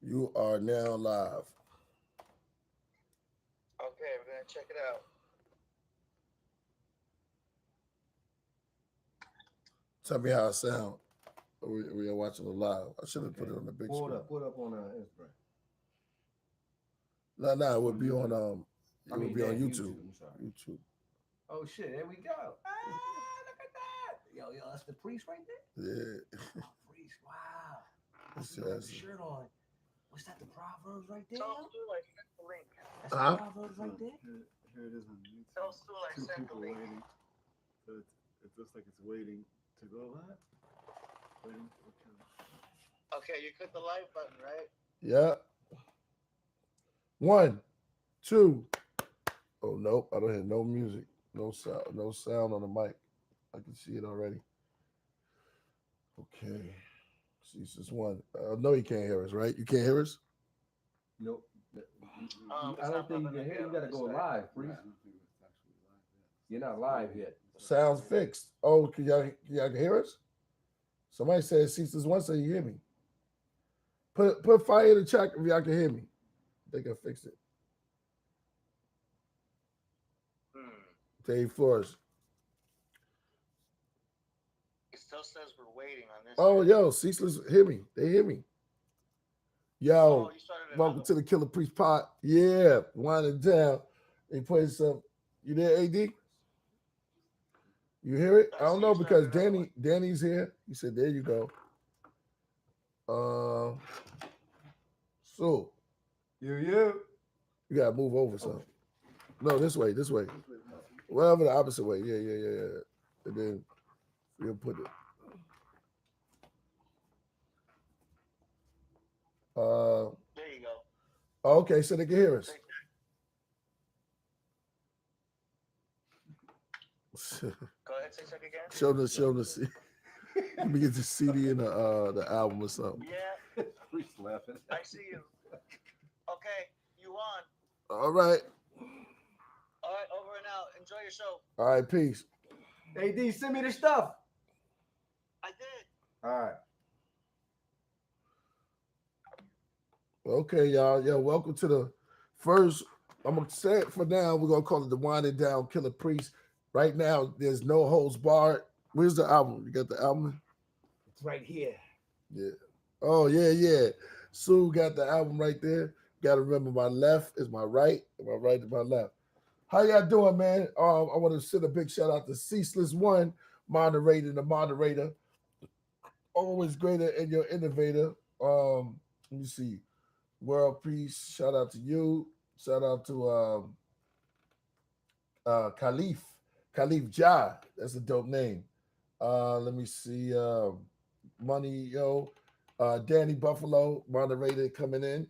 You are now live. Okay, we're gonna check it out. Tell me how it sound. We are watching it live. I should have put Okay. it on the big Pull it screen. up. Pull it up on Instagram. No, it would be on I it would mean, be on damn, YouTube. YouTube. I'm sorry. YouTube. Oh shit! There we go. Look at that. Yo, that's the priest right there. Yeah. Oh, priest. Wow. It's You got the just, shirt on. What's that? The Proverbs right there? Tell Yo? Stu I sent the link. That's the huh? Proverbs right there. Here it is on YouTube. Tell Stu I Two sent the people link. waiting. So it looks like it's waiting to go live. Waiting for the Okay, you click the live button, right? Yeah. 1, 2. Oh nope, I don't hear no music, no sound on the mic. I can see it already. Okay. See, this is one. No, you can't hear us, right? You can't hear us? Nope. It's I don't not think you popping can up hear. yet You on got to this go side. live, priest. I don't think it's actually live yet. You're not live yet. Sounds fixed. Oh, y'all can hear us? Somebody said ceaseless one, so you hear me. Put fire in the chat if y'all can hear me. They can fix it. Dave Flores. It still says we're waiting on this. Oh, side. yo, ceaseless hear me. They hear me. Yo, Oh, you started another welcome to the Killah Priest pod. Yeah, winding down. They play some. You there, AD? You hear it? I I don't see know you because started another one. Danny's here. He said, "There you go." So You. you gotta move over some. No, this way. Whatever the opposite way. Yeah. And then we'll put it. There you go. Okay, so they can hear us. Go ahead, say something again. show them the Let me get the CD and the album or something. Yeah, Priest laughing. I see you. Okay, you won. All right. All right, over and out. Enjoy your show. All right, peace. AD, send me the stuff. I did. All right. Okay, y'all. Yeah, welcome to the first. I'm gonna say it for now. We're gonna call it the Winding Down Killah Priest. Right now, there's no holds barred. Where's the album? You got the album? It's right here. Yeah. Oh yeah. Sue got the album right there. Got to remember, my left is my right, and my right is my left. How y'all doing, man? I want to send a big shout out to Ceaseless One, moderating the moderator. Always greater and your innovator. Let me see. World Peace, shout out to you. Shout out to Khalif Jah. That's a dope name. Let me see. Money, Danny Buffalo, moderator coming in.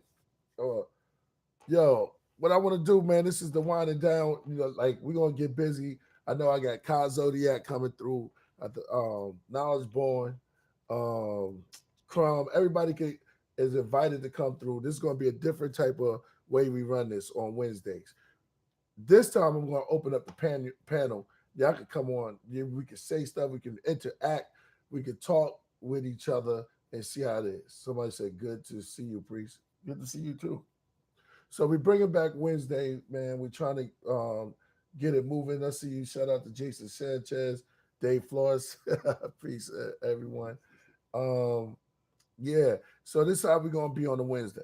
Yo, what I want to do, man, this is the winding down. Like we're gonna get busy. I know I got Kai Zodiac coming through at the Knowledge Born, um, Crumb. Is invited to come through. This is gonna be a different type of way we run this on Wednesdays. This time I'm gonna open up the panel. Y'all can come on. We can say stuff. We can interact. We can talk with each other and see how it is. Somebody said, "Good to see you, Priest. Good to see you too." So we bring it back Wednesday, man. We're trying to get it moving. I see you. Shout out to Jason Sanchez, Dave Flores. Peace, everyone. Um, yeah. So this is how we're gonna be on the Wednesday.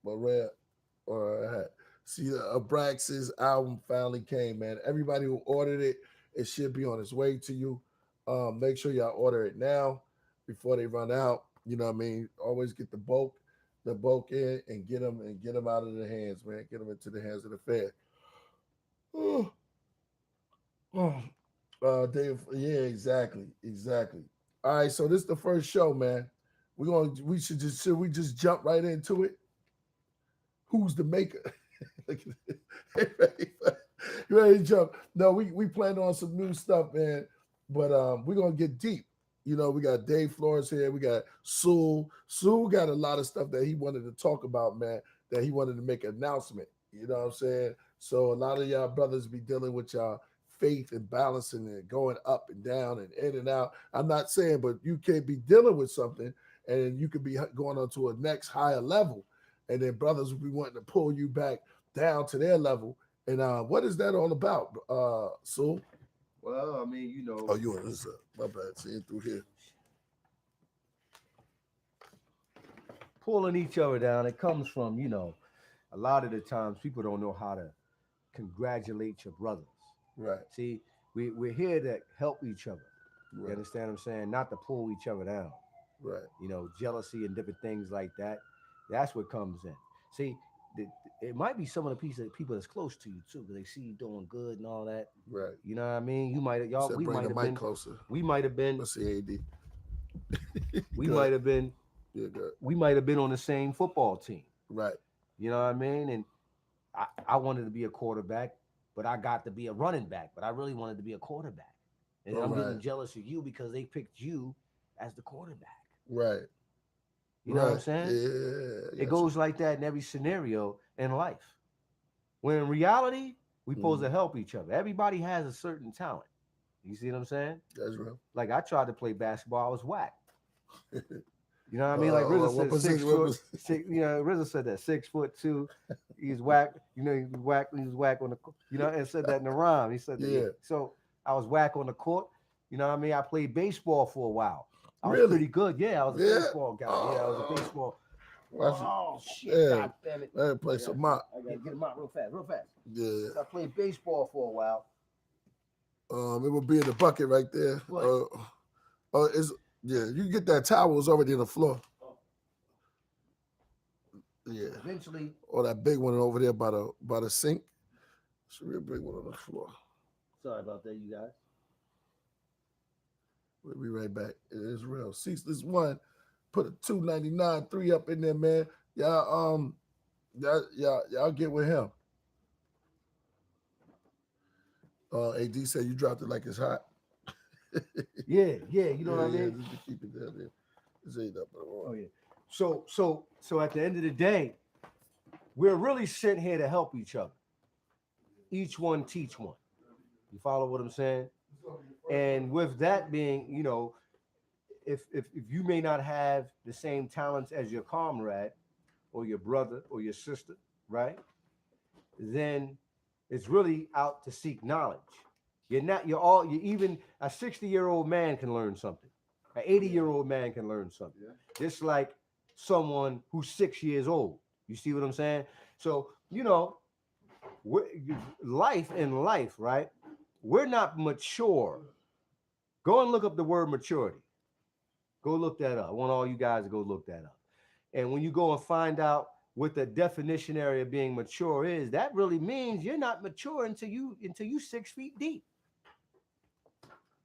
But Red or see Abrax's album finally came, man. Everybody who ordered it, it should be on its way to you. Make sure y'all order it now before they run out. You know what I mean? Always get the bulk in and get them out of the hands, man. Get them into the hands of the fair. Oh, Dave, yeah, exactly. All right, so this is the first show, man. Should we just jump right into it? Who's the maker? You ready to jump? No, we plan on some new stuff, man. But we're gonna get deep. We got Dave Flores here. We got Sewell. Sewell got a lot of stuff that he wanted to talk about, man, that he wanted to make an announcement. You know what I'm saying? So a lot of y'all brothers be dealing with y'all faith and balancing and going up and down and in and out. I'm not saying, but you can be dealing with something and you could be going on to a next higher level. and then brothers will be wanting to pull you back down to their level. And what is that all about, Sue? Well, I mean, you know. Oh, you in this? My bad. Seeing through here. Pulling each other down. It comes from, you know, a lot of the times people don't know how to congratulate your brothers. Right. See, we're here to help each other. You Right. understand what I'm saying? Not to pull each other down. Right. You know, jealousy and different things like that. That's what comes in. See, it might be some of the people that's close to you too, because they see you doing good and all that. Right. You know what I mean? You might y'all. Said We bring might the have mic been closer. We might have been. Let's see, AD. We Good. might have been. Yeah, good. We might have been on the same football team. Right. You know what I mean? And I wanted to be a quarterback, but I got to be a running back. But I really wanted to be a quarterback. And I'm getting jealous of you because they picked you as the quarterback. Right. You know what I'm saying? Yeah. It goes like that in every scenario in life. When in reality, we're supposed to help each other. Everybody has a certain talent. You see what I'm saying? That's real. Like I tried to play basketball, I was whack. You know what I mean? Like RZA said, 6 foot. You know, RZA said that 6'2". He's whack. You know, he was whack on the. You know, and said that in the rhyme. He said that. Yeah. So I was whack on the court. You know what I mean? I played baseball for a while. I was Really? pretty good. Yeah, I was a baseball guy. Yeah, I was a baseball. Oh shit! Yeah. God damn it! Let me play some mop. I gotta get him out real fast. Yeah. So I played baseball for a while. It will be in the bucket right there. You get that towel. It's already on the floor. Yeah. Eventually. Or that big one over there by the sink. It's a real big one on the floor. Sorry about that, you guys. We'll be right back. It is real. Ceaseless one. Put a 299 3 up in there, man. Y'all get with him. AD said you dropped it like it's hot. Yeah, you know what I mean? Just to keep it down there. It's ain't up. Oh yeah. So at the end of the day, we're really sitting here to help each other. Each one teach one. You follow what I'm saying? And with that being, you know, if you may not have the same talents as your comrade or your brother or your sister, right? Then it's really out to seek knowledge. You're even a 60-year-old man can learn something. An 80-year-old man can learn something. Just like someone who's 6 years old. You see what I'm saying? So, you know, life, right? We're not mature. Go and look up the word maturity. Go look that up. I want all you guys to go look that up. And when you go and find out what the definitionary of being mature is, that really means you're not mature until you 6 feet deep.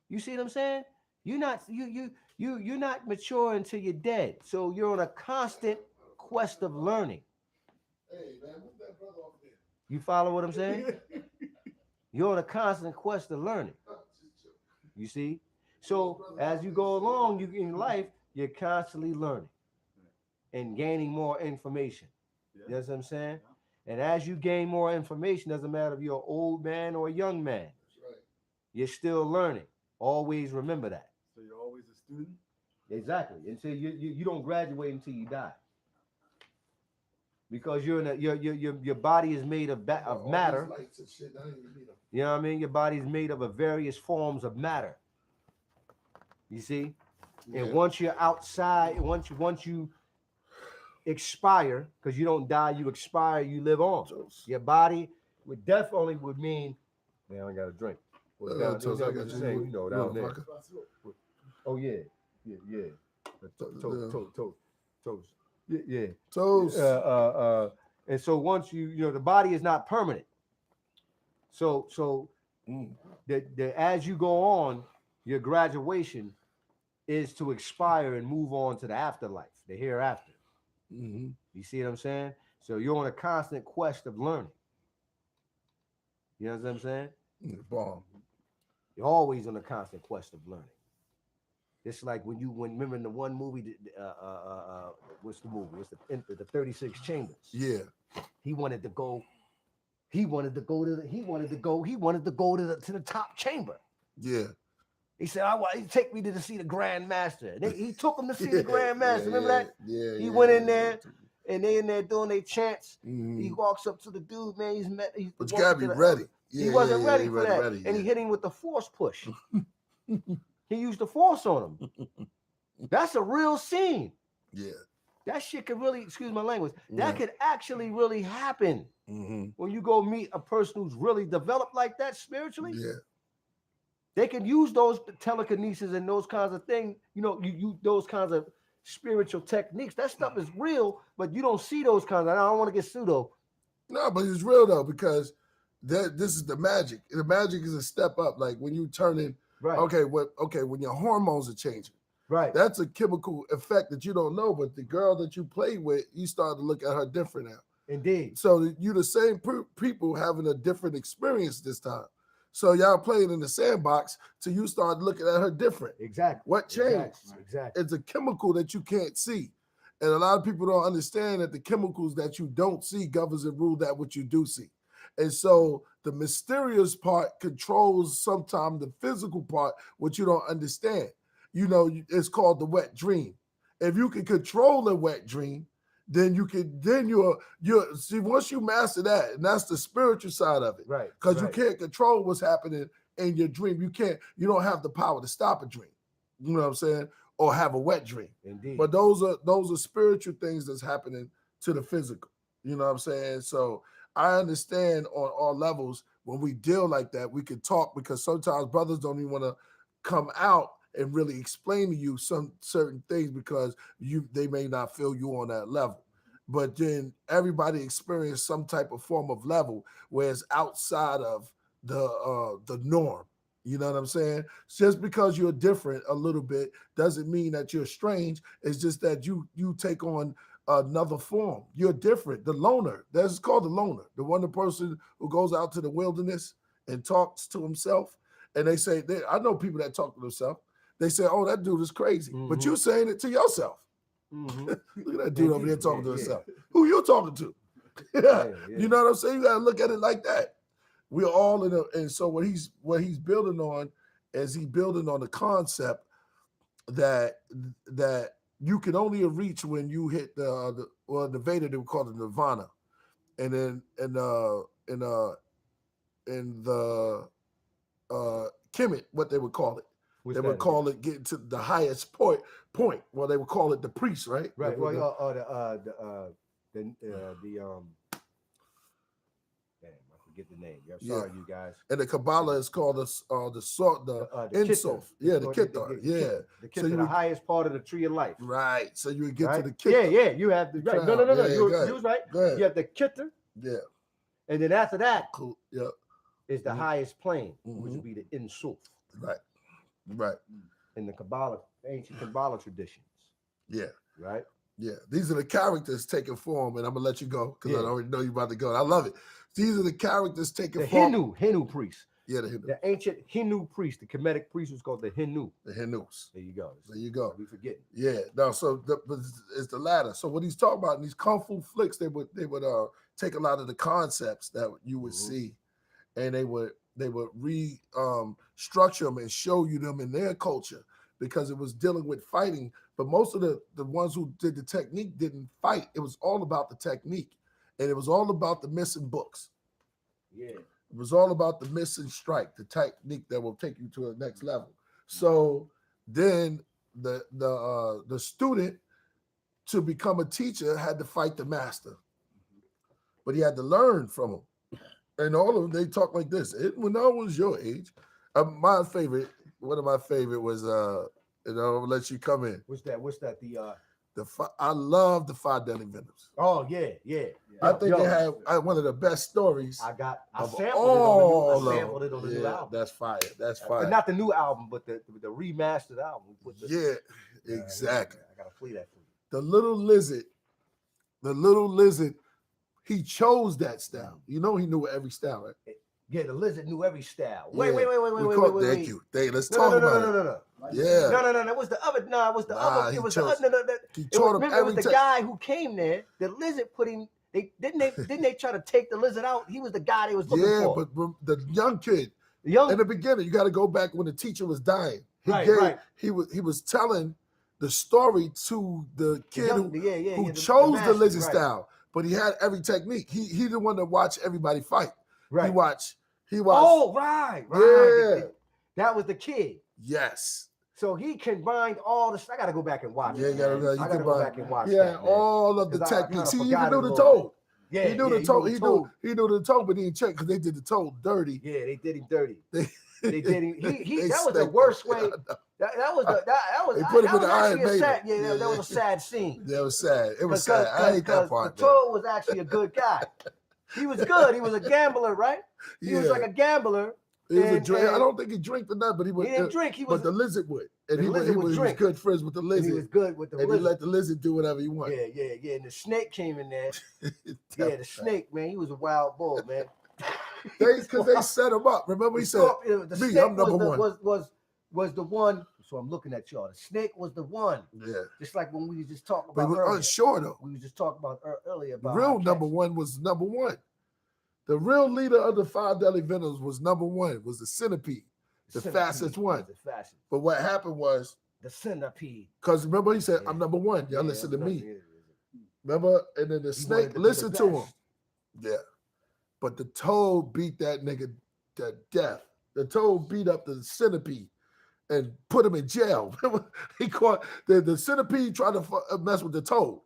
You see what I'm saying? You're not mature until you're dead. So you're on a constant quest of learning. Hey man, move that brother off there. You follow what I'm saying? You're on a constant quest of learning. You see? So as you go along, in life, you're constantly learning and gaining more information. You know what I'm saying? And as you gain more information, doesn't matter if you're an old man or a young man. That's right. You're still learning. Always remember that. So you're always a student? Exactly. Until you don't graduate until you die. Because your body is made of matter. You know what I mean? Your body is made of various forms of matter. You see? Yeah. And once you're outside, once you expire, because you don't die, you expire, you live on. Your body would mean, man, I got a drink. You know down there. Oh yeah. Toast. Yeah. Toast. And so once the body is not permanent. So as you go on, your graduation is to expire and move on to the afterlife, the hereafter. Mm-hmm. You see what I'm saying? So you're on a constant quest of learning. You know what I'm saying? Bomb. You're always on a constant quest of learning. It's like when remember in the one movie, what's the movie? What's the 36 Chambers? Yeah. He wanted to go to the top chamber. Yeah. He said, he take me to see the Grand Master. He took him to see the Grand Master. Remember that? Yeah. He went in there and they in there doing their chants. Mhm. He walks up to the dude, man. He's But you gotta be ready. He wasn't ready he for wasn't that, ready, and he yeah. hit him with the force push. He used the force on him. That's a real scene. Yeah. That shit could really, excuse my language, Yeah. that could actually really happen Mhm. when you go meet a person who's really developed like that spiritually. Yeah. They can use those telekinesis and those kinds of things, you those kinds of spiritual techniques. That stuff is real, but you don't see those kinds of, I don't want to get pseudo. No, but it's real though, because this is the magic. The magic is a step up. Like when you turn in, Right. when your hormones are changing. Right. That's a chemical effect that you don't know, but the girl that you play with, you start to look at her different now. Indeed. So you the same people having a different experience this time. So y'all playing in the sandbox till you start looking at her different. Exactly. What changed? Exactly. It's a chemical that you can't see. And a lot of people don't understand that the chemicals that you don't see governs and rule that what you do see. And so the mysterious part controls sometimes the physical part, what you don't understand. It's called the wet dream. If you can control the wet dream, then you're see, once you master that, and that's the spiritual side of it. Right. Because you can't control what's happening in your dream. You don't have the power to stop a dream. You know what I'm saying? Or have a wet dream. Indeed. But those are spiritual things that's happening to the physical. You know what I'm saying? So I understand on all levels when we deal like that, we can talk, because sometimes brothers don't even want to come out and really explain to you some certain things because they may not feel you on that level. But then everybody experience some type of form of level where it's outside of the norm. You know what I'm saying? Just because you're different a little bit doesn't mean that you're strange. It's just that you take on another form. You're different. The loner, that's called the loner. The person who goes out to the wilderness and talks to himself. And they say, I know people that talk to themselves. They say, oh, that dude is crazy. Mm-hmm. But you're saying it to yourself. Mm-hmm. Look at that dude over there talking to himself. Who you talking to? You know what I'm saying? You got to look at it like that. We're all and so what he's building on is he building on the concept that you can only reach when you hit the Veda, they would call it nirvana, and then in the Kemet, what they would call it. They would call it getting to the highest point. Well, they would call it the priest, right? Right. Well, damn, I forget the name. Sorry, you guys. And the Kabbalah is called the Insof. Yeah, the Kittar. Yeah. The Kittar, the highest part of the tree of life. Right. So you would get to the Kittar. Yeah. You have the right. No. Yeah, You was right. You have the Kittar. Yeah. And then after that, cool. Yeah, is the highest plane, which would be the Insof. Right. In the Kabbalah, ancient Kabbalah traditions. Yeah. Right. Yeah. These are the characters taking form, and I'm gonna let you go because I already know you're about to go. I love it. These are the characters taking form. Hindu priest. Yeah, the Hindu. The ancient Hindu priest, the Kemetic priest was called the Hindu. The Hindus. There you go. We forget. Yeah. No. So it's the latter. So what he's talking about in these kung fu flicks, they would take a lot of the concepts that you would see, and they would structure them and show you them in their culture, because it was dealing with fighting. But most of the ones who did the technique didn't fight. It was all about the technique, and it was all about the missing books. Yeah. It was all about the missing strike, the technique that will take you to the next level. So then the student, to become a teacher, had to fight the master, but he had to learn from him. And all of them, they talk like this. When I was your age, one of my favorite was, I'll let you come in. What's that? I love the 5 deadly venoms. Oh yeah. I think they have one of the best stories. I sampled it on the new album. That's fire. That's fire. Not the new album, but the remastered album. Exactly. I gotta play that for you. The little lizard, he chose that style. You know, he knew every style, right? Yeah, the lizard knew every style. Wait. Thank you. Let's talk about it. No. Yeah. No. It was the other. No, it was the other. It was the other. He taught him remember, it was the guy who came there. The lizard put him. Didn't they try to take the lizard out? He was the guy they was looking for. Yeah, but the young kid. In the beginning, you got to go back when the teacher was dying. He was telling the story to the kid who the chose the master, lizard right. style, but he had every technique. He didn't want to watch everybody fight. Right. He watched. Oh, right. Yeah. That was the kid. Yes. So he combined all this. I gotta go back and watch Yeah, it. Man. you I gotta go back and watch that. Yeah, Man. all of the 'Cause I techniques. kinda He even forgot knew it a the little toad. bit. He knew the toad. He knew the toad, but he didn't check because they did the toad dirty. Yeah, they did him dirty. They did him. He they that was the snaked worst him. way. That was They put him in the Iron actually a Maiden. sad. Yeah, Yeah, that was a sad scene. That was sad. It was sad. I hate that part. The toad was actually a good guy. He was good. He was a gambler, right? He was like a gambler. He was a drink. I don't think he drank the nut, but he didn't drink. But the lizard would, and he was good friends with the lizard. And he was good with the lizard. And he let the lizard do whatever he wanted. Yeah. And the snake came in there. The snake, man. He was a wild bull, man. Because they set him up. Remember, he said, "Me, I'm number one." Was the one? So I'm looking at y'all. The snake was the one. Yeah. Just like when we was just talking But about. he was unsure though. We was just talking about earlier about the real number one was number one. The real leader of the 5 deadly venoms was number one. Was the centipede, the fastest one. But what happened was the centipede. Because remember, he said, "I'm number one. Y'all listen to me." Remember, and then the snake listened to him. Yeah. But the toad beat that nigga to death. The toad beat up the centipede and put him in jail. He caught the centipede tried to mess with the toad,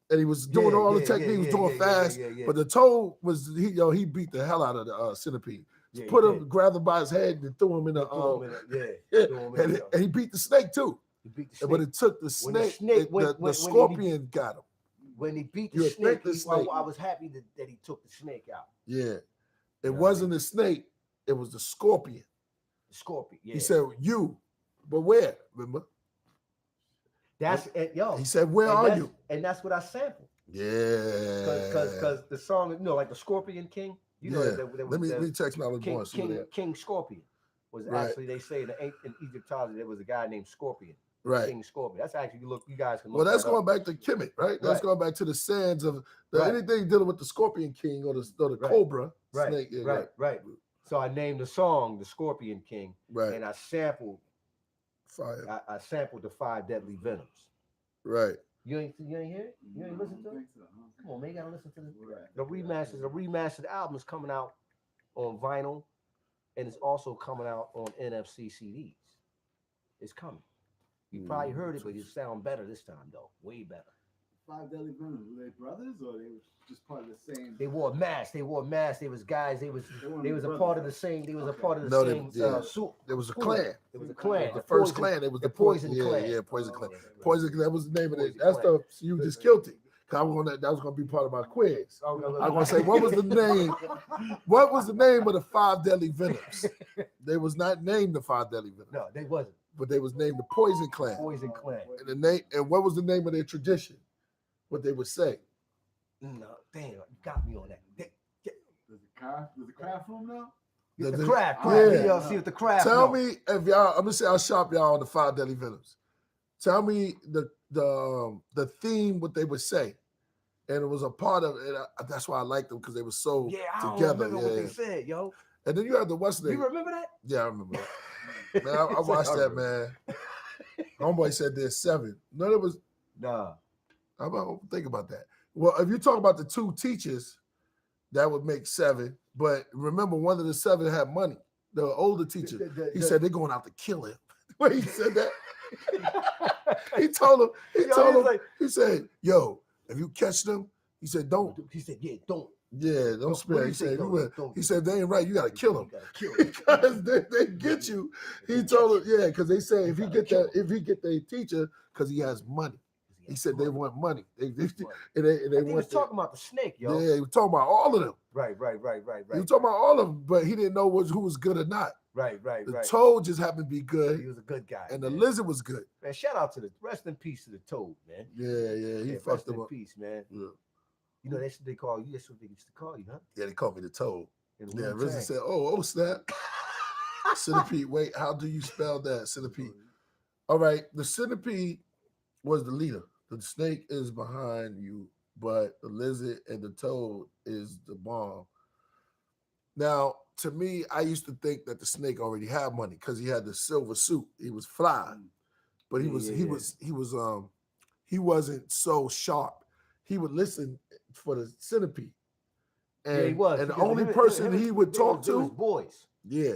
and he was doing all the technique. He was doing fast, but the toad was he beat the hell out of the centipede. Put him, grabbed him by his head, and threw him in the and he beat the snake too. But it took the snake. The scorpion got him. When he beat the snake, I was happy that he took the snake out. Yeah, it wasn't the snake; it was the scorpion. The scorpion. Yeah. He said, "You, but where?" Remember? That's it, yo. He said, "Where are you?" And that's what I sampled. Yeah. Because the song, like the Scorpion King. Let me text my voice. King Scorpion was actually, they say in Egyptology there was a guy named Scorpion. Right. King Scorpion. That's actually you guys can look. Well, that's going back to Kemet, right? That's going back to the sands of anything dealing with the Scorpion King or the Cobra snake. Yeah, right. So I named the song the Scorpion King, and I sampled fire. I sampled the 5 deadly venoms. Right. You ain't hear it? You ain't listen to it? Come on, man, you gotta listen to the remasters. The remastered album is coming out on vinyl, and it's also coming out on NFC CDs. It's coming. You probably heard it, but it sound better this time, though. Way better. 5 deadly venoms, were they brothers or they were just part of the same? They wore masks. They was guys. They was a part of the same. They was a part of the same. There was a clan. It was a clan. The first clan. It was the Poison Clan. Yeah, Poison Clan. Poison. That was the name of it. That's the you just killed it. That was gonna be part of my quiz. I'm gonna say what was the name? What was the name of the 5 deadly venoms? They was not named the 5 deadly venoms. No, they wasn't. But they was named the Poison Clan. Poison Clan. And the name. And what was the name of their tradition? What they would say? No, damn, you got me on that. There's a craft room now? The craft. Yeah. See what the craft. Tell me if y'all. I'm gonna say I'll shop y'all on the 5 deadly venoms. Tell me the theme, what they would say, and it was a part of it. That's why I liked them because they were so together. What they said, yo. And then you had the what's name? You remember that? Yeah, I remember that. Man, I watched that, man. Homeboy said there's 7. No, there was. Nah. I don't think about that. Well, if you talk about the 2 teachers, that would make 7. But remember, one of the 7 had money. The older teacher, he said they're going out to kill him. When he said that, he told him. He said, "Yo, if you catch them," he said, "Don't." He said, "Yeah, don't." Yeah, don't spare. He said, "They ain't right. You got to kill them because they get you." He told him, "Yeah, because they say if he get the teacher, because he has money." He said they want money. They was talking about the snake, yo. Yeah, he was talking about all of them. Right. He was talking about all of them, but he didn't know who was good or not. Right. The toad just happened to be good. He was a good guy. And the lizard was good. Man, shout out to rest in peace to the toad, man. Yeah. He fucked him up. Rest in peace, man. Yeah. You know, that's what they call you. That's what they used to call you, huh? Yeah, they called me the toad. Yeah, Resin said, oh, snap. Centipede. Wait, how do you spell that? Centipede. All right, the centipede was the leader. The snake is behind you, but the lizard and the toad is the bomb. Now, to me, I used to think that the snake already had money because he had the silver suit. He was fly. but he Yeah, was yeah, he yeah. was he was he wasn't so sharp. He would listen for the centipede. And, Yeah, he was. and the because only him person and- he would they talk was- they was to, boys. yeah,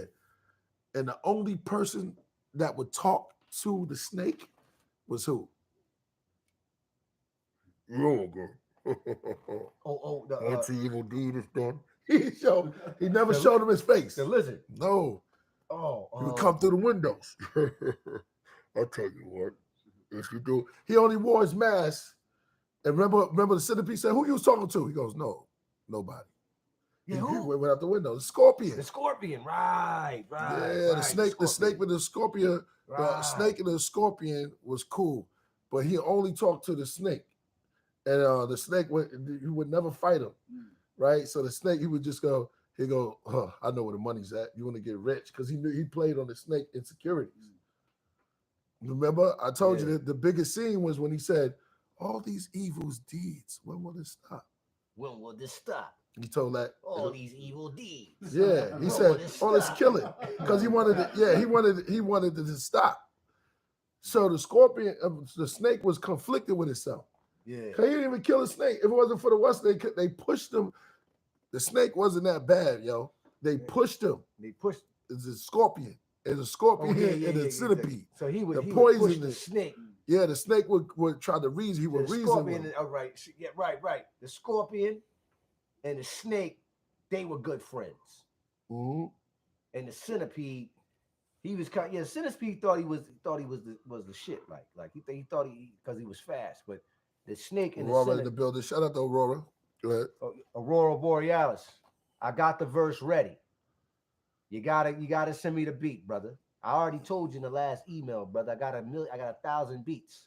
and the only person that would talk to the snake was who? Yoga. Once the evil deed is done, he never The- showed him his face. The lizard. No, Oh, he would come through the windows. I'll tell you what, if you do, he only wore his mask. And remember the centipede said, "Who you was talking to?" He goes, "No, nobody." Yeah, He who? went out the window. The scorpion. The scorpion. Right. Yeah, the snake. The snake with the scorpion. The Right. snake and the scorpion was cool, but he only talked to the snake, and the snake he would never fight him, right? So the snake, he would just go. He go, huh, I know where the money's at. You want to get rich because he knew he played on the snake insecurities. Remember, I told you that the biggest scene was when he said, "All these evil deeds, when will it stop?" When will this stop? He told that. All these evil deeds. Yeah, he When said, will this "All this stop?" killing," because he wanted it. Yeah, he wanted it to stop. So the scorpion, the snake was conflicted with itself. Yeah. He didn't even kill a snake. If it wasn't for the West, they pushed him. The snake wasn't that bad, yo. They pushed him. They pushed. It's a scorpion. It's a scorpion and a centipede. So he would The push poison the is- snake. Yeah, the snake would try to reason. He would The reason. scorpion. With him. All right. Yeah. Right. The scorpion and the snake, they were good friends. Mhm. And the centipede, he was kind. Yeah, the centipede thought he was the shit. Like he thought because he was fast. But the snake and Aurora in the the building. Shout out to Aurora. Go ahead. Aurora Borealis. I got the verse ready. You gotta send me the beat, brother. I already told you in the last email, brother. I got 1,000 beats.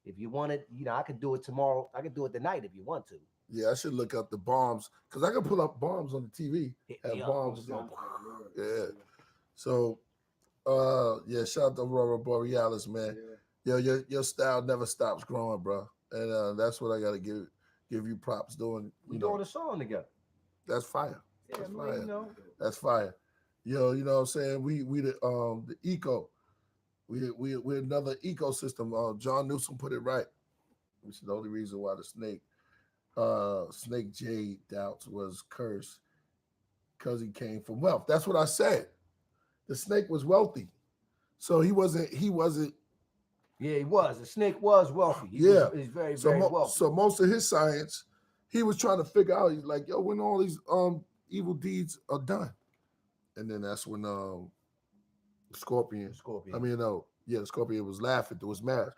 If you want it, I could do it tomorrow. I could do it tonight if you want to. Yeah, I should look up the bombs because I can pull up bombs on the TV. Hit Have me up. bombs. Yeah. So, yeah, shout out to Aurora Borealis, man. Yo, your style never stops growing, bro. And that's what I gotta give you props doing. We're doing a song together. That's fire. Yeah, That's I fire. mean, That's fire. Yo, you know what I'm saying? We the eco. We're another ecosystem. John Newsom put it right. Which is the only reason why the snake Jade doubts was cursed because he came from wealth. That's what I said. The snake was wealthy. So he wasn't. Yeah, he was. The snake was wealthy. He's very, very wealthy. So most of his science, he was trying to figure out. He's like, yo, when all these evil deeds are done, and then that's when Scorpion. I mean, the Scorpion was laughing through his mask.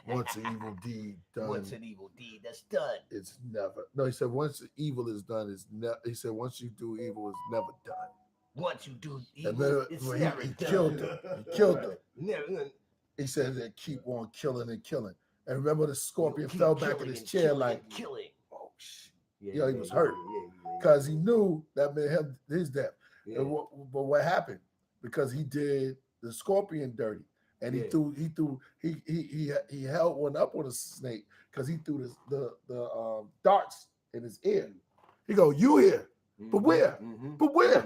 Once an evil deed done. Once an evil deed that's done. It's never. No, he said once the evil is done, it's never. He said once you do evil, it's never done. Once you do And evil, then it's he never done. killed him. He killed him. Never. He said they keep on killing and killing. And remember, the Scorpion Keep fell back in killing his and chair killing like, and killing. oh shit. Yeah, He was hurt because he knew that meant his death. Yeah. But what happened? Because he did the Scorpion dirty, and he held one up on a snake because he threw the darts in his ear. He go, you here, but where? But where?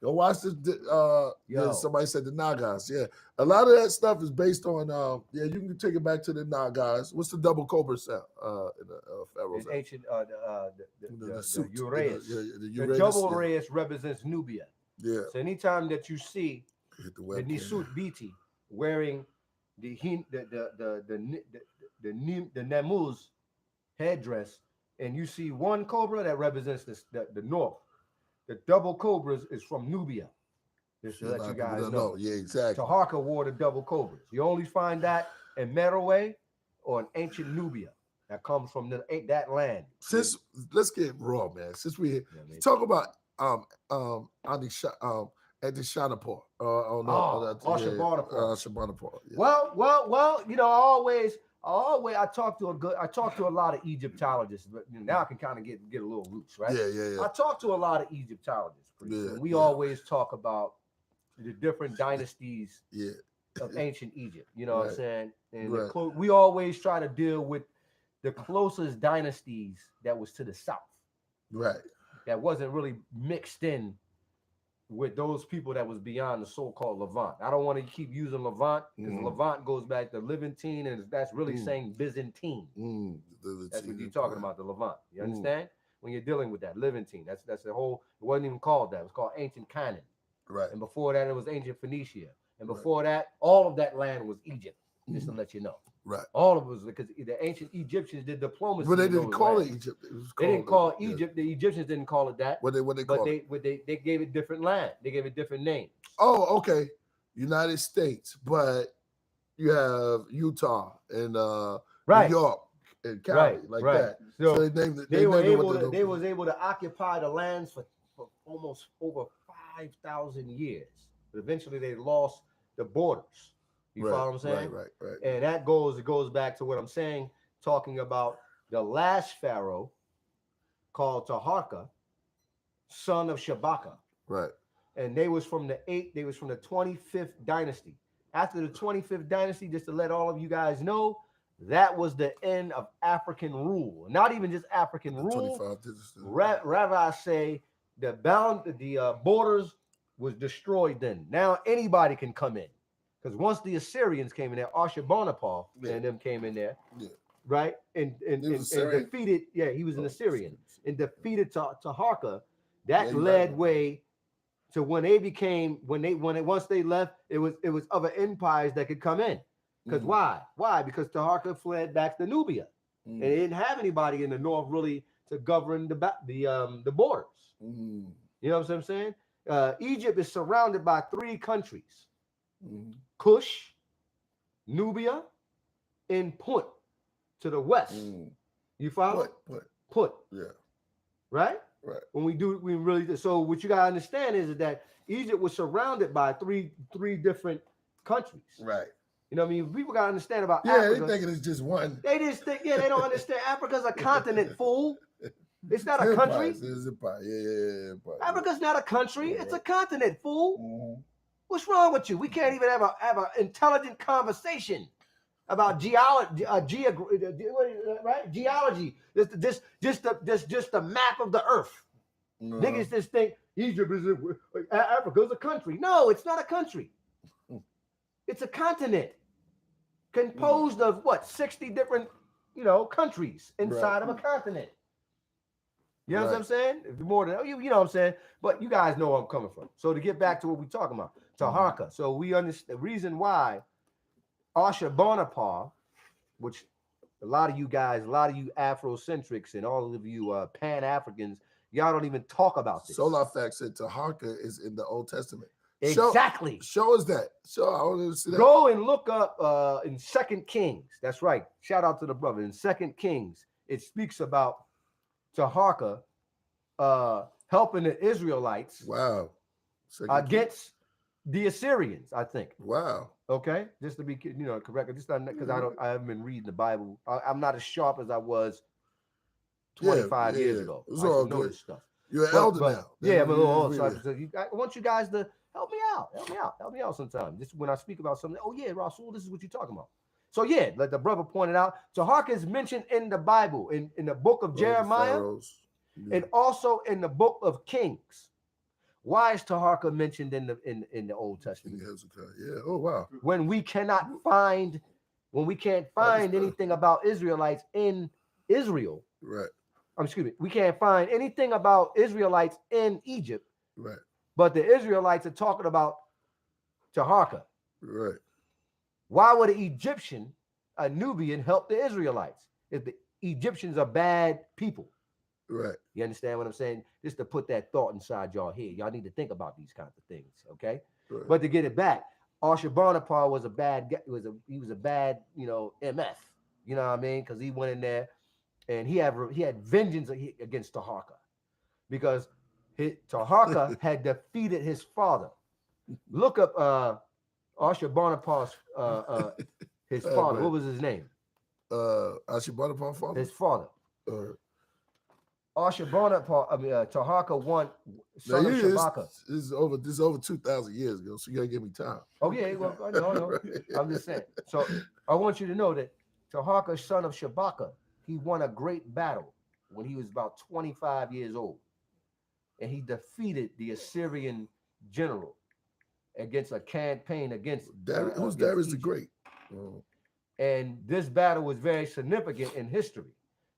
Go watch this. Somebody said the Nagas. Yeah, a lot of that stuff is based on. You can take it back to the Nagas. What's the double cobra sound? In the Pharaoh's ancient the suit, Uraeus. the The Uranus, double Uraeus represents Nubia. Yeah. So anytime that you see Hit the the webcam. Nisut Biti wearing the Namuz headdress, and you see one cobra that represents the north. The double cobras is from Nubia. Just to A let lot you of people guys don't know. Yeah, exactly. Taharka wore the double cobras. You only find that in Meroe or in ancient Nubia. That comes from that land. Since let's get raw, man. Since we talk about Adishanapur. Shahbanapur. Yeah. Well, I talk to a lot of Egyptologists, but now I can kind of get a little roots, right? Yeah. I talk to a lot of Egyptologists. And we always talk about the different dynasties of ancient Egypt. You know what I'm saying? And we always try to deal with the closest dynasties that was to the south. Right. That wasn't really mixed in with those people that was beyond the so-called Levant. I don't want to keep using Levant because Levant goes back to Levantine, and that's really saying Byzantine. That's what you're talking about, the Levant. You understand? When you're dealing with that Levantine, that's the whole. It wasn't even called that. It was called Ancient Canaan. Right. And before that, it was Ancient Phoenicia. And before that, all of that land was Egypt. Just to let you know. Right. All of it was because the ancient Egyptians did diplomacy. But they didn't call it Egypt. They didn't call it Egypt. The Egyptians didn't call it that. What they call it? But they gave it different land. They gave it different names. Oh, okay. United States, but you have Utah and New York and Cali, that. So they named it. They was able to occupy the lands for almost over 5,000 years. But eventually they lost the borders. You follow what I'm saying? Right. And that goes back to what I'm saying, talking about the last pharaoh called Taharka, son of Shabaka. Right. And they was from the 25th dynasty. After the 25th dynasty, just to let all of you guys know, that was the end of African rule. Not even just African rule. Rather, I say the borders was destroyed then. Now anybody can come in. Because once the Assyrians came in there, Ashurbanipal and them came in there, right? And defeated, he was an Assyrian, and defeated Taharka. That led way to when they became, once they left, it was other empires that could come in. Because why? Because Taharka fled back to Nubia. And they didn't have anybody in the north really to govern the borders. You know what I'm saying? Egypt is surrounded by 3 countries. Kush, Nubia, and Punt to the west. You follow? Punt. Yeah. Right? Right. We really do. So what you gotta understand is that Egypt was surrounded by three different countries. Right. You know what I mean? People gotta understand about Africa. They thinking it's just one. They just think, they don't understand. Africa's a continent, fool. It's not a country. It's empire. Yeah. Africa's not a country. It's a continent, fool. What's wrong with you? We can't even have an intelligent conversation about geology, right? Geology. This just the map of the earth. Niggas just think Egypt is Africa's a country. No, it's not a country. It's a continent composed of 60 different, countries inside of a continent. You know what I'm saying? More than you know what I'm saying. But you guys know where I'm coming from. So to get back to what we're talking about, Taharka. So we understand the reason why Ashurbanipal, which a lot of you Afrocentrics and all of you Pan-Africans, y'all don't even talk about this. Solar Fact said Taharka is in the Old Testament. Exactly. Show us that. I want to see that. Go and look up in 2 Kings. That's right. Shout out to the brother. In 2 Kings, it speaks about Taharka helping the Israelites against the Assyrians, I think. Wow. Okay, just to be correct, just because I haven't been reading the Bible. I'm not as sharp as I was 25 years ago. It's all good. This stuff. You're an elder now. Yeah, I'm a little old. So I want you guys to help me out sometime. Just when I speak about something, Rasul, this is what you're talking about. So like the brother pointed out, Taharka is mentioned in the Bible, in the book of Jeremiah, and also in the book of Kings. Why is Taharka mentioned in the Old Testament? Yeah. Oh wow. When we can't find anything about Israelites in Israel. Right. We can't find anything about Israelites in Egypt. Right. But the Israelites are talking about Taharka. Right. Why would an Egyptian, a Nubian, help the Israelites if the Egyptians are bad people? Right. You understand what I'm saying? Just to put that thought inside y'all head. Y'all need to think about these kinds of things, okay? Right. But to get it back, Ashurbanipal was a bad guy. He was a bad, MF. You know what I mean? Because he went in there and he had vengeance against Taharka because Taharka had defeated his father. Look up Ashurbanipal's his father. What was his name? Ashurbanipal's father. His father. Ashurbanipal. Taharka won. Son of Shabaka. This is over 2,000 years ago. So you gotta give me time. Oh yeah, well, I know. Right. I'm just saying. So I want you to know that Taharka, son of Shabaka, he won a great battle when he was about 25 years old, and he defeated the Assyrian general against a campaign against Who's against Darius the Egypt. Great? Oh. And this battle was very significant in history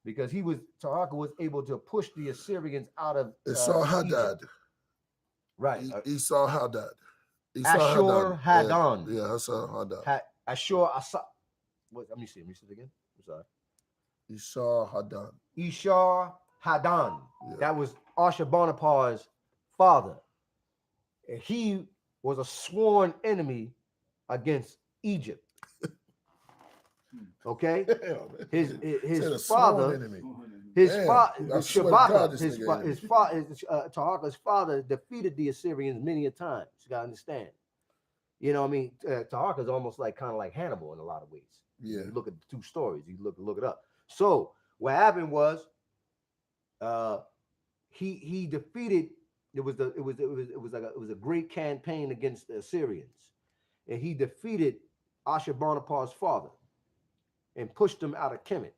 because Taharqa was able to push the Assyrians out of Esau Egypt. Haddad. Right. Esau Haddad. Ashur Haddad. Yeah, Esau Haddad. Ashur Asa. What? Let me see it again. I'm sorry. Esau Haddad. Ishar Haddad. Yeah. That was Ashurbanipal's father. And he was a sworn enemy against Egypt. Okay, his father, Taharqa's father defeated the Assyrians many a times. You gotta understand. You know what I mean? Taharqa is almost like kind of like Hannibal in a lot of ways. Yeah. You look at the two stories. You look it up. So what happened was, he defeated. It was a great campaign against the Assyrians, and he defeated Ashurbanipal's father and pushed him out of Kemet.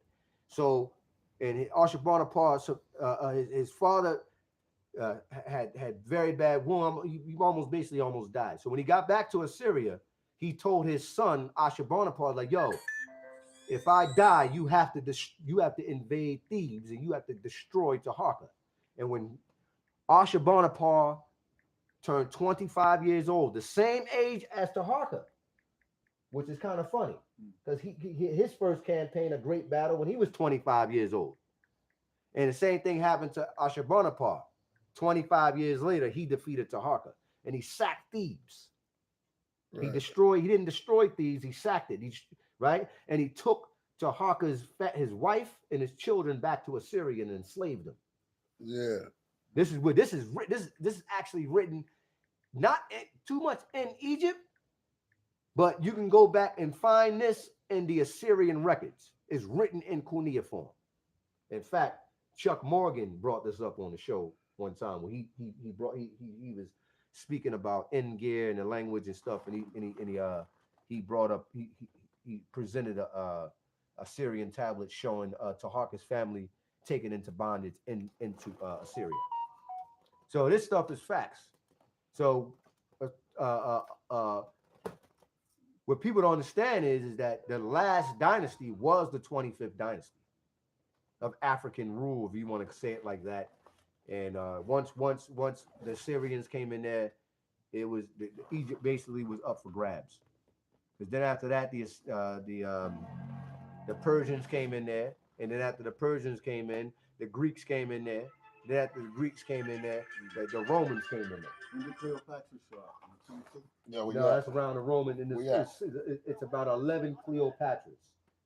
So, and Ashurbanipal, his father had very bad wound. He almost died. So when he got back to Assyria, he told his son Ashurbanipal, like, yo, if I die, you have to invade Thebes and you have to destroy Taharqa. And when Ashurbanipal turned 25 years old, the same age as Taharqa, which is kind of funny because his first campaign, a great battle, when he was 25 years old. And the same thing happened to Ashurbanipal. 25 years later, he defeated Taharqa and he sacked Thebes. Right. He didn't destroy Thebes, he sacked it. Right? And he took Taharqa's his wife and his children back to Assyria and enslaved them. Yeah. This is actually written not too much in Egypt, but you can go back and find this in the Assyrian records. It's written in cuneiform. In fact, Chuck Morgan brought this up on the show one time when he was speaking about N-gear and the language and stuff, and he brought up he presented a Assyrian tablet showing Taharqa's family taken into bondage into Assyria. So this stuff is facts. So what people don't understand is that the last dynasty was the 25th dynasty of African rule, if you want to say it like that. And once the Assyrians came in there, it was Egypt basically was up for grabs. Because then after that, the Persians came in there, and then after the Persians came in, the Greeks came in there. Then after the Greeks came in there, the Romans came in there. When did Cleopatra show up? Yeah, that's around the Roman, and it's about 11 Cleopatras.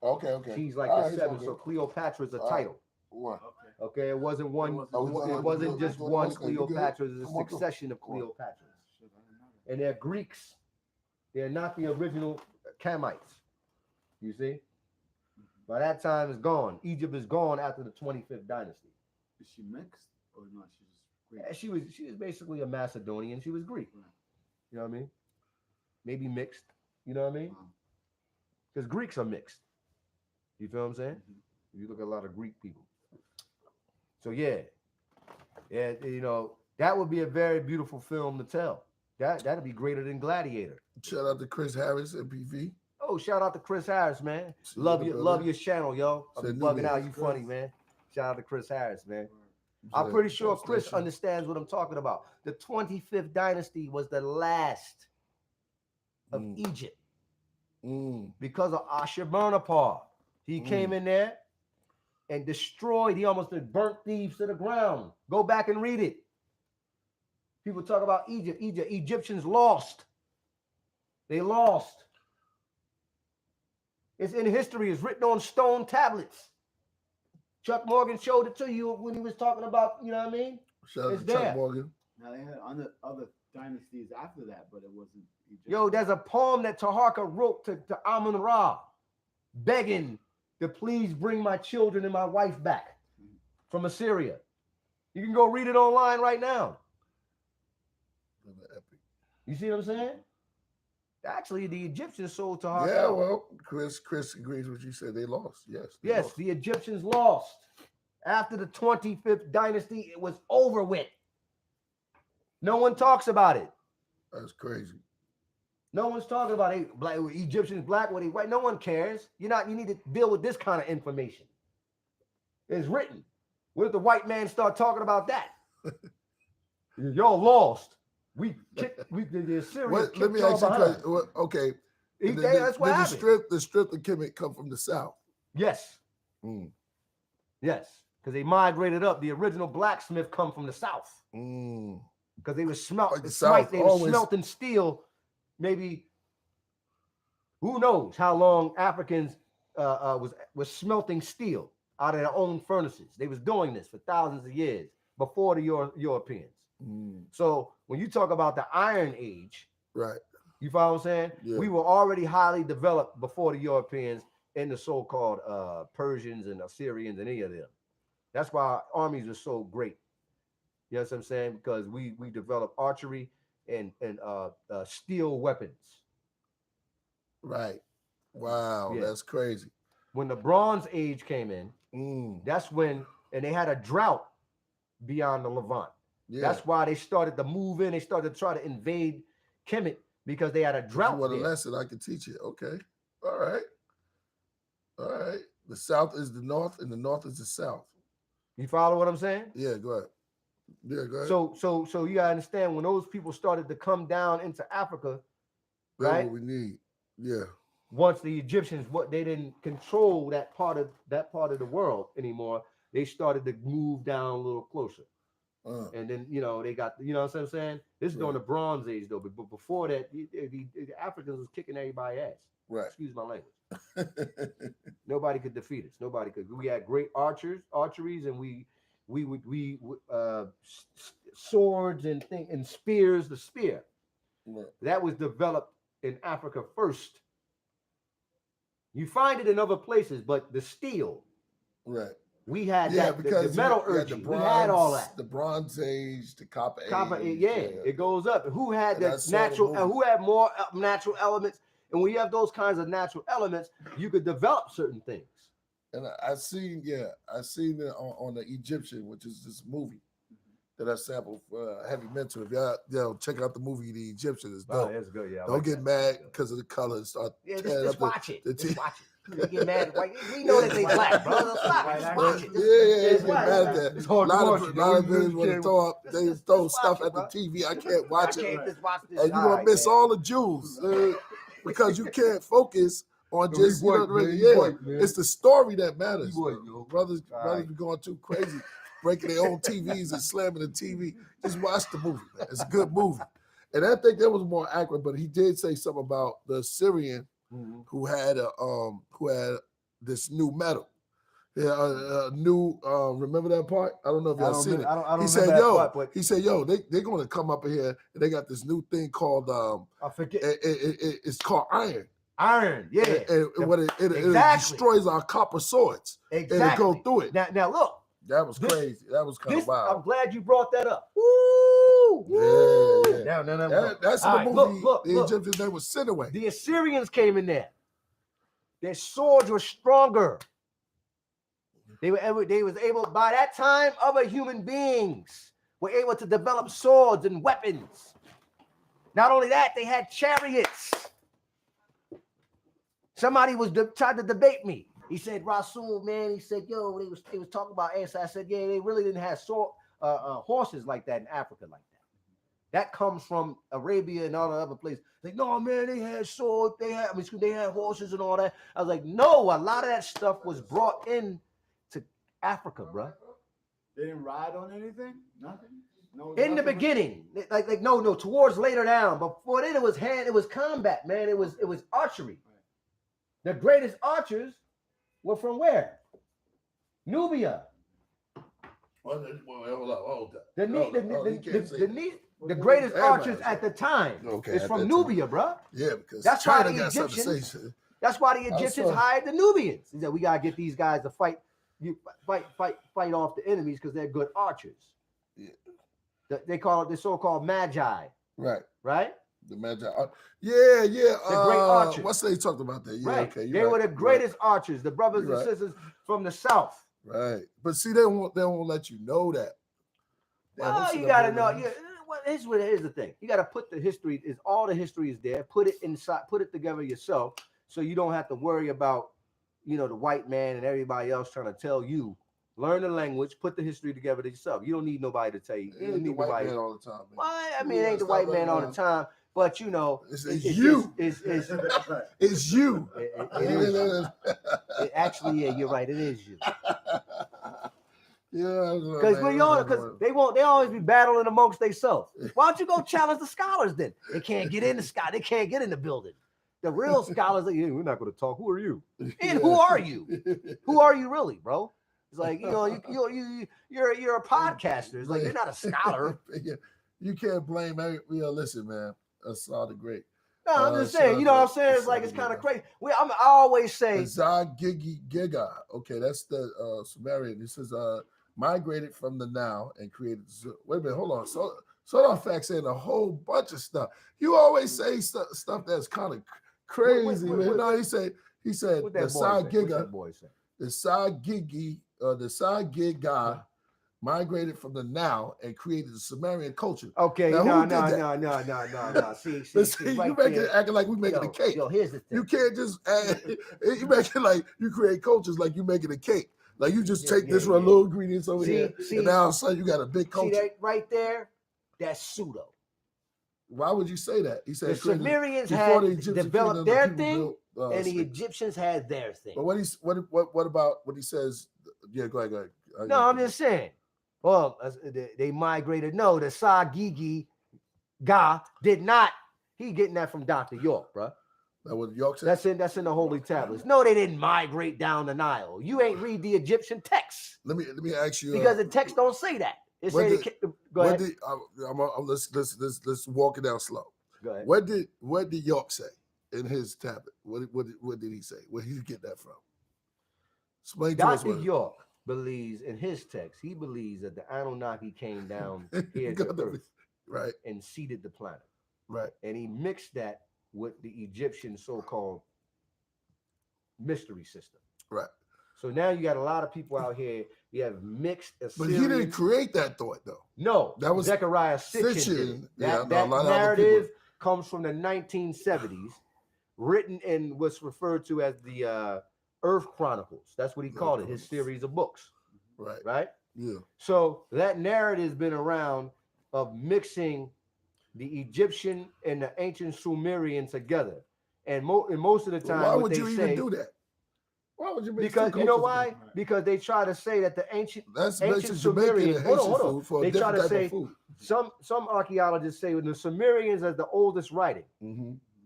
Okay. She's like the seventh, so Cleopatra's a title. One. Okay, it wasn't one. It wasn't just one Cleopatra. It was a succession of Cleopatras. And they're Greeks. They're not the original Camites. You see? By that time, it's gone. Egypt is gone after the 25th dynasty. Is she mixed or not? She was basically a Macedonian. She was Greek. Right. You know what I mean? Maybe mixed. You know what I mean? Because Greeks are mixed. You feel what I'm saying? Mm-hmm. You look at a lot of Greek people. So yeah, you know, that would be a very beautiful film to tell. That'd be greater than Gladiator. Shout out to Chris Harris and PV. Oh, shout out to Chris Harris, man. Love your channel, yo. I'm bugging out. You funny, man. Shout out to Chris Harris, man. I'm pretty sure Chris understands what I'm talking about. The 25th dynasty was the last of Egypt because of Ashurbanipal. He came in there and destroyed. He almost burnt Thebes to the ground. Go back and read it. People talk about Egypt. Egyptians lost. They lost. It's in history. It's written on stone tablets. Chuck Morgan showed it to you when he was talking about, you know what I mean? Shout out to Chuck Morgan. Now they had other dynasties after that, but it wasn't Egypt. Yo, there's a poem that Taharqa wrote to Amun-Ra, begging to please bring my children and my wife back from Assyria. You can go read it online right now. You see what I'm saying? Actually, the Egyptians sold Taharqa. Yeah, well, Chris agrees with what you said. They lost. Yes. The Egyptians lost. After the 25th dynasty, it was over with. No one talks about it. That's crazy. No one's talking about black Egyptians, black, what they white. No one cares. You need to deal with this kind of information. It's written. What if the white man start talking about that? Y'all lost. The Assyrians. Let me ask you a question. Okay. That's what happened. The strip of Kemet come from the south. Yes. Yes. Because they migrated up. The original blacksmith come from the south. Because they were smelting steel. Maybe who knows how long Africans was smelting steel out of their own furnaces. They was doing this for thousands of years before the Europeans. So when you talk about the Iron Age, right? You follow what I'm saying? Yeah. We were already highly developed before the Europeans and the so-called Persians and Assyrians and any of them. That's why our armies are so great. You know what I'm saying? Because we developed archery and steel weapons. Right. Wow, that's crazy. When the Bronze Age came in, that's when, and they had a drought beyond the Levant. Yeah. That's why they started to move in. They started to try to invade Kemet because they had a drought. What a lesson I can teach you. Okay. All right. The south is the north and the north is the south. You follow what I'm saying? Yeah, go ahead. Yeah, go ahead. So you gotta understand when those people started to come down into Africa, that's right? What we need. Yeah. Once the Egyptians, they didn't control that part of the world anymore, they started to move down a little closer. And then they got what I'm saying. This is during the Bronze Age though, but before that, the Africans was kicking everybody's ass. Right. Excuse my language. Nobody could defeat us. Nobody could. We had great archeries, and we swords and spears. The spear that was developed in Africa first. You find it in other places, but the steel, right? We had the metallurgy. We had all that. The Bronze Age, the Copper Age. It goes up. Who had the natural? Who had more natural elements? And when you have those kinds of natural elements, you could develop certain things. And I seen it on the Egyptian, which is this movie that I sampled for Heavy Mental. If y'all check out the movie, The Egyptian is dope. Oh, that's good. Yeah. Don't get mad because of the colors. Just watch it. Just watch it. You get mad. We know that they black, bro. Just watch it. Get mad at that. It's hard a lot to of watch. villains want to throw stuff at the TV. I can't watch it. Just watch this. And you're going to miss all the jewels because you can't focus on just, it's the story that matters. Brothers be going too crazy, breaking their own TVs and slamming the TV. Just watch the movie, man. It's a good movie. And I think that was more accurate, but he did say something about the Syrian who had this new metal. Yeah, new. Remember that part? I don't know if y'all seen it. He said, "Yo, they're going to come up here and they got this new thing called I forget. It's called iron. Iron, yeah. And it destroys our copper swords. Exactly. And it go through it. Now look. That was crazy. That was kind of wild. I'm glad you brought that up. Woo! Yeah. No. That's the movie. Look. The Egyptians, they was sent away. The Assyrians came in there. Their swords were stronger. They was able, by that time, other human beings were able to develop swords and weapons. Not only that, they had chariots. Somebody tried to debate me. He said, Rasul, man, he said, yo, they was talking about ants. I said, yeah, they really didn't have horses like that in Africa like that. That comes from Arabia and all the other places. Like, no, man, they had swords, they had horses and all that. I was like, no, a lot of that stuff was brought in to Africa, bro. They didn't ride on anything? Nothing? No. In the beginning, like no, towards later down. Before then, it was combat, man. It was archery. The greatest archers were from where? Nubia. The greatest archers at the time is from Nubia, bro. Yeah, because that's China why the got something to say. That's why the Egyptians hired the Nubians. He said, we gotta get these guys to fight off the enemies because they're good archers. Yeah. They call it the so-called magi. Right? The magi. Yeah. The great archers. What's they talked about that? Yeah, right. Okay. They were the greatest archers, the brothers and sisters from the south. Right. But see, they won't let you know that. Oh, you gotta know. here's the thing. You got to put the history. Is all the history is there. Put it inside. Put it together yourself, so you don't have to worry about, the white man and everybody else trying to tell you. Learn the language. Put the history together yourself. You don't need nobody to tell you. You don't need nobody all the time. Man. Well, I mean, it ain't the white man all the time, but it's you. It's you. It actually, yeah, you're right. It is you. Yeah, because they always be battling amongst themselves. Why don't you go challenge the scholars then? They can't get in the sky. They can't get in the building. The real scholars, like, we're not going to talk. Who are you? And who are you? Who are you really, bro? It's like, you're a podcaster. It's like, you're not a scholar. You can't blame listen, man. That's all the great. No, I'm just saying, you know what I'm saying? It's like, it's kind of crazy. I always say Giga. Okay, that's the Sumerian. This is migrated from the Nile and created. Wait a minute, hold on. So Facts saying a whole bunch of stuff. You always say stuff that's kind of crazy, man. No, he said the Giga, the Gigi, the Giga migrated from the Nile and created the Sumerian culture. Okay, no. See, you make it acting like we making a cake. Yo, here's the thing. You can't just you make it like you create cultures like you making a cake. Like you just take this little ingredients over here, and now all of a sudden you got a big culture. See that right there? That's pseudo. Why would you say that? He said the Sumerians had developed their thing, and the Egyptians had their thing. But what about what he says? Yeah, go ahead. No, I'm just saying. Well, they migrated. No, the Sagigi Ga did not. He getting that from Dr. York, bro. That what York said? That's in the Holy Tablets. No, they didn't migrate down the Nile. You ain't read the Egyptian text. Let me ask you because the text don't say that. It say go ahead. Let's walk it down slow. Go ahead. What did York say in his tablet? What did he say? Where did he get that from? Explain to us. Dr. York believes in his text. He believes that the Anunnaki came down here to Earth, right, and seeded the planet, right, and he mixed that with the Egyptian so-called mystery system, right. So now you got a lot of people out here. You have mixed Assyrian. But he didn't create that thought, though. No, that was Zechariah Sitchin. Yeah, that narrative comes from the 1970s, written in what's referred to as the Earth Chronicles. That's what he called it. His series of books. Right. Right. Yeah. So that narrative has been around of mixing the Egyptian and the ancient Sumerian together, and most of the time, why would you even do that? Why would you? Because you know why? Because they try to say that the ancient Sumerian. Hold on. They try to say some archaeologists say the Sumerians are the oldest writing,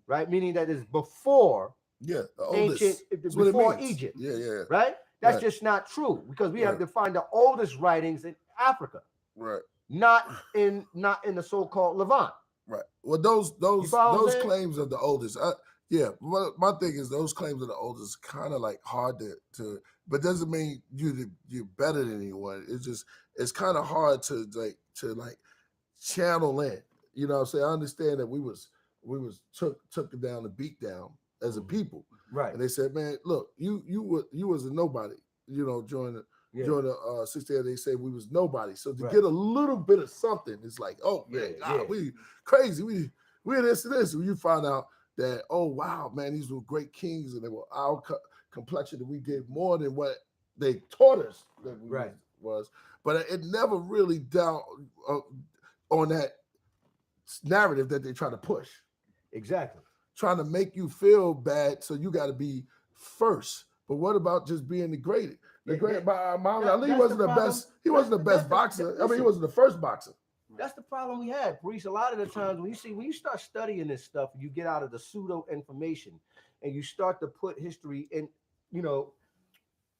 right? Meaning that is before the oldest, before Egypt. Yeah. Right? That's just not true because we have to find the oldest writings in Africa. Right. Not in the so-called Levant. Right. Well, those claims are the oldest. My thing is those claims are the oldest. Kind of like hard to, but doesn't mean you're better than anyone. It's kind of hard to channel in. You know what I'm saying? I understand that we was took it down the beat down as a people. Right. And they said, man, look, you was a nobody. You know, during the 60s, they said we was nobody. So to get a little bit of something, it's like, oh man, we crazy. We this and this. When you find out that, oh wow, man, these were great kings, and they were our complexion, and we did more than what they taught us that we was. But it never really down on that narrative that they try to push. Exactly. Trying to make you feel bad, so you got to be first. But what about just being the greatest? Muhammad Ali wasn't the best. He wasn't the best boxer. I mean, he wasn't the first boxer. That's the problem we had, Priest. A lot of the times when you start studying this stuff, you get out of the pseudo information and you start to put history in,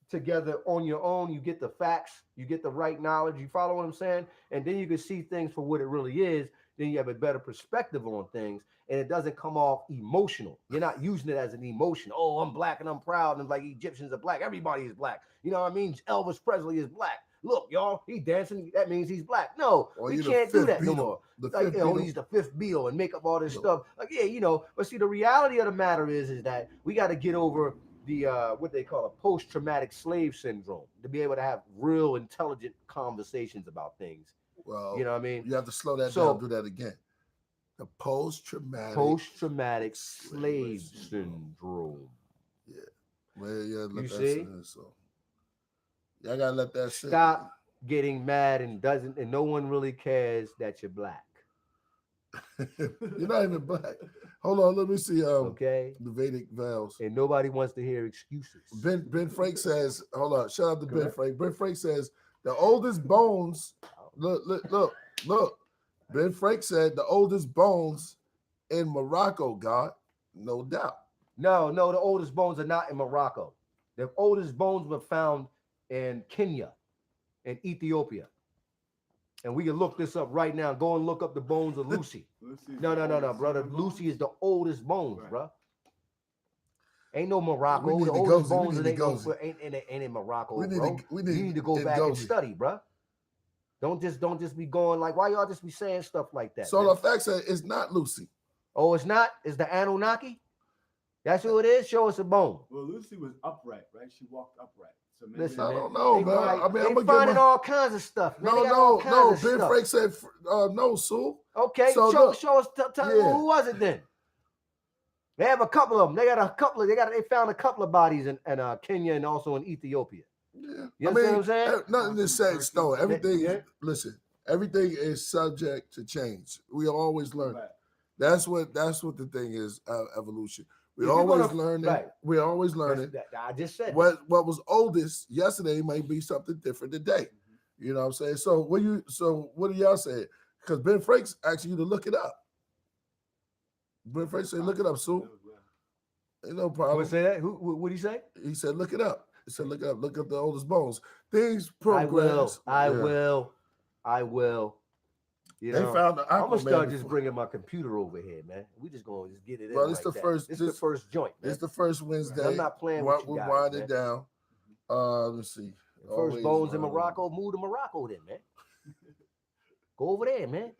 together on your own. You get the facts, you get the right knowledge. You follow what I'm saying? And then you can see things for what it really is. Then you have a better perspective on things, and it doesn't come off emotional. You're not using it as an emotion. Oh, I'm black and I'm proud, and like Egyptians are black. Everybody is black. You know what I mean? Elvis Presley is black. Look, y'all, he dancing. That means he's black. No, we can't do that no more. Like, he's the fifth Beatle and make up all this stuff. Like, but see, the reality of the matter is that we got to get over the what they call a post-traumatic slave syndrome to be able to have real intelligent conversations about things. Well, You know what I mean? you have to slow that So- down. Do that again. The post-traumatic. Post-traumatic slave syndrome. Well, yeah, let You that see? sit in, so y'all gotta let that sit. Stop getting mad and no one really cares that you're black. You're not even black. Hold on, let me see. Okay? The Vedic vows. And nobody wants to hear excuses. Ben Frank says, hold on, shout out to Ben Correct. Frank. Ben Frank says the oldest bones. Look. Ben Frank said the oldest bones in Morocco, God, no doubt. No, the oldest bones are not in Morocco. The oldest bones were found in Kenya and Ethiopia. And we can look this up right now. Go and look up the bones of Lucy. No, brother. Lucy is the oldest bones, Right. bro. Ain't no Morocco. We need The to oldest go. We bones need ain't, to no, go. ain't in Morocco, We need bro. to- we You need to go in back and Gozi. study, bro. Don't just be going like, why y'all just be saying stuff like that? So man? the fact said it's not Lucy. Oh, it's not? It's the Anunnaki? That's who it is? Show us a bone. Well, Lucy was upright, right? She walked upright. So maybe Listen, I man. don't know, They man. find- I mean, they I'm gonna finding get my... all kinds of stuff. Man. They got all No. kinds of Ben stuff. Frank said no, Sue. Okay, So show look, us. Tell yeah. who was it then? They have a couple of them. They found a couple of bodies in Kenya and also in Ethiopia. Yeah. You understand what I'm saying? Nothing is set in stone. Everything. Yeah. Listen, everything is subject to change. We always learn. Right. That's what the thing is. Evolution. If you're gonna- Learning. right. We're always learning. I just said that. What was oldest yesterday might be something different today. You know what I'm saying? So what do y'all say? Because Ben Frank's asking you to look it up. Ben Frank said, look it up, Sue. Ain't no problem. What say that? What did he say? He said, look it up. He said, look it up. Look up the oldest bones. Things I will. progress. I Yeah. will. You They know, found the I'm gonna start Aquaman just before. bringing my computer over here, man. We just gonna just get it in. Well, it's like the that. first- This is the first joint, man. It's the first Wednesday. I'm not playing with you We're guys, winding man. down. Let's see. First Always bones in winding. Morocco, move to Morocco then, man. Go over there, man.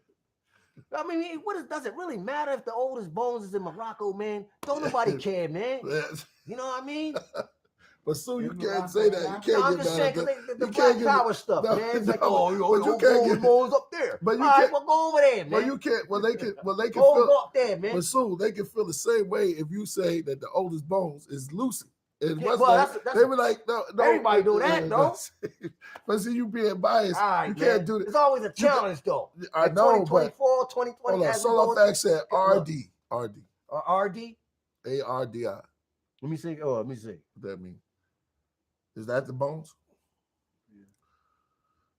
I mean, does it really matter if the oldest bones is in Morocco, man? Don't nobody care, man. Yes. You know what I mean? But Sue, you In can't Morocco, say that. You man. can't I'm get just mad saying, at because that. the You Black can't get- Power stuff, no, man. It's like, no, oh, but you your can't oldest get- bones up there. but you All right, can't- well, go over there, man. Well, you can't. Well, they can Go feel. up there, man. But Sue, they can feel the same way if you say that the oldest bones is Lucy. And Yeah, what's well, that? that's they were like, no. Everybody do that, though. But see, you being biased, All right, you man. can't do that. It's always a challenge, though. I Like know, but 2024, 2020, hold on. as we Solo go Fact said Look. RD, RD. ARDI. Let me see. Oh, let me see. What that mean? Is that the bones?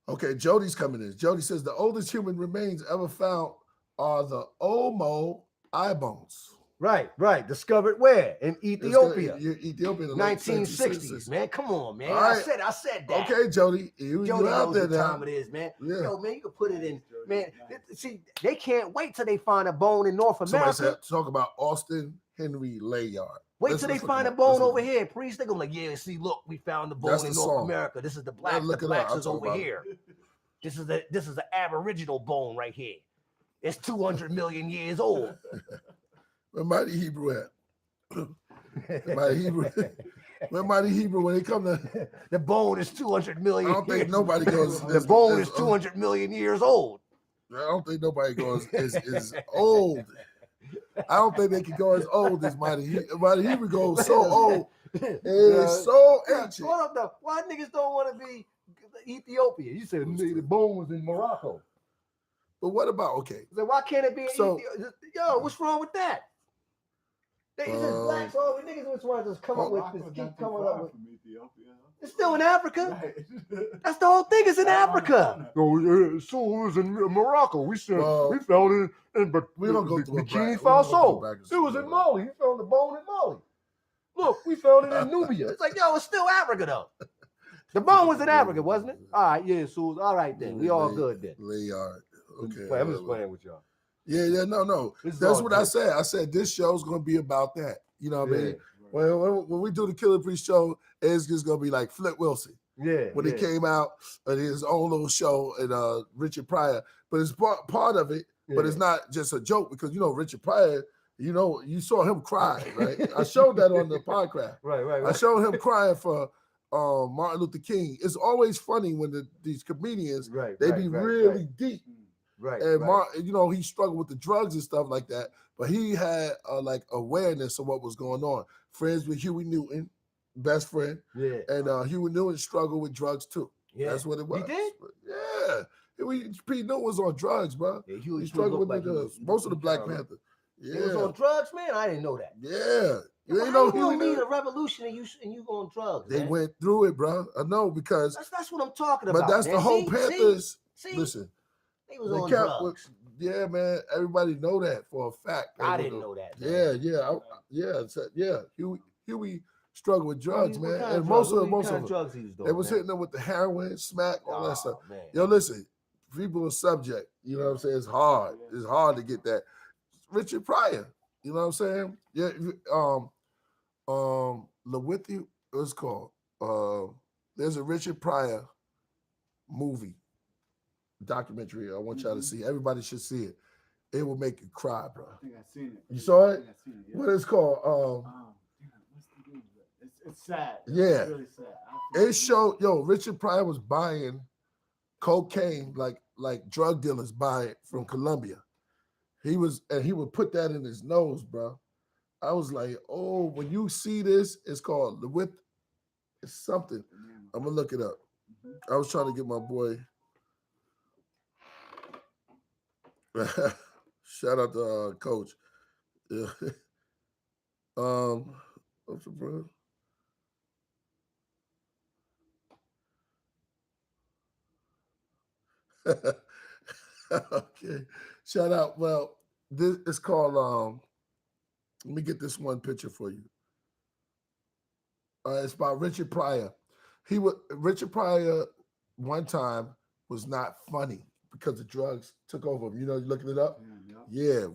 Okay, Jody's coming in. Jody says the oldest human remains ever found are the Omo eye bones. Right. Discovered where? In Ethiopia. Ethiopia in the late 1960s, man. Come on, man. All I right. said that. Okay, Jody, you Jody out knows there what now. time it is, man. Yeah. Yo, man, you can put it in, man. See, they can't wait till they find a bone in North Somebody America. said talk about Austin Henry Layard. Wait Let's till they look find a him up. bone Let's look over him up. here. Priest, they're gonna be like, yeah, see, look, we found the bone That's in the North song. America. This is the Yeah, black. look The it up. blacks I'll is talk over about it. here. This is the aboriginal bone right here. It's 200 million years old. Where Mighty Hebrew at? Mighty Hebrew. Where Mighty Hebrew when they come to? The bone is 200 million. I don't think years. nobody goes. The bone is 200 million years old. I don't think nobody goes is old. I don't think they can go as old as Mighty Hebrew. Mighty Hebrew goes so old. It's so ancient. Hold up, though. Why niggas don't want to be Ethiopia? You said the bone was in Morocco. But what about okay? So why can't it be So- Ethiopia? Yo, what's wrong with that? They just blacks all the niggas which ones just come up with this, keep coming up with. It's still in Africa. That's the whole thing. It's in Africa. Oh yeah, so it was in Morocco. We said Well, we found it in we don't go through a Bikini bracket. We don't go Faso. through a bracket. It was in Mali. We found the bone in Mali. Look, we found it in Nubia. It's like, yo, it's still Africa though. The bone was in Africa, wasn't it? All right, yeah, so all right then. We all good then. Layard. Okay. Wait, I'm just playing with y'all. Yeah, no. This is That's all what I good. said. I said this show's gonna be about that. You know what I Yeah. mean? When we do the Killah Priest show, it's just gonna be like Flip Wilson Yeah. when he came out and his own little show and Richard Pryor. But it's part of it, but it's not just a joke because you know Richard Pryor. You know, you saw him cry, right? I showed that on the podcast. Right. I showed him crying for Martin Luther King. It's always funny when these comedians Right. they right, be right, really right, deep. right. And right. Martin, you know, he struggled with the drugs and stuff like that, but he had like awareness of what was going on. Friends with Huey Newton, best friend, Yeah. and Huey Newton struggled with drugs too. Yeah. That's what it was. He did? Yeah. Pete Newton was on drugs, bro. Yeah, He struggled with like the he was- most of the he Black kinda Panther. He was Yeah. on drugs, man. I didn't know that. Yeah. You How ain't know you Huey gonna lead a Newton? revolution and you on drugs? They man? went through it, bro. I know because, That's what I'm talking about. but that's man. the whole See? Panthers. See? Listen, They was they on kept with, drugs. yeah, man. Everybody know that for a fact. I They didn't were know that. the- yeah. Huey struggled with drugs, What man, kind and of most drugs? of What kind them, of drugs he was doing? they was man? hitting them with the heroin, smack, all that stuff. Man. Yo, listen, people are subject. You know what I'm saying? It's hard. It's hard to get that. Richard Pryor. You know what I'm saying? Yeah. Lawithy, what's it called? There's a Richard Pryor movie documentary. I want y'all to see. Everybody should see it. It will make you cry, bro. I think I've seen it. You saw I it? think I've seen it, yeah. What it's called? Damn, what's the name of it? It's sad. Yeah. It's really sad. I think It showed, yo, Richard Pryor was buying cocaine like drug dealers buy it from Colombia. He would put that in his nose, bro. I was like, oh, when you see this, it's called the whip. It's something. I'm gonna look it up. I was trying to get my boy. Shout out to Coach. Yeah. What's up, bro? Okay. Shout out. Well, this is called let me get this one picture for you. It's about Richard Pryor. Richard Pryor one time was not funny because the drugs took over him. You know, you looking it up? Yeah,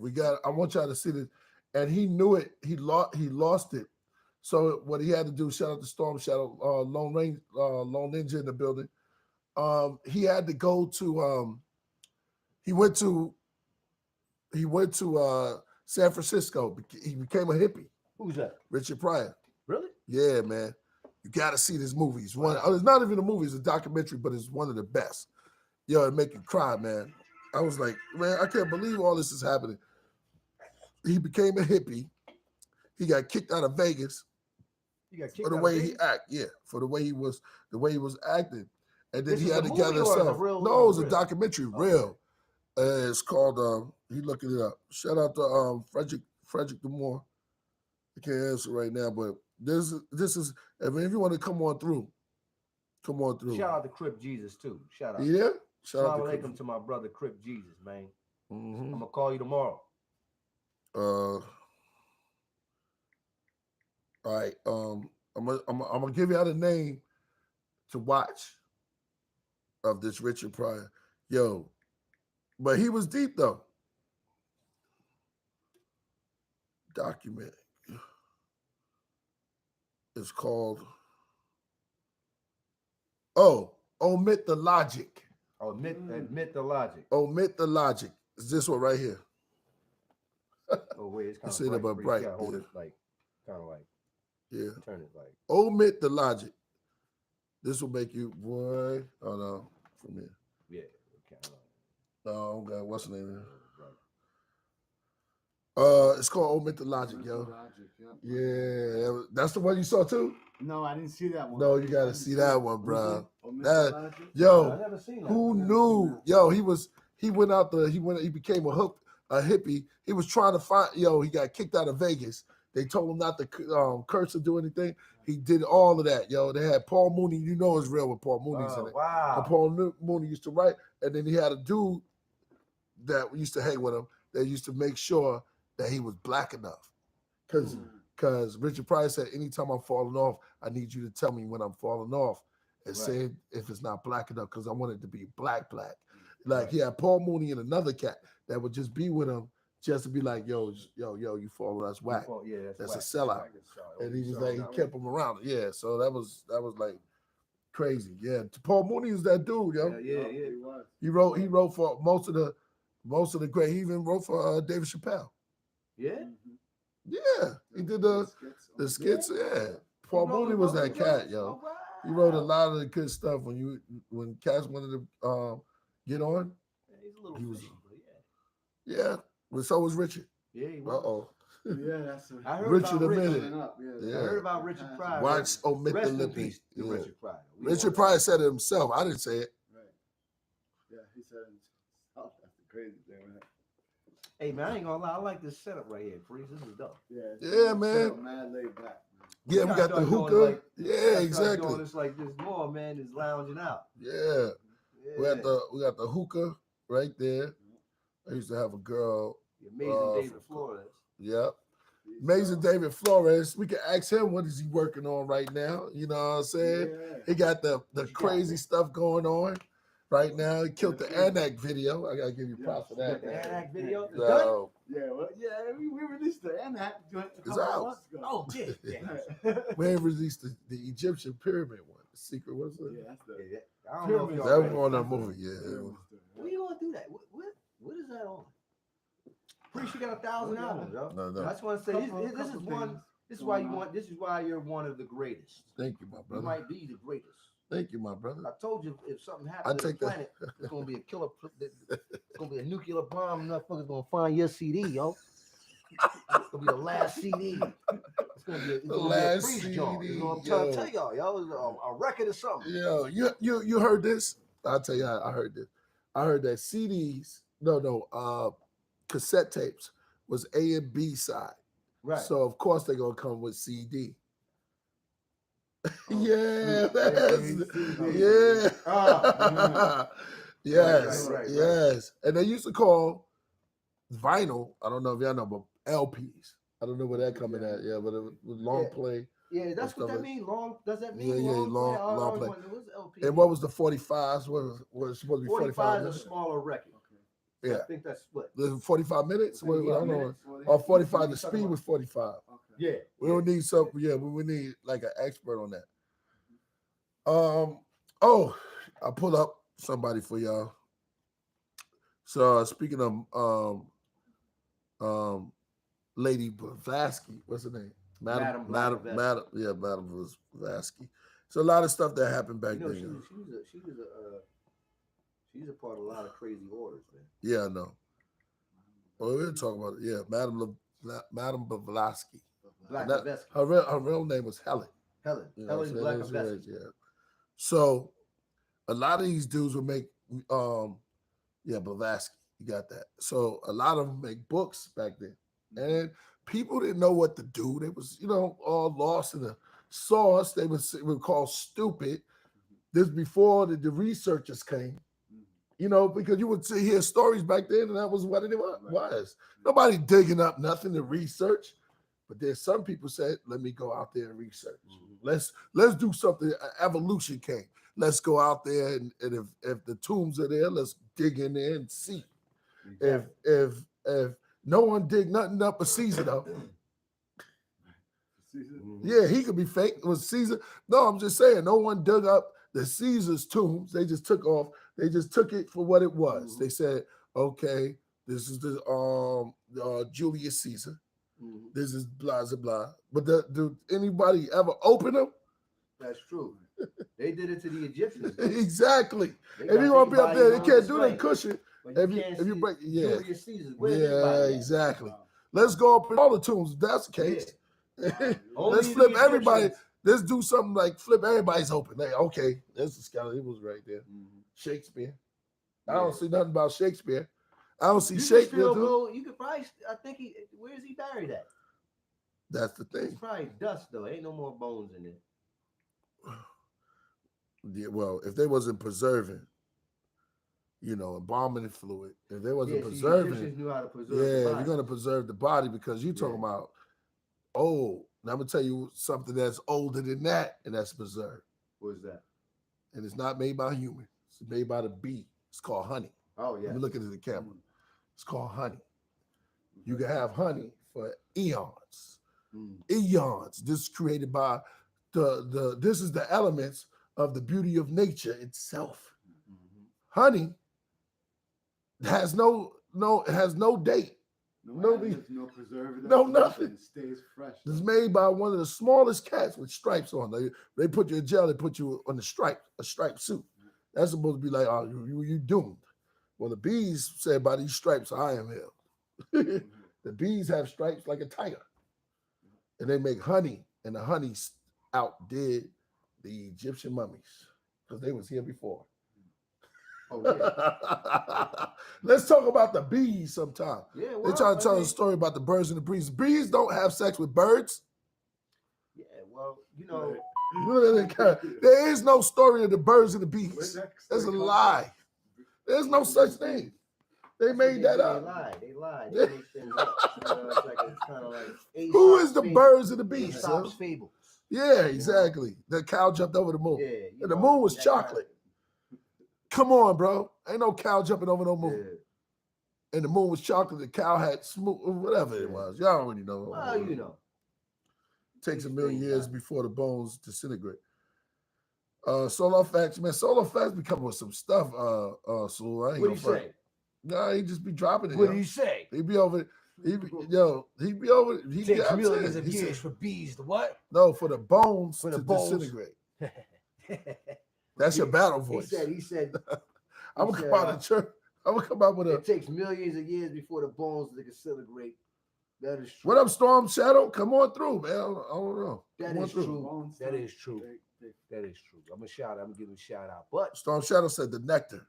I want y'all to see this. And he knew it. He lost it. So what he had to do, shout out to Storm, shout out Lone Ninja in the building. He had to go to he went to San Francisco. He became a hippie. Who's that? Richard Pryor. Really? Yeah, man. You gotta see this movie. It's it's not even a movie, it's a documentary, but it's one of the best. Yo, it make you cry, man. I was like, man, I can't believe all this is happening. He became a hippie. He got kicked out of Vegas. You got kicked For the out way of he Vegas? for the way he was acting. And then This he is had a to movie gather or is it himself. real- No, it was a real? documentary, Okay. real. It's called he looking it up. Shout out to Frederick Demore. I can't answer right now, but this is if you want to come on through. Shout out to Crip Jesus too. Shout out. Yeah. Shout out Assalamu to alaikum to my brother Crip Jesus, man. Mhm. I'm gonna call you tomorrow. All right. I'm gonna give you out a name to watch of this Richard Pryor. Yo, but he was deep though. Document. It's called Omit the Logic. Admit the logic. Omit the Logic. Is this one right here? Oh wait, it's kind see of that, bright. but You bright, gotta hold yeah. it like, kind of like, Yeah. turn it like. Omit the Logic. This will make you, boy. Oh no, from here. Yeah. Kind of Oh God, what's the name? like. It's called Omit the Logic, yo. Yeah, that's the one you saw too. No, I didn't see that one. No, you I gotta didn't see that one, bro. Omit That- the Logic? I Yo, never seen that. who knew? Yo, he became a hippie. He was trying to find. Yo, he got kicked out of Vegas. They told him not to curse or do anything. He did all of that, yo. They had Paul Mooney. You know it's real with Paul Mooney's in it. Wow. And Paul Mooney used to write, and then he had a dude that used to hang with him that used to make sure that he was black enough. Because Richard Pryor said, anytime I'm falling off, I need you to tell me when I'm falling off and say if it's not black enough, because I want it to be black. Like he had Paul Mooney and another cat that would just be with him just to be like, yo, you falling, that's whack. Yeah, That's whack. a sellout. And he was like, he kept him around. Yeah, so that was like crazy. Yeah, Paul Mooney was that dude, yo. Yeah. He was. He wrote for most of the great. He even wrote for David Chappelle. Yeah. Yeah, he did the skits. Yeah, Paul Mooney was that cat, yo. He wrote a lot of the good stuff when Cass wanted to get on. Yeah, he's a little He was- fishy, but yeah. Yeah, but so was Richard. Yeah, he Uh was. oh. Yeah, that's what I heard Richard about a Richard. minute. up. Yeah, Yeah. I heard about Richard Pryor. Watch omit Rest the in lipping. peace to Yeah. Richard Pryor. We Richard all- Pryor said it himself. I didn't say it. Right. Yeah, he said it. Oh, that's the crazy thing, right? Hey man, I ain't gonna lie. I like this setup right here, Priest. This is dope. Yeah. Yeah, so man. Mad laid back. Man. Yeah, we gotta got the start doing hookah. like- Yeah, Gotta start exactly. Doing this like this more, man. Is lounging out. Yeah. Yeah. We got the hookah right there. I used to have a girl. The amazing David from- Flores. Yep. Amazing David Flores. We can ask him what is he working on right now. You know what I'm saying? Yeah. He got the What you got, crazy man? stuff going on right now. He killed the Anak video. I gotta give you props for that. The man. Anak video is done. So, Yeah, well, yeah, we released the Anak joint a It's couple out. months ago. Oh, yeah. we ain't released the Egyptian pyramid one. The secret was it? Yeah, that's the. Yeah, I don't know if y'all That ready. was on that movie, yeah. When you gonna do that? What is that on? Priest, you got 1,000 albums, yo. No. I just want to say this is one. This is why you want. This is why you're one of the greatest. Thank you, my You brother. might be the greatest. Thank you, my brother. I told you if something happens to the take that. planet, it's gonna be a killer. It's gonna be a nuclear bomb. And motherfuckers gonna find your CD, yo. It's gonna be the last CD. It's gonna be a last Priest joint. You know what I'm CD, trying to yo. tell y'all, yo. It's a record or something. Yo, you heard this? I'll tell you, I heard this. I heard that CDs, cassette tapes was A and B side. Right. So of course they're gonna come with CD. Yeah, CD. yeah. Yes, right. yes. And they used to call vinyl, I don't know if y'all know, but LPs. I don't know where that coming at. Yeah, but it was long Yeah. play. Yeah, that's what stuff that like- means. Long. Does that mean Yeah, long? long- play? I long always play. wondered, what's LP? And what was the 45s? What was supposed to be 45 45 is a minutes? smaller record. Yeah. I think that's what. The 45 minutes? What, I don't know. 45 Or 45, the What you talking speed about? was 45. Okay. Yeah. We don't need some, yeah, we would need like an expert on that. Oh, I pull up somebody for y'all. So speaking of Lady Blavatsky, what's her name? Madam Madam Blavatsky. So a lot of stuff that happened back You know, then. she's a part of a lot of crazy orders, man. Yeah, I know. Well, we'll talk about it. Yeah, Madam Blavatsky. Black That- Blavatsky. Her real name was Helen. Helen. You know what Helen I'm Black saying? That's Blavatsky. right, yeah. So a lot of these dudes would make Blavatsky. You got that. So a lot of them make books back then. And people didn't know what to do. They was, all lost in the sauce. They were called stupid. This before the researchers came. Because you would hear stories back then, and that was what it was. Nobody digging up nothing to research. But there's some people said, let me go out there and research. Let's do something. Evolution came. Let's go out there and if the tombs are there, let's dig in there and see. If no one dig nothing up but Caesar though. Yeah, he could be fake. It was Caesar. No, I'm just saying, no one dug up the Caesar's tombs. They just took it for what it was. They said, okay, this is the Julius Caesar. This is blah blah blah. But do anybody ever open them? That's true. They did it to the Egyptians. Exactly. They If you're got gonna be up there, they bodies on can't do display. that cushion. But If can't you see break, yeah, Julius Caesar. Where's his body at? exactly. Let's go up in all the tombs. If that's the case. Only Let's the flip everybody. Egyptians. Let's do something like flip everybody's open. Like, okay, that's the skeleton. It was right there. Shakespeare. I don't see nothing about Shakespeare. I don't see You can Shakespeare. still Too. go. You could probably. I think where's he buried at? That's the It's thing. probably dust though. Ain't no more bones in it. Yeah, well, if they wasn't preserving, embalming fluid, if they wasn't The preserving, Egyptians knew how to preserve. yeah, the if body. you're gonna preserve the body, because you're talking about old. Now I'm gonna tell you something that's older than that, and that's preserved. What is that? And it's not made by a human. It's made by the bee. It's called honey. Oh yeah. Let me look into the camera. It's called honey. You can have honey for eons. Eons. This is created by this is the elements of the beauty of nature itself. Honey has no date. No additives, no preservatives, no nothing. It stays fresh. It's made by one of the smallest cats with stripes on. They put you in jail. They put you on a striped suit. That's supposed to be like, oh, you doomed. Well, the bees said, by these stripes, I am held. The bees have stripes like a tiger, and they make honey, and the honey outdid the Egyptian mummies because they was here before. Oh, yeah. Let's talk about the bees sometime. Yeah, They well, try to tell I a story about the birds and the bees. Bees don't have sex with birds. Yeah, well, you know. There is no story of the birds and the bees. That's a lie. There's no such thing. They made that up. They lied. They make things up. It's kind of like Who is the birds and the bees? Aesop's fables. Yeah, exactly. The cow jumped over the moon. Yeah, and the moon was chocolate. Come on, bro. Ain't no cow jumping over no moon. Yeah. And the moon was chocolate. The cow had smooth, whatever it was. Y'all already know. Well, you know. Takes a million years before the bones disintegrate. Solar facts, man. Solar facts be coming with some stuff. So I ain't What do you say? Nah, he just be dropping it. What do you say? He be over. He be over. He takes millions of years for bees to what? No, for the bones For the to bones. disintegrate. That's your battle voice. He said. I'm gonna come out of church. I'm gonna come out with a. It takes millions of years before the bones to disintegrate. That is true. What up, Storm Shadow? Come on through, man. I don't know. That is true. That is true. That is true. I'm giving a shout out. But Storm Shadow said the nectar.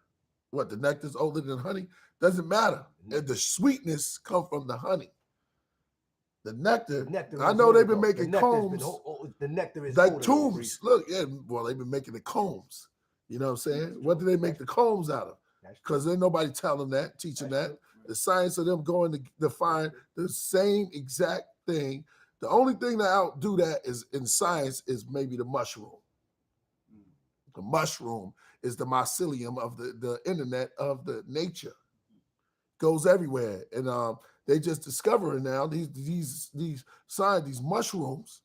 What, the nectar's older than honey? Doesn't matter. And the sweetness come from the honey. The nectar. I know they've been making combs. The nectar is like tombs. Look, yeah. Well, they've been making the combs. You know what I'm saying? What do they make the combs out of? Because ain't nobody telling that, teaching that. The science of them going to find the same exact thing. The only thing that outdo that is in science is maybe the mushroom. The mushroom is the mycelium of the internet of the nature. Goes everywhere. And they just discovering now these science, these mushrooms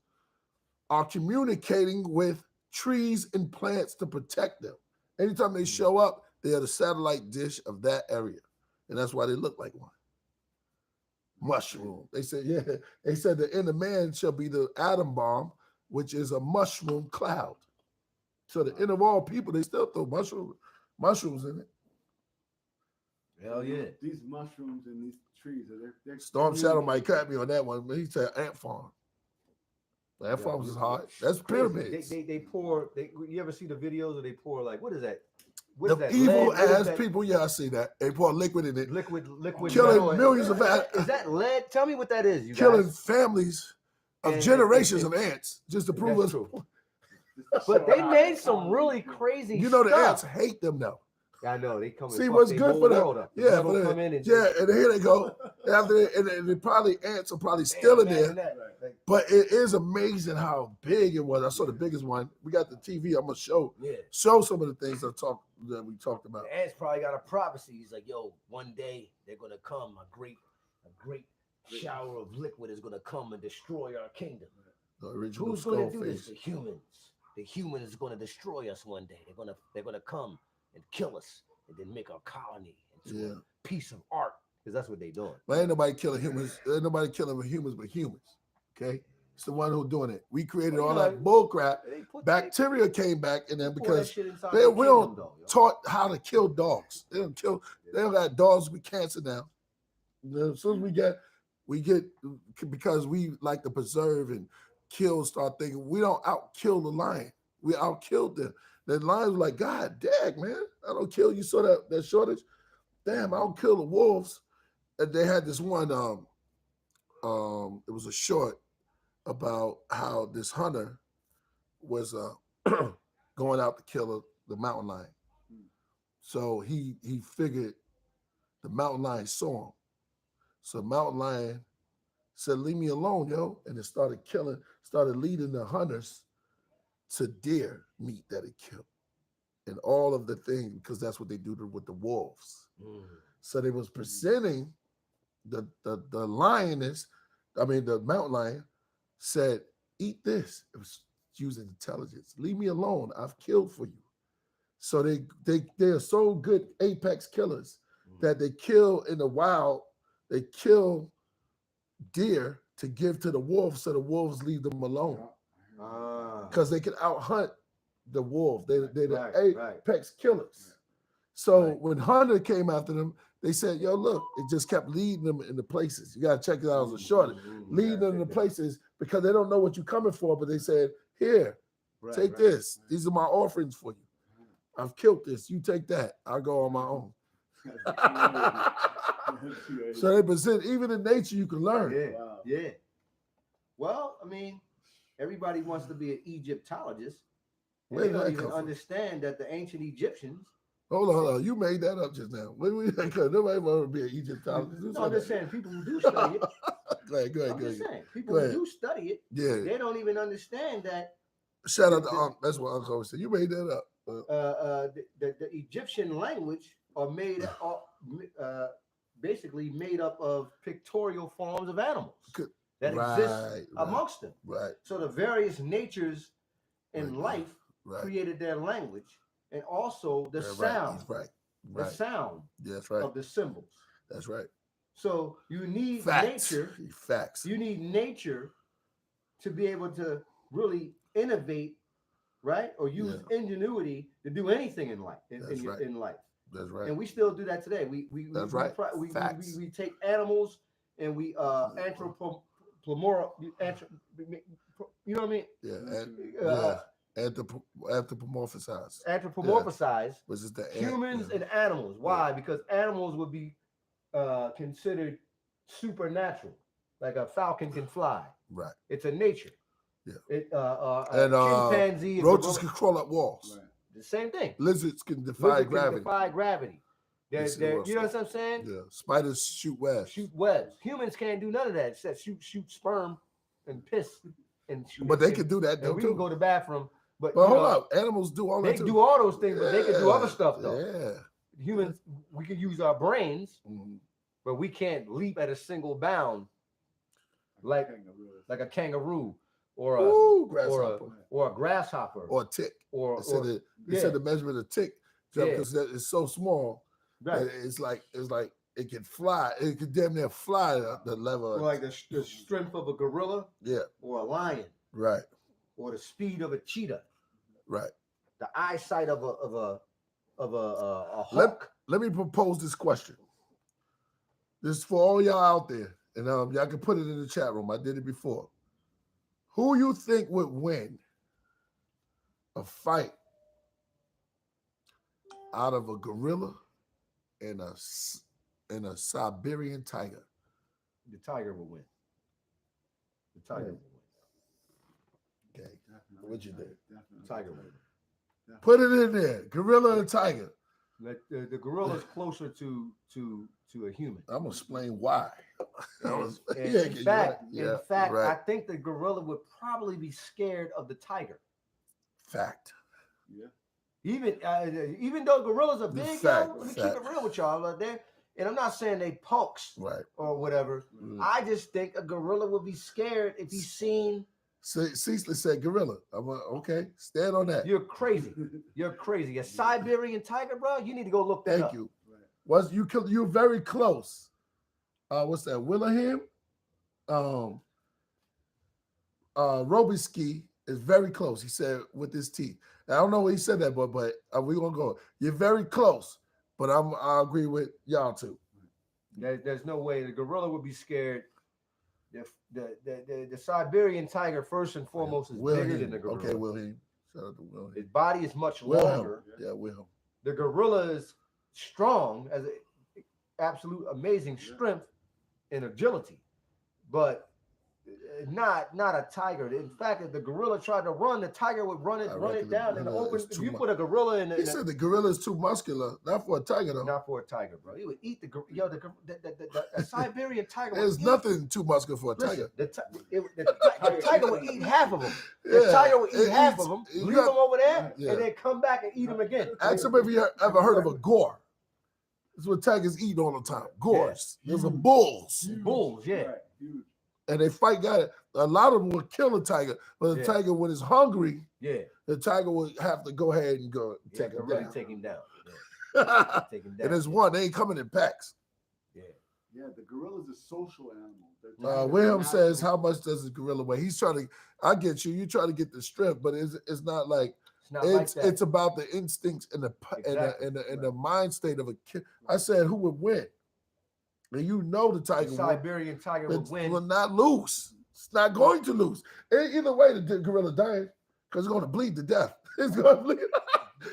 are communicating with trees and plants to protect them. Anytime they show up, they are the satellite dish of that area. And that's why they look like one. Mushroom. They said, yeah, they said the inner man shall be the atom bomb, which is a mushroom cloud. So the inner of all people, they still throw mushrooms in it. Hell yeah. These mushrooms and these trees, they're Storm Shadow might cut me on that one, but he said ant farm. The ant farms is hard. That's pyramids. They pour, you ever see the videos where they pour like, what is that? The evil ass people, yeah, I see that. They pour liquid in it. Liquid. Killing millions of ants. Is that lead? Tell me what that is, you killing guys. Families of generations of ants just to prove us. True. But they made some really crazy You know, the stuff. ants hate them though. I know, they come See and what's fuck good their for whole world them. up. Yeah, They'll come in and and here they go. After and they probably ants are probably still in there. But it is amazing how big it was. I saw the biggest one. We got the TV. I'm gonna show some of the things that we talked about. The ants probably got a prophecy. He's like, yo, one day they're gonna come. A great shower of liquid is gonna come and destroy our kingdom. Who's gonna do this? The humans. The humans is gonna destroy us one day. They're gonna come and kill us and then make our colony into a piece of art. Because that's what they're doing. But ain't nobody killing humans. Ain't nobody killing humans but humans. Okay? It's the one who's doing it. We created all that bull crap. Bacteria came back in there because we don't taught how to kill dogs. They don't got dogs with cancer now. As soon as we get because we like to preserve and kill, start thinking we don't outkill the lion. We outkilled them. The lions were like, God dang, man, I don't kill you. Saw that shortage? Damn, I'll kill the wolves. And they had this one, it was a short about how this hunter was going out to kill the mountain lion. So he figured the mountain lion saw him. So the mountain lion said, leave me alone, yo. And it started leading the hunters to deer meat that it killed. And all of the things, because that's what they do with the wolves. So they was presenting the lioness, the mountain lion said, eat this. It was using intelligence. Leave me alone. I've killed for you. So they are so good apex killers that they kill in the wild. They kill deer to give to the wolves, so the wolves leave them alone because they can out-hunt the wolf. They're the apex killers. So when Hunter came after them, they said, yo, look, it just kept leading them into places. You got to check it out as a short. Leading them into places because they don't know what you're coming for, but they said, here, take this. These are my offerings for you. I've killed this. You take that. I'll go on my own. So they present, even in nature, you can learn. Yeah. Well, I mean, everybody wants to be an Egyptologist. And they don't even understand that the ancient Egyptians. Hold on. You made that up just now. Nobody want to be an Egyptologist. No, I'm just saying people who do study it. Go ahead. I'm just saying people who do study it. Yeah. They don't even understand that. Shout out to Unc. That's what Unc always said. You made that up. The Egyptian language are made basically made up of pictorial forms of animals that exist amongst them. Right. So the various natures in life created their language. And also the sound, the sound of the symbols. That's right. So you need nature. Facts. You need nature to be able to really innovate, right? Or use ingenuity to do anything in life. In life. That's right. And we still do that today. We take animals and we you know what I mean? Yeah. Anthropomorphize. Which is the humans and animals. Why? Because animals would be considered supernatural, like a falcon can fly. Right. It's a nature. Yeah. Chimpanzee. Roaches can crawl up walls. Right. The same thing. Lizards can defy gravity. You know what I'm saying? Yeah. Spiders shoot webs. Humans can't do none of that except shoot sperm and piss and shoot. But they can do that though. We can go to the bathroom. But hold up, animals do all that. They can do all those things, but they can do other stuff though. Yeah. Humans, we can use our brains, but we can't leap at a single bound like a kangaroo or a grasshopper or a tick. They said the measurement of tick because it's so small. Right. It's like it can fly. It can damn near fly the level. Or like the strength of a gorilla. Yeah. Or a lion. Right. Or the speed of a cheetah. Right. The eyesight of a hawk. Let me propose this question. This is for all y'all out there, and y'all can put it in the chat room. I did it before. Who you think would win a fight out of a gorilla and a Siberian tiger? The tiger will win. The tiger will win. Okay, what you think? Tiger will win. Put it in there. Gorilla and tiger. The gorilla is closer to a human. I'm gonna explain why. In fact, I think the gorilla would probably be scared of the tiger. Fact. Yeah. Even though gorillas are big, let me keep it real with y'all out there. And I'm not saying they punks or whatever. I just think a gorilla would be scared if he's seen. Cecily said gorilla. I'm like, okay, stand on that. You're crazy. You're crazy. A Siberian tiger, bro. You need to go look that up. Thank you. You're very close. What's that? Willingham? Robesky is very close. He said with his teeth. I don't know what he said that, but we're gonna go. You're very close, but I agree with y'all too. There's no way the gorilla would be scared. The Siberian tiger, first and foremost, is bigger than the gorilla. Okay, Wilhelm. Shout out to Wilhelm. His body is much longer. Yeah, Wilhelm. The gorilla is strong, as an absolute amazing strength and agility, but not a tiger. In fact, if the gorilla tried to run, the tiger would run it down in the open. If you put a gorilla in, he said the gorilla is too muscular, not for a tiger though. Not for a tiger, bro. He would eat the Siberian tiger. There's nothing too muscular for a tiger. The tiger would eat half of them. The tiger would eat half of them, leave them over there, and then come back and eat them again. Ask him if you ever heard of a gore. That's what tigers eat all the time. Gores. Those are bulls. Bulls, yeah. And they fight. A lot of them will kill a tiger, but the tiger, when it's hungry, the tiger will have to go ahead and go take him down. Take him down. And there's one. They ain't coming in packs. Yeah. Yeah, the gorilla is a social animal. They're William natural. says, how much does a gorilla weigh? He's trying to, I get you. You try to get the strength, but it's not like, It's not like that. it's about the instincts and the Exactly. and the mind state of a kid. I said, who would win? And you know the The tiger Siberian tiger would win. will not lose. It's not going to lose. Either way, the gorilla dying because it's going to bleed to death. It's going to bleed.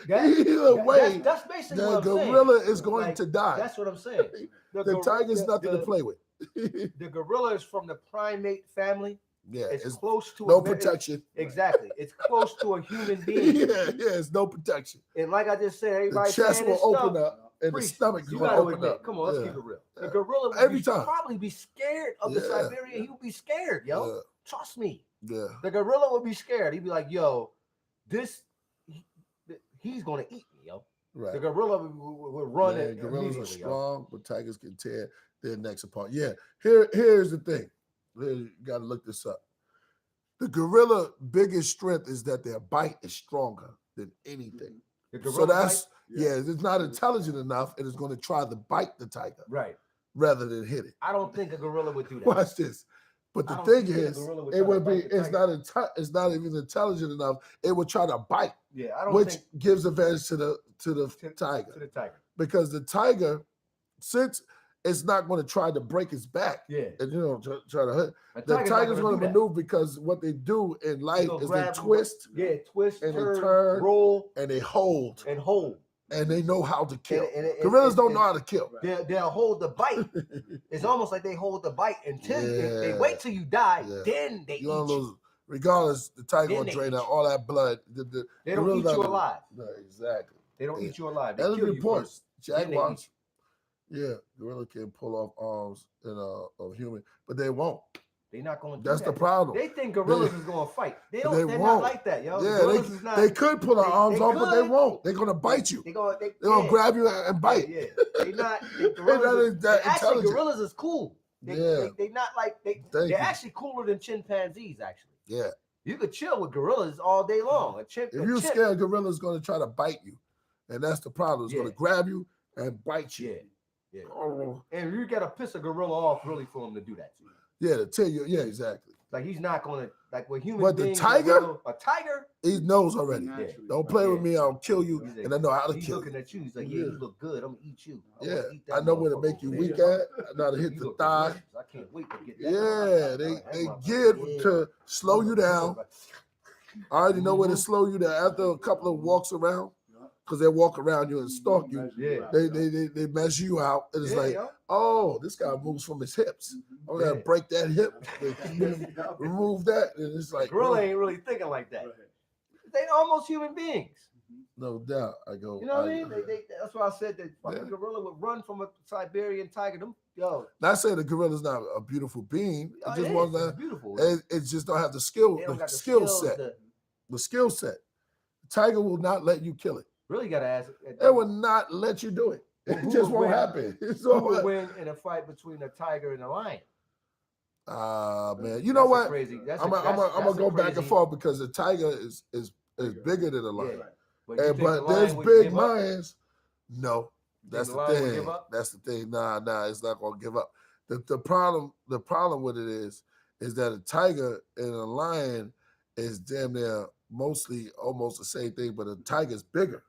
Either way, that's basically the what I'm saying. gorilla is going Like, to die. That's what I'm saying. The tiger's nothing to play with. The gorilla is from the primate family. Yeah, It's close to no protection. Exactly. It's close to a human being. yeah, it's no protection. And like I just said, The everybody chest saying will this open stuff, up and Priest, the stomach is you going to gotta open admit, up. come on, let's Yeah. keep it real. The gorilla would Every time. probably be scared of the Yeah. Siberian. He would be scared, yo. Yeah. Trust me. Yeah. The gorilla would be scared. He'd be like, yo, he's going to eat me, yo. Right. The gorilla would run Man, it gorillas are immediately, yo. strong, but tigers can tear their necks apart. Yeah, here's the thing. You got to look this up. The gorilla biggest strength is that their bite is stronger than anything. The So gorilla that's bite? yeah, it's not intelligent enough, and it's going to try to bite the tiger Right. rather than hit it. I don't think a gorilla would do that. Watch this. But I the don't thing think a is, gorilla would it try to would be bite the it's not even intelligent enough. It would try to bite, Yeah, I don't which think gives advantage to the tiger. to the tiger. Because the tiger, since it's not going to try to break its back, Yeah. and try to hurt, A the tiger's not tiger's going do to that. maneuver because what they do in life gonna is they grab- twist Yeah, twist, and they turn, turn, roll, and they hold, and hold. and they know how to kill. And Gorillas don't know how to kill. They'll hold the bite. It's almost like they hold the bite until they Yeah. wait till you die. Yeah. Then they eat You don't you. lose. Regardless, the tiger Then will they drain eat out you. all that blood. They don't eat you alive. No, exactly. They don't Yeah. eat you alive. They That's kill the you point. first. Then they eat Jaguars. Yeah, gorilla can pull off arms of human, but they won't. They're not going to do That's that. the problem. They think gorillas is going to fight. They're They not won't. like that, yo. Yeah, Gorillas is not. they could pull their arms they off, but they could. won't. They're gonna bite you. They're going They're gonna grab you and bite. Yeah, they not. They're Gorillas not that actually, intelligent. gorillas is cool. Yeah. They not like Thank they're you. actually cooler than chimpanzees. Actually, Yeah. you could chill with gorillas all day long. If you're scared, a gorilla's gonna try to bite you, and that's the problem. It's gonna Yeah. grab you and bite you. Yeah, yeah. Oh. And you gotta piss a gorilla off really for him to do that to you. Yeah, to tell you. Yeah, exactly. Like he's not gonna like with human But the beings. tiger? a tiger, He knows already. Naturally. Don't play with Yeah. me. I'll kill you, He's like- and I know how to he's kill looking you. at you. He's like, Yeah. yeah, you look good. I'm gonna eat you. Yeah, wanna eat that I know where to motherfucker make you over weak there. at. I know how to hit You the look thigh. delicious. I can't wait to get that. Yeah, they get to slow you down. I already know where to slow you down after a couple of walks around, because they walk around you and stalk you. Yeah. They measure you out, and it's Yeah, like, yo. oh, this guy moves from his hips. I'm gonna Yeah. break that hip, remove that, and it's like, Gorilla ain't really thinking like that. They almost human beings. no doubt. I go, You know what I mean? That's why I said that fucking Yeah. gorilla would run from a Siberian tiger. Them, yo, Not saying the gorilla's not a beautiful being. oh, It just it wants is. It's that. beautiful. It just don't have the skill, They don't the got the skill skills, set. the- The skill set. The tiger will not let you kill it. really gotta ask. It will not let you do it. It Who just would won't win? happen. It's Who all would win in a fight between a tiger and a lion? man. You know That's a what? Crazy. That's I'm a gonna go back and crazy- forth because the tiger is bigger than the lion. Yeah. But, you think the But lion there's would big give up? lions. No, You think that's the the lion would thing. give up? That's the thing. Nah, it's not gonna give up. The problem with it is that a tiger and a lion is damn near mostly almost the same thing, but a tiger's bigger.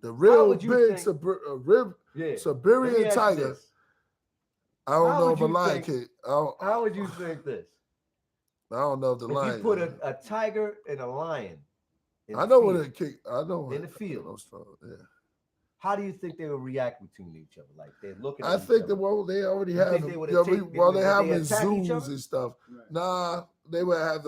The real would you big think- Siberian Yeah. Let me Siberian ask you tiger. this. I don't How know would if a you lion think- can. How would you think this? I don't know if the If lion. you put a tiger and a lion in I the know what field, it kick. I know in the what- field. I'm strong, yeah. how do you think they would react between each other? Like they're looking at I each think other. that they already You have think them. they would you know, attack- well, they would have they them in attack each zoos other? and stuff. Right. Nah, they would have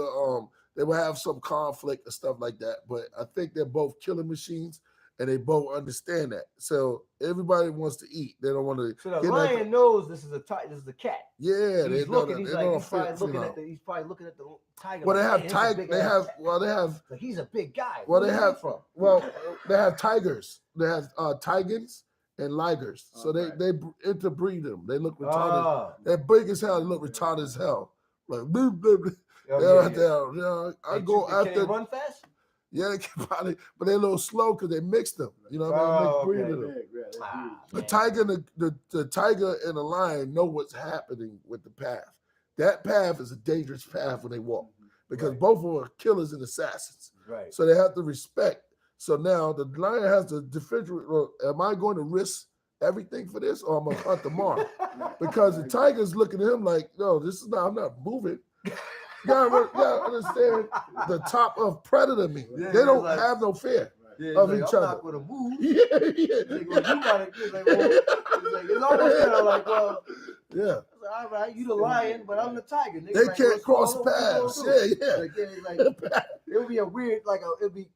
they would have some conflict and stuff like that. But I think they're both killing machines, and they both understand that. So everybody wants to eat. They don't want to. So the lion knows this is a tiger. This is a cat. Yeah, He's they know looking. that. He's They like know he's probably fit, looking you at know. He's probably looking at the tiger. Well, they like, have "Man, it's a tiger. big They ass have. cat." Well, they have. Like, he's a big guy. Well, Where they did he have. from? Well, they have tigers. They have tigers and ligers. So Okay. they interbreed them. They look retarded. Oh, They're big as hell. They look retarded as hell. Like, bloop, bloop, bloop. oh, They're yeah, right yeah. there. You know, I They go can they after. run fast? Yeah, they can probably, but they're a little slow because they mix them. You know what I mean? Oh, Mixed breed okay. of them. Big, yeah, The tiger, the tiger and the lion know what's happening with the path. That path is a dangerous path when they walk because both of them are killers and assassins. Right. So they have to respect. So now the lion has to differentiate. Well, am I going to risk everything for this, or I'm gonna hunt tomorrow? Because the tiger's looking at him like, no, this is not. I'm not moving. You gotta understand the top of predator meat. Yeah, they don't like, have no fear yeah, of like, each I'm other. not gonna move. Yeah. Like, well, you gotta. Like, well, it's almost kind of like, well, yeah. All right, you the lion, but I'm the tiger. Nigga, They like, can't cross paths. Yeah. Like, it'll be a weird, it'll be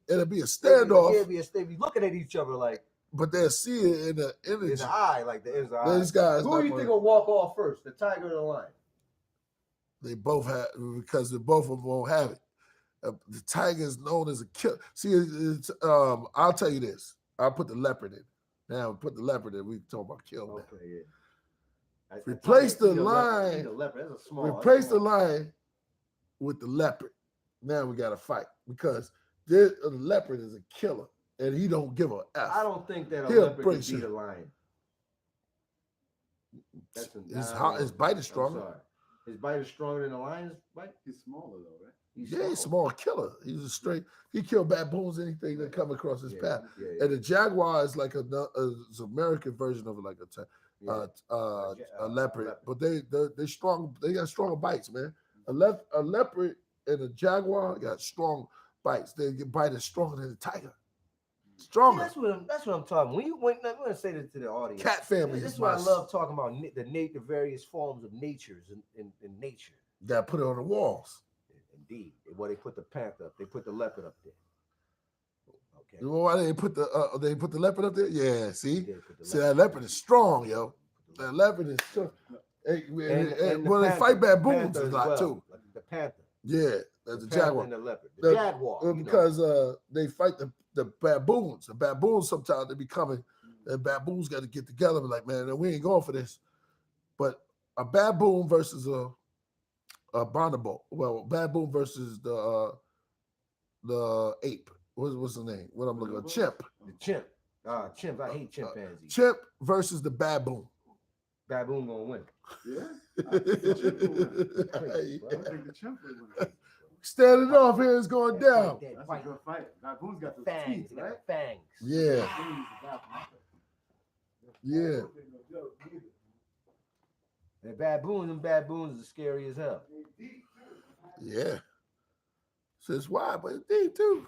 a standoff. standoff. They'll be looking at each other like. But they'll see it in the energy. In the eye, like there's the eye. These guys. Who do you think will walk off first, the tiger or the lion? They both have, because both of them won't have it. The tiger is known as a killer. See, I'll tell you this. I'll put the leopard in. Now put the leopard in. We talk about kill. Okay, yeah. Replace the lion. Leopard. That's a small. Replace the lion with the leopard. Now we got to fight because the leopard is a killer and he don't give a F. I don't think that a leopard can beat a lion. His bite is stronger. His bite is stronger than the lion's bite. He's smaller though, right? He's a small killer. He's a straight. He killed baboons, anything that come across his path. Yeah. And the jaguar is like an American version of it, like a leopard. But they strong. They got stronger bites, man. A leopard and a jaguar got strong bites. They get bite is stronger than the tiger. Stronger. See, that's what I'm talking. I'm going to say this to the audience. Cat family. This is why I love talking about the various forms of natures in nature. You got to put it on the walls. Indeed. Well, they put the panther up. They put the leopard up there. Okay. You know why they put the leopard up there? Yeah. See, that leopard is strong, yo. That leopard is strong. And when they fight baboons, it's a lot too. Like the panther. Yeah, that's the jaguar. And the leopard. The jaguar. Because they fight the baboons. The baboons sometimes they be coming. And baboons got to get together. And like, man, we ain't going for this. But a baboon versus a bonobo. Well, baboon versus the ape. What's the name? What I'm looking at? Chimp. The chimp. Chimp. I hate chimpanzees. Chimp versus the baboon. Baboon gonna win. Yeah. I think the chimp will win. Standing off here is going down. That's a good fight. Baboon's got the fangs, teeth, right? Fangs. Yeah. Yeah. The baboons are scary as hell. Yeah. Says why, but it's deep too.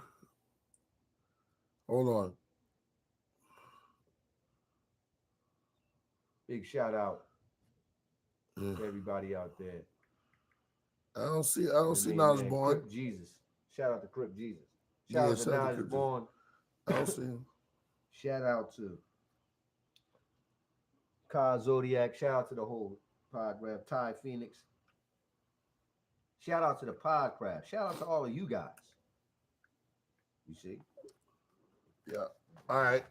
Hold on. Big shout out to everybody out there. I don't see Knowledge Born. Crip Jesus. Shout out to Crip Jesus. Shout out to Knowledge Born. I don't see him. Shout out to Ka Zodiac. Shout out to the whole Podcraft, Ty Phoenix. Shout out to the Podcraft. Shout out to all of you guys. You see? Yeah. All right.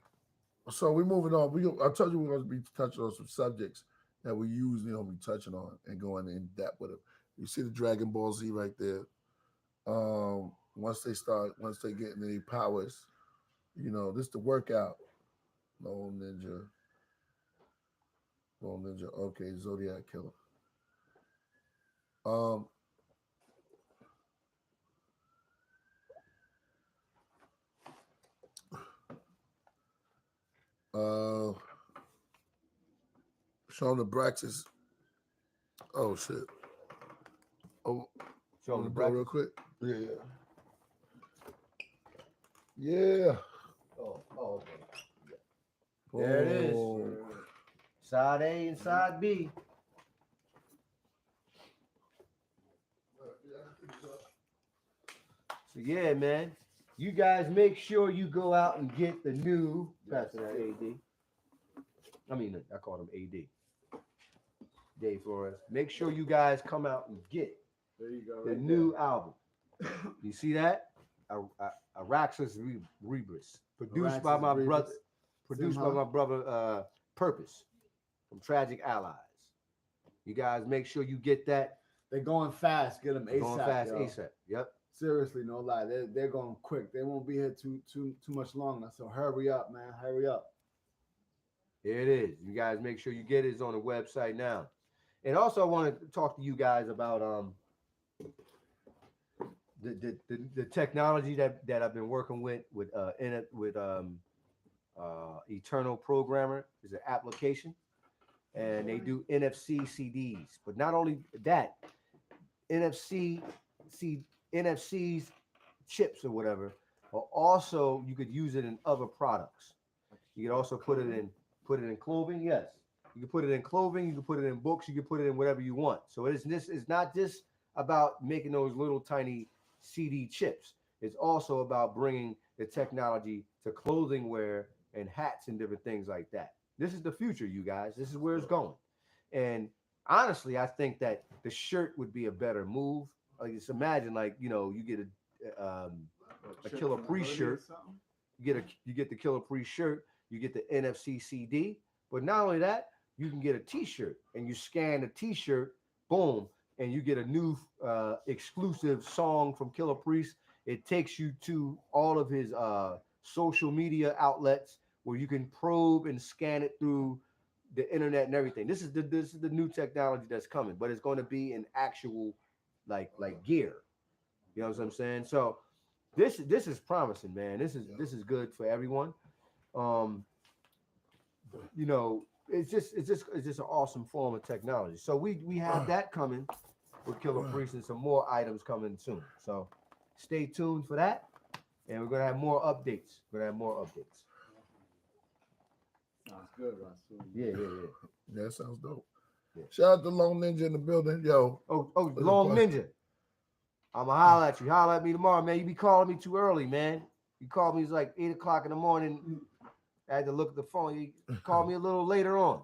So we're moving on. I told you we're going to be touching on some subjects that we usually don't be touching on and going in depth with them. You see the Dragon Ball Z right there. Once they get in any powers, this is the workout. Lone Ninja. Okay, Zodiac Killer. Showing the Braxis. Oh shit. Oh, showing the Braxis real quick. Yeah. Oh, okay. There it is. Side A and side B. So yeah, man. You guys make sure you go out and get the new AD. I mean, I call him AD. Dave Flores. Make sure you guys come out and get the new album. You see that? Araxis Rebris. Produced by my brother Purpose from Tragic Allies. You guys make sure you get that. They're going fast. Get them ASAP. Going fast ASAP. Yep. Seriously, no lie. They're going quick. They won't be here too much longer. So hurry up, man. Hurry up. Here it is. You guys make sure you get it. It's on the website now. And also, I want to talk to you guys about the technology that I've been working with Eternal Programmer is an application, and they do NFC CDs. But not only that, NFCs chips or whatever, or also you could use it in other products. You could also put it in clothing. Yes, you can put it in clothing. You can put it in books. You can put it in whatever you want. So it's not just about making those little tiny CD chips. It's also about bringing the technology to clothing wear and hats and different things like that. This is the future, you guys. This is where it's going. And honestly, I think that the shirt would be a better move. Like, just imagine, like, you get a Killah Priest shirt. You get the Killah Priest shirt. You get the NFC CD. But not only that, you can get a T-shirt, and you scan the T-shirt, boom, and you get a new exclusive song from Killah Priest. It takes you to all of his social media outlets where you can probe and scan it through the internet and everything. This is the new technology that's coming, but it's going to be an actual like gear. You know what I'm saying? So this is promising, man. This is good for everyone. It's just an awesome form of technology. So we have that coming with Killah Priest and some more items coming soon. So stay tuned for that, and we're gonna have more updates. Sounds good, Rasul. Yeah. That sounds dope. Yeah. Shout out to Long Ninja in the building. Yo. Oh, Long Ninja. I'ma holler at you. Holler at me tomorrow, man. You be calling me too early, man. You called me, it's like 8 o'clock in the morning. I had to look at the phone. You called me a little later on.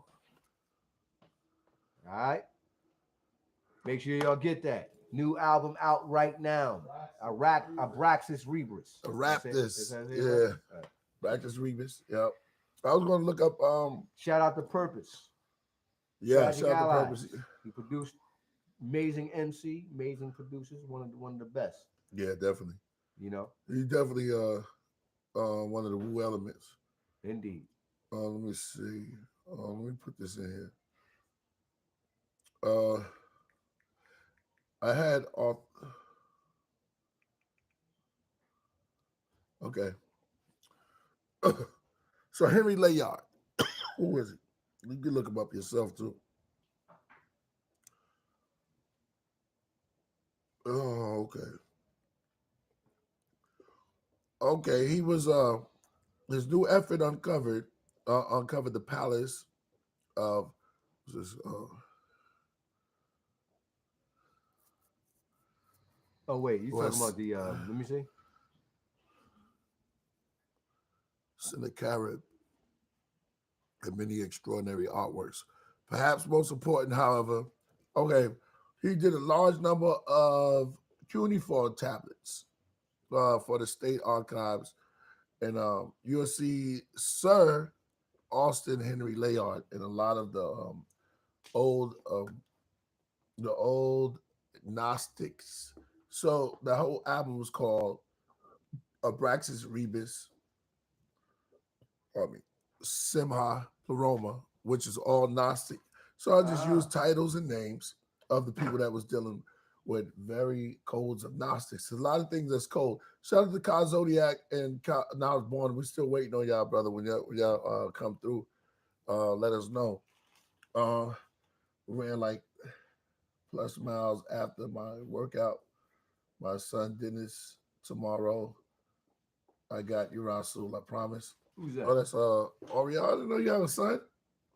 All right. Make sure y'all get that. New album out right now. Abraxas Rebus. Raptus. Yeah. Abraxas Rebus. Yep. I was gonna look up Shout out to Purpose. yeah, Tragic shout out to Allies. Purpose. He produced amazing MC, amazing producers, one of the best. Yeah, definitely. You know? He's definitely one of the Wu elements. Indeed. Let me see. Let me put this in here. I had off. Okay. So Henry Layard, who is it? You can look him up yourself too. Oh, okay. Okay, he was his new effort uncovered the palace of this Oh wait, you talking was- about the let me see. Sennacherib and many extraordinary artworks. Perhaps most important, however, okay, he did a large number of cuneiform tablets for the state archives, and you'll see Sir Austin Henry Layard in a lot of the old Gnostics. So the whole album was called Abraxas Rebus, Simha Pleroma, which is all Gnostic. So I just used titles and names of the people that was dealing with very codes of Gnostics. There's a lot of things that's cold. Shout out to Ka Zodiac and Now I Was Born. We're still waiting on y'all, brother. When y'all come through, let us know. Ran like plus miles after my workout. My son Dennis tomorrow. I got you, Rasul, I promise. Who's that? Oh, that's Oriel. I didn't know you have a son.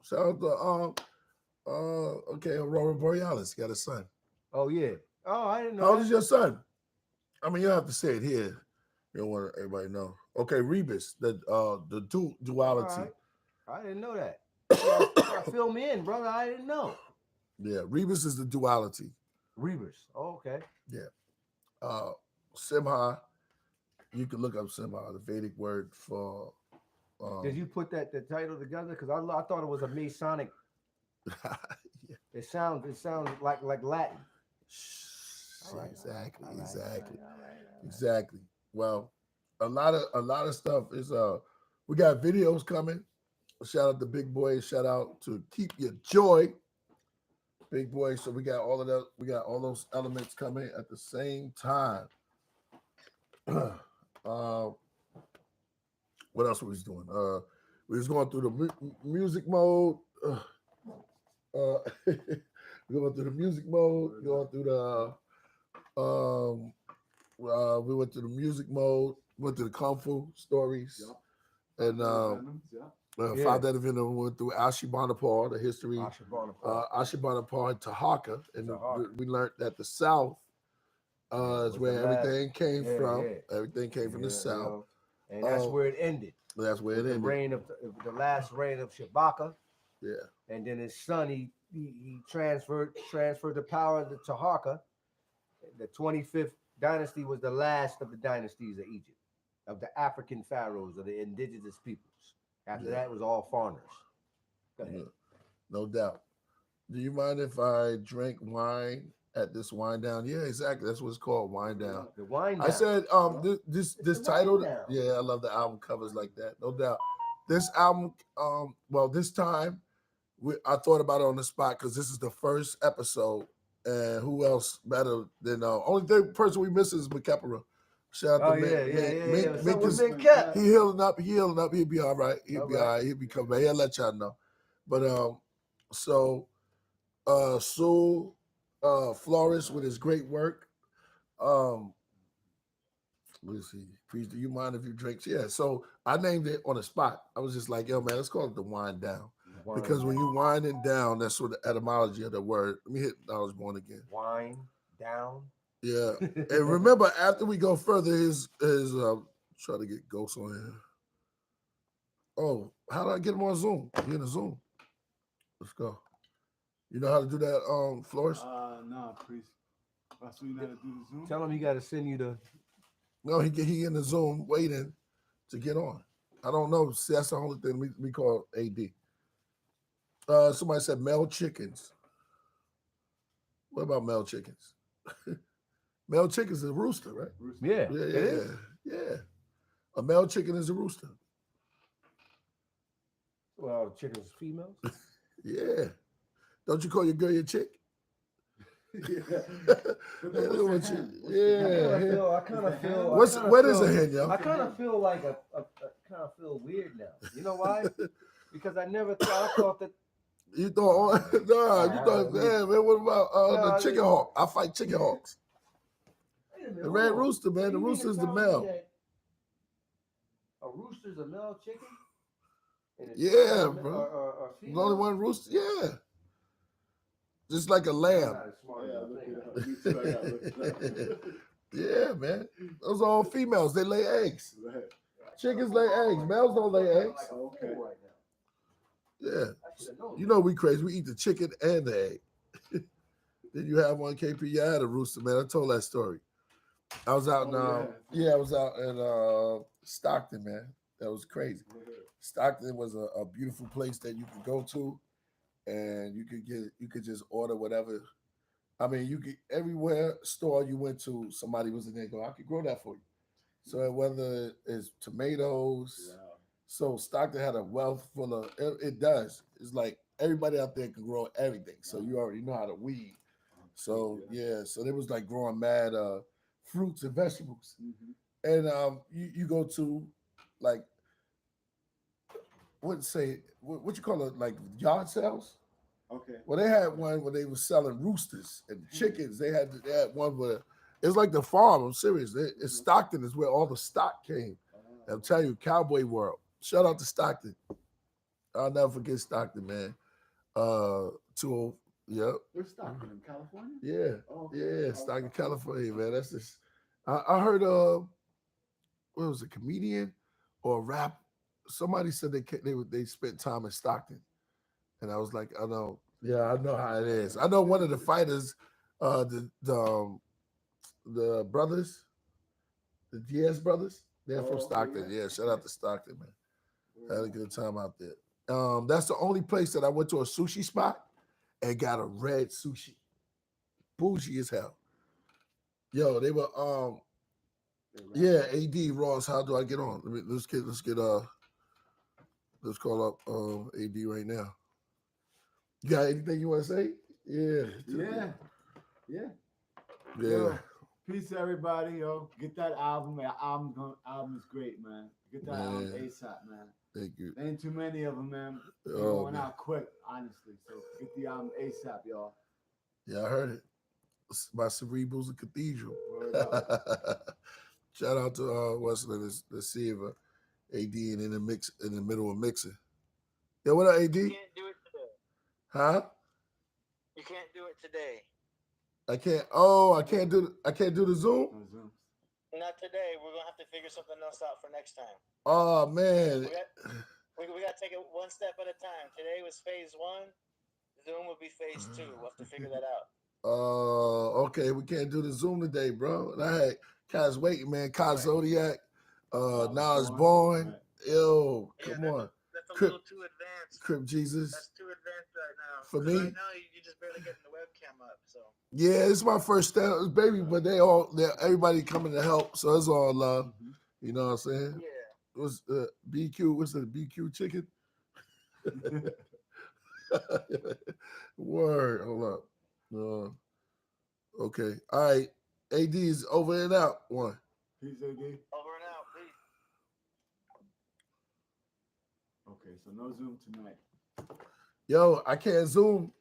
Shout out to okay, Aurora Borealis got a son. Oh yeah. Oh, I didn't know. How old is your son? I mean, you don't have to say it here. You don't want everybody to know. Okay, Rebus, the duality. Right. I didn't know that. Yeah, fill me in, brother. I didn't know. Yeah, Rebus is the duality. Rebus. Oh, okay. Yeah. Simha, you can look up Simha, the Vedic word for. Did you put the title together? Because I thought it was a Masonic. Yeah. It sounds like Latin. Right, exactly. Well, a lot of stuff is we got videos coming. Shout out to Big Boy. Shout out to Keep Your Joy, Big Boy. So we got all of that. We got all those elements coming at the same time. uh, what else we was doing? We was going through the music mode. Going through the music mode. Going through the. We went to the music mode. Went to the kung fu stories. Yep. And Yeah. found that event. We went through Ashurbanipal, the history. Ashurbanipal and Tahaka, and we learned that the South is where everything came from. Yeah. Everything came from the South, and that's where it ended. That's where it the ended. Reign of the last reign of Shabaka. Yeah, and then his son he transferred the power to Tahaka. The 25th dynasty was the last of the dynasties of Egypt, of the African pharaohs, of the indigenous peoples. After that, it was all foreigners. Go ahead. Yeah. No doubt. Do you mind if I drink wine at this wine down? Yeah, exactly. That's what it's called, wine down. The wine down. I said, this title. Yeah, I love the album covers like that. No doubt. This album, well, this time, I thought about it on the spot because this is the first episode, and who else better than only thing person we miss is McKepera. Shout out to Mick. Mick, he healing up. He'll be all right. He'll be all right. He'll be coming back. He'll let y'all know. But so Rasul, Flores with his great work. Let's see. Please, do you mind if you drink? Yeah. So I named it on the spot. I was just like, yo, man, let's call it the wind down. Because when you wind it down, that's what the etymology of the word. Let me hit Knowledge Born again. Wine down. Yeah. And remember, after we go further, his try to get Ghost on here. Oh, how do I get him on Zoom? He in the Zoom. Let's go. You know how to do that, Flores? Nah, Priest. That's what you know how to do the Zoom. Tell him he got to send you the. No, he in the Zoom waiting to get on. I don't know. See, that's the only thing we call AD. Somebody said male chickens. What about male chickens? Male chickens is a rooster, right? Rooster. Yeah. A male chicken is a rooster. Well, chickens are females. Yeah. Don't you call your girl your chick? Yeah. I kind of feel. What is a hen, yo? I kind of feel like I kind of feel weird now. You know why? Because I thought that. You thought, you thought, man, what about the chicken hawk? I fight chicken hawks. The red rooster, man. The rooster is the male. A rooster's a male chicken? Yeah, bro. There's only one rooster. Yeah. Just like a lamb. Yeah, man. Those are all females. They lay eggs. Chickens lay eggs. Males don't lay eggs. Okay. Yeah. You know we crazy. We eat the chicken and the egg. Then you have one KP. You had a rooster, man. I told that story. I was out I was out in Stockton, man. That was crazy. Stockton was a beautiful place that you could go to, and you could just order whatever. I mean, you could everywhere store you went to, somebody was in there going, I could grow that for you. So whether it's tomatoes, so Stockton had a wealth full of it does. It's like everybody out there can grow everything. So you already know how to weed. So so it was like growing mad fruits and vegetables. And you go to like what you call it, like yard sales? Okay. Well, they had one where they were selling roosters and chickens. They had one where it's like the farm. I'm serious. It's Stockton is where all the stock came. I'm telling you, cowboy world. Shout out to Stockton. I'll never forget Stockton, man. Where's Stockton, in California? Yeah. Oh, Yeah, Stockton, California, man. That's just I heard what was it, a comedian or a rap? Somebody said they spent time in Stockton. And I was like, I know how it is. I know one of the fighters, the brothers, the Diaz brothers, they're from Stockton. Yeah, shout out to Stockton, man. Had a good time out there. That's the only place that I went to a sushi spot and got a red sushi. Bougie as hell. Yo, they were AD Ross, how do I get on? Let's get Let's call up AD right now. You got anything you want to say? Yeah. Yeah. Yeah. Yeah. Yo, peace to everybody, yo. Get that album. That album is great, man. Get that album Man. ASAP, man. Thank you. There ain't too many of them, man. They're Oh, going man. out quick, honestly. So get the album ASAP, y'all. Yeah, I heard it. It's by Cerebrals and Cathedral. Word up. Shout out to what's the Siva, AD, and in the mix in the middle of mixing. Yeah, what up, AD? You can't do it today. Huh? You can't do it today. I can't. Oh, I can't do the Zoom. No Zooms. Not today. We're gonna have to figure something else out for next time. Oh man. We got to take it one step at a time. Today was phase 1. Zoom will be phase 2. We'll have to figure that out. Okay, we can't do the Zoom today, bro. And I had guys waiting, man. Kai Zodiac, now it's born. Yo, come on. That's a Crip- little too advanced. Crip Jesus. That's too advanced right now. For 'Cause me? right now you're just barely getting the webcam up. So Yeah, it's my first step, baby, but everybody coming to help, so it's all love. You know what I'm saying? yeah. What's BQ? What's the BQ chicken? Word. Hold up. Okay. All right. AD's over and out. One. Peace, AD. Over and out. Peace. Okay, so no Zoom tonight. Yo, I can't Zoom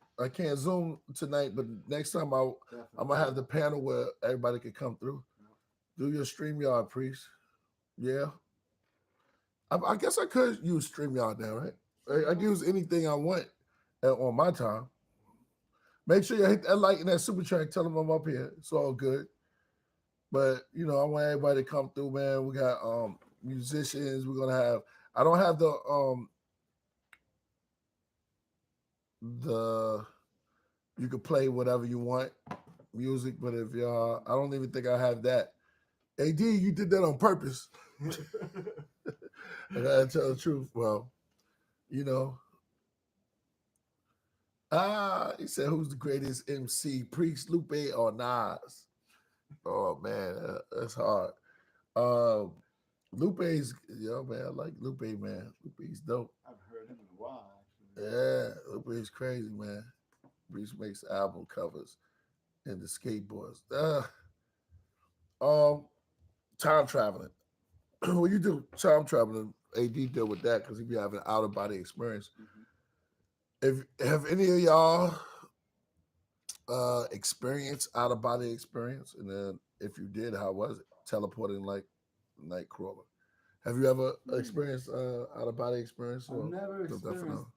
tonight, but next time I'm Definitely. gonna have the panel where everybody can come through. Do your StreamYard, Priest. Yeah. I guess I could use StreamYard now, right? I can use anything I want on my time. Make sure you hit that like and that super track. Tell them I'm up here. It's all good. But you know, I want everybody to come through, man. We got musicians. We're gonna have. I don't have the you can play whatever you want music, but if y'all, I don't even think I have that. AD, you did that on purpose. I gotta tell the truth. Well, you know. He said, who's the greatest MC, Priest, Lupe, or Nas? Oh man, that's hard. Lupe's, man, I like Lupe, man. Lupe's dope. I've heard him in a while, actually. Yeah, Lupe's crazy, man. Priest makes album covers and the skateboards. Time traveling. When you do time traveling, AD deal with that because he be having out of body experience. Have any of y'all experienced out of body experience? And then if you did, how was it? Teleporting like Nightcrawler. Have you ever experienced out of body experience? I've never no, experienced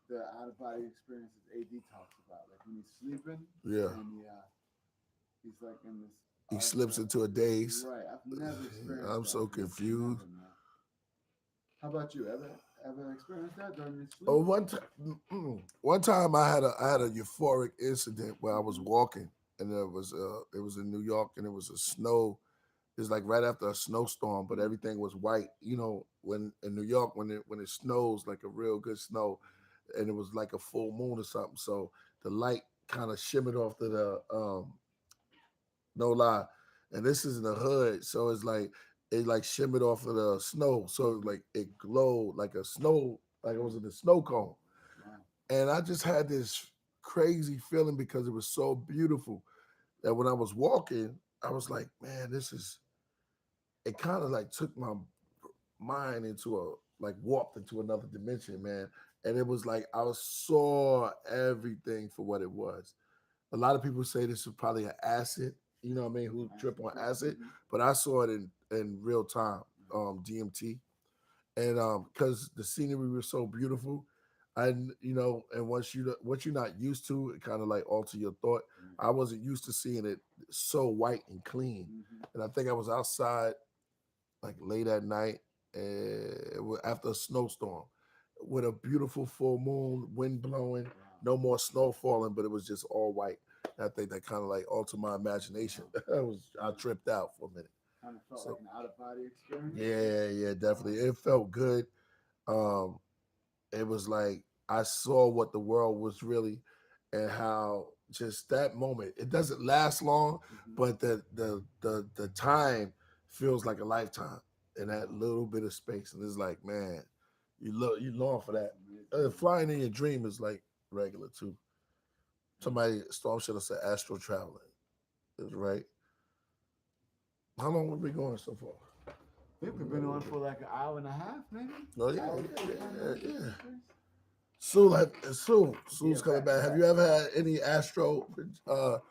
the out of body experiences AD talks about, like when he's sleeping. Yeah. And he's like in this. He slips into a daze. Right. I've never experienced. I'm that. so confused. Never, how about you? Ever experienced that during your sleep? Oh, one time I had a euphoric incident where I was walking and it was in New York and it was a snow. It's like right after a snowstorm, but everything was white. You know, when in New York when it snows like a real good snow, and it was like a full moon or something. So the light kind of shimmered off to the no lie. And this is in the hood, so it's like it like shimmered off of the snow. So like it glowed like a snow, like it was in a snow cone. And I just had this crazy feeling because it was so beautiful that when I was walking, I was like, man, it kind of like took my mind into warped into another dimension, man. And it was like I saw everything for what it was. A lot of people say this is probably an acid, you know what I mean, who trip on acid, but I saw it in real time, DMT. And because the scenery was so beautiful, and once you're not used to, it kind of like alter your thought. I wasn't used to seeing it so white and clean. And I think I was outside like late at night after a snowstorm with a beautiful full moon, wind blowing, no more snow falling, but it was just all white. And I think that kind of like altered my imagination. I tripped out for a minute. Kind of felt like an out of body experience. Yeah, definitely. It felt good. It was like I saw what the world was really, and how just that moment. It doesn't last long, but the time feels like a lifetime in that little bit of space. And it's like, man, You long for that. Flying in your dream is like regular too. Somebody Storm should have said astral traveling. Is right. How long have we going so far? I think we've been on for like an hour and a half, maybe. Oh yeah. Sue's coming back. Have you ever had any astro out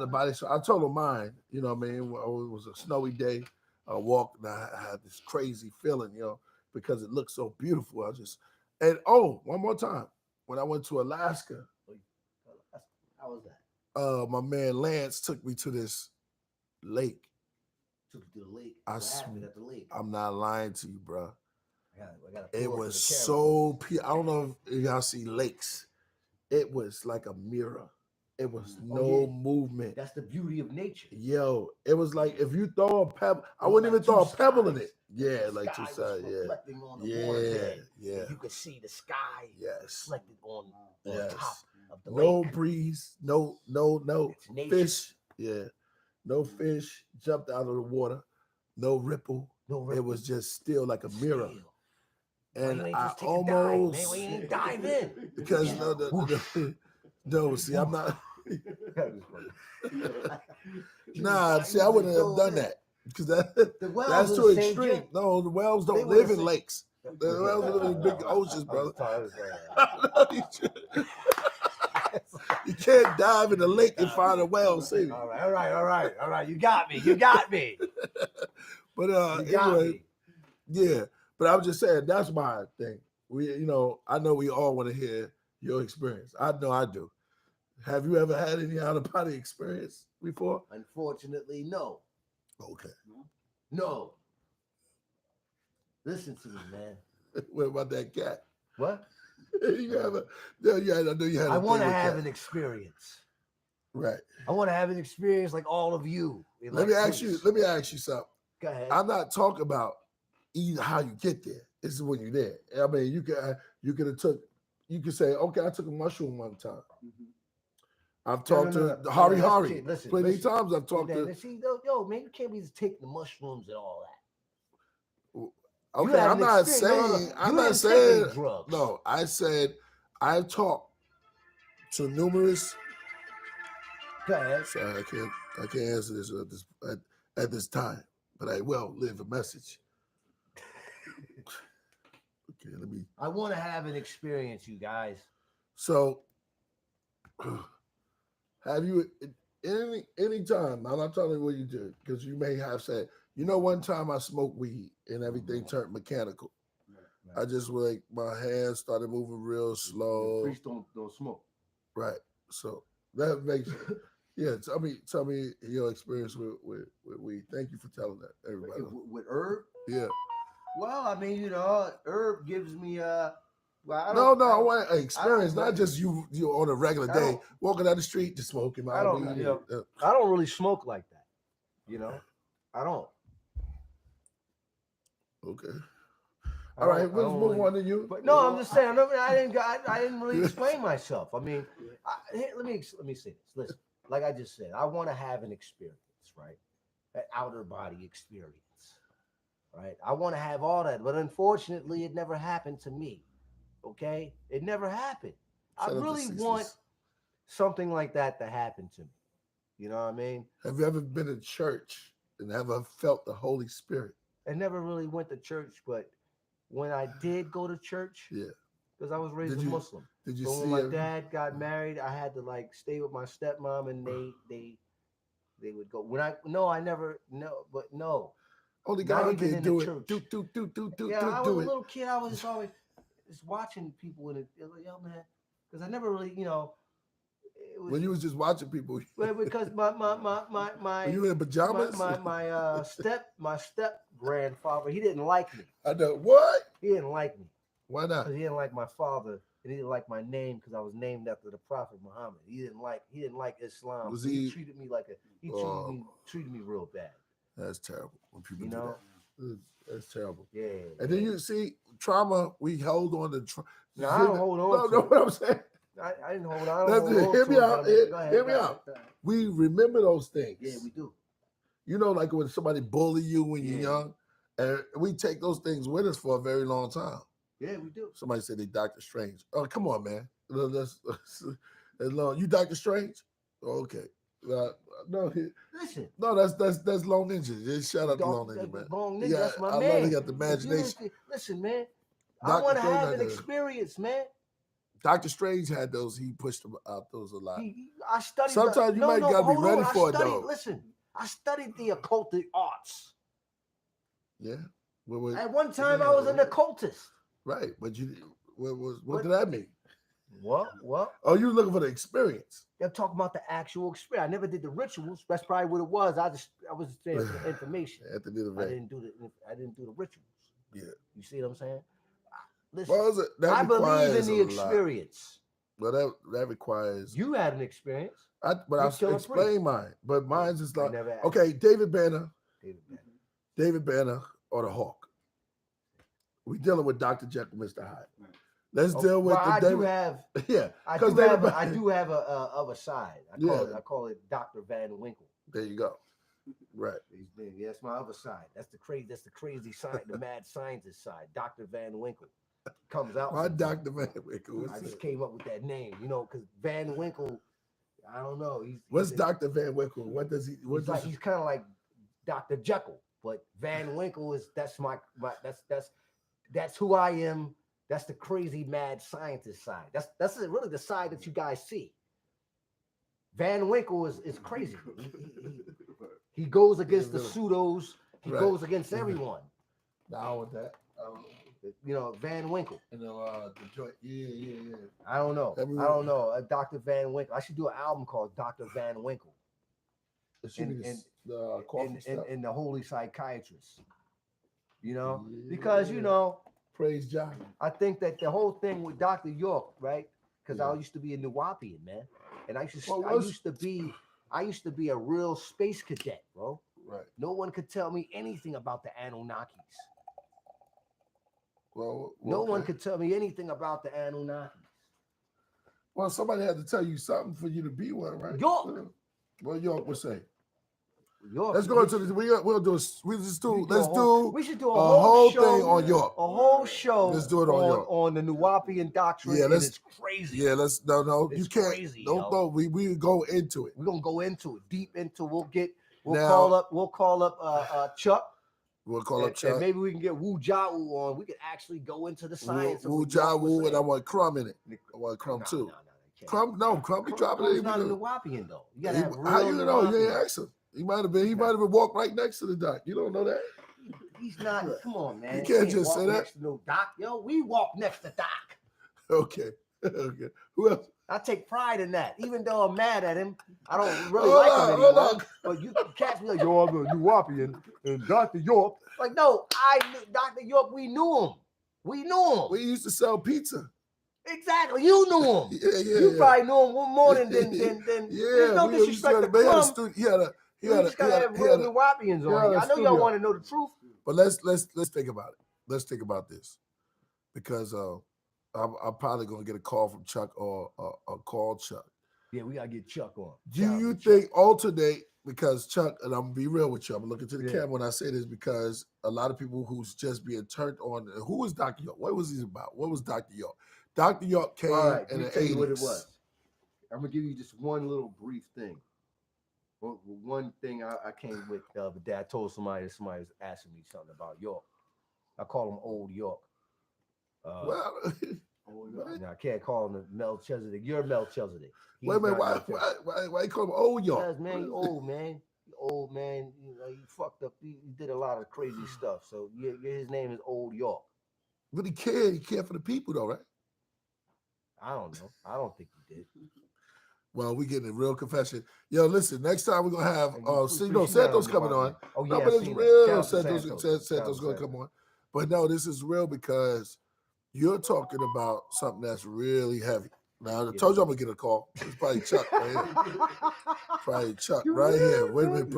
of body? So I told her mine. You know what I mean? It was a snowy day. I walked and I had this crazy feeling, because it looked so beautiful. One more time. When I went to Alaska, How was that? my man Lance took me to this lake. Took you to the lake. I What happened at the lake? I'm not lying to you, bro. I gotta It pull up was to the camera. so I don't know if y'all see lakes. It was like a mirror. It was no movement. That's the beauty of nature. Yo, it was like if you throw a pebble, I It was wouldn't like even throw a two pebble in skies. it. Yeah, The like two sky was sides. Yeah, reflecting on the water bed. yeah. You could see the sky Yes. reflected on Yes. top of the No lake. breeze. No It's nature. fish. Yeah, no fish jumped out of the water. No ripple. No It was just still like a mirror. Still. And Why you ain't I just take a dive, almost man? Why you ain't dive in? because Yeah. no, see, I'm not. That was funny. Nah, see, I wouldn't have done that because The wells that's are too the same extreme. drink. No, the whales They don't were live the in same- lakes. The whales live in big oceans, brother. You can't dive in the lake and find a whale. See, All right. You got me. but You got anyway, me. yeah. But I was just saying that's my thing. I know we all want to hear your experience. I know I do. Have you ever had any out of body experience before? Unfortunately, no. Okay. No. Listen to me, man. What about that cat? What? You have I know you had. I want to thing with have cat. an experience. Right. I want to have an experience like all of you. Let me ask you something. Go ahead. I'm not talking about either how you get there. This is when you're there. I mean, you could say, okay, I took a mushroom one time. I've talked to Hari. Listen, Plenty times I've talked to. See, yo, man, you can't be just taking the mushrooms and all that. Okay, I'm not saying. I'm not saying drugs. No, I said I've talked to numerous. Go ahead. Sorry, I can't answer this at this time, but I will leave a message. Okay, let me. I want to have an experience, you guys. So, have you any time? I'm not telling you what you did because you may have said, one time I smoked weed and everything turned mechanical. Right. I just like my hands started moving real slow. Priests don't smoke. Right. So that makes yeah. Tell me your experience with weed. Thank you for telling that, everybody. With herb? Yeah. Well, I mean, herb gives me I want an experience, not just you on a regular day don't- walking down the street just smoking. I don't, weed. I don't really smoke like that. I don't. Okay. All right, let's move really, on to you. But no, I'm just saying. I didn't really explain myself. I mean, let me say this. Listen, like I just said, I want to have an experience, right? An outer body experience, right? I want to have all that, but unfortunately, it never happened to me. Okay, it never happened. I really want something like that to happen to me. You know what I mean? Have you ever been in church and ever felt the Holy Spirit? I never really went to church, but when I did go to church, Yeah, because I was raised a Muslim. Did you So see when my dad got married, I had to stay with my stepmom, and they would go. I never. Only Not God even can in do the it. church. Do I was a it. little kid. I was just always just watching people in it. Yo, man, because I never really, it was, When you was just watching people, well, because my were you in pajamas? my step grandfather, he didn't like me. I know what? He didn't like me. Why not? Because he didn't like my father, and he didn't like my name because I was named after the Prophet Muhammad. He didn't like Islam. Was he he- treated me treated me real bad. That's terrible when people You do know? that. That's terrible. Yeah. And then you see trauma. We hold on to trauma. No, I don't hold on No, to know it. what I'm saying? I didn't hold on. That's it. Hear me out. Hear me Go out. ahead. We remember those things. Yeah, we do. Like when somebody bully you when you're Yeah. young, And we take those things with us for a very long time. Yeah, we do. Somebody said they Doctor Strange. Oh, come on, man. That's long. You Doctor Strange? Okay. No, Listen. no, that's Lone Ninja. Just shout out to Lone Ninja, man. Lone Ninja, Yeah, that's my I man. love he got the imagination. Listen, man. I Dr. want to Strange have had an the- experience, man. Doctor Strange had those. He pushed them out those a lot. I studied. Sometimes you might gotta be hold ready on. for it, studied, though. Listen, I studied the occultic arts. Yeah. What At one time, I was an occultist. right, but what did that mean? What? Oh, you were looking for the experience. They're talking about the actual experience. I never did the rituals. That's probably what it was. I was saying for information. At the end of the I day. didn't do the rituals. Yeah. You see what I'm saying? Listen, Well, that I believe in requires the a lot. experience. Well, that requires. You had an experience. But you I'll Killah explain Priest. mine. But mine's is I like never asked. okay, David Banner David Banner. or the Hawk. We dealing with Dr. Jekyll, Mr. Hyde. Let's Oh, deal with well, the I David. do have. Yeah, I because do have a other side. I call it Dr. Van Winkle. There you go. Right. Yeah, that's my other side. That's the crazy side, the mad scientist side. Dr. Van Winkle comes out. Why sometimes. Dr. Van Winkle? I just came up with that name, because Van Winkle. I don't know. What's Dr. Van Winkle? What does he? He's kind of like Dr. Jekyll, but Van Winkle is that's who I am. That's the crazy mad scientist side. That's really the side that you guys see. Van Winkle is crazy. He goes against the pseudos. He goes against everyone. I want that. Van Winkle. The joint. Yeah. I don't know. Dr. Van Winkle. I should do an album called Dr. Van Winkle. And the Holy Psychiatrist. Because praise John. I think that the whole thing with Dr. York, right? Because I used to be a Nuwapian, man, and I used to be a real space cadet, bro. Right. No one could tell me anything about the Anunnakis. Well, no one could tell me anything about the Anunnakis. Well, somebody had to tell you something for you to be one, right? York. Well, York would say. York. Let's go into this. Let's do We should do a whole show, thing on York. A whole show. Let's do it on York. On the Nuwapian doctrine. Yeah, it's crazy. Yeah, It's you can't. crazy, Don't go. We go into it. We're gonna go into it, deep into. We'll Now- call up Chuck. We'll call up And Chuck. maybe we can get Wu Jawu on. We could actually go into the science. Wu Jawu, and I want Crumb in it. I want Crumb too. Crumb be dropping Crumb's it. not a Nuwapian though. You gotta have real How you know? You ain't Nuwapians. asked him. He might have been. He might have been walked right next to the doc. You don't know that. He's not. Come on, man. You can't just walk say that. next to no Doc. Yo, we walk next to Doc. Okay. Okay. Who else? I take pride in that. Even though I'm mad at him, I don't really Hold like on, him hold anymore. on. But you catch me like, yo, I'm a Nuwapian and Dr. York. Like, no, Dr. York, we knew him. We knew him. We used to sell pizza. Exactly. You knew him. Yeah. You probably knew him one more than Yeah, there's no we used to disrespect to they had a Crumb. studio. He had a. You just gotta have real Nuwapians on here. I know y'all want to know the truth. But let's think about it. Let's think about this, because I'm probably gonna get a call from Chuck or call Chuck. Yeah, we gotta get Chuck on. Do you think alternate? Because Chuck, and I'm gonna be real with you. I'm gonna look into the Yeah. camera when I say this, because a lot of people who's just being turned on. Who was Dr. York? What was he about? What was Dr. York? Dr. York came All right, in let the me tell you what it 80s. was. I'm gonna give you just one little brief thing. One thing I came with the other day. I told somebody was asking me something about York. I call him Old York. Well, I can't call him Melchizedek. You're Melchizedek. He's wait a minute. not Why you call him Old York? Because, man, you old, man. You old, man. You fucked up. You did a lot of crazy stuff. So his name is Old York. But he cared. He cared for the people, though, right? I don't know. I don't think he did. Well, we getting a real confession. Yo, listen. Next time we're gonna have Appreciate Santos that, coming man. on. Oh, yeah, No, but I it's seen real. that. Shout out to Santos Santos. gonna come on. But no, this is real because you're talking about something that's really heavy. Now, I told you I'm gonna get a call. It's probably Chuck right here. Probably Chuck right here. Wait a minute,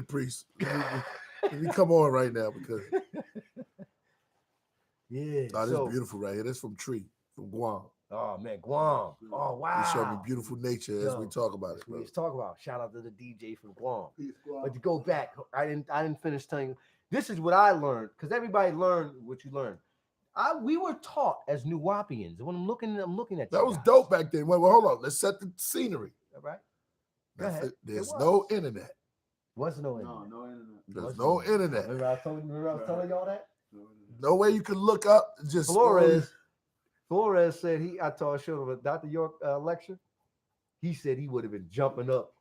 Priest. Let me come on right now because Yeah. this is beautiful right here. This from Guam. Oh man, Guam. Oh wow. You show me beautiful nature as we talk about it, We bro. just talk about. Shout out to the DJ from Guam. But to go back, I didn't finish telling you. this is what I learned, because everybody learned what you learned. We were taught as New Wapians. When I'm looking at That you was guys. dope back then. Wait, hold on. Let's set the scenery. All right. Go Now, ahead. there's It no was. internet. Was no internet. No internet. There's no internet. Remember I was telling y'all that? No internet. No way you can look up. Just Flores said I showed him a Dr. York lecture. He said he would have been jumping up,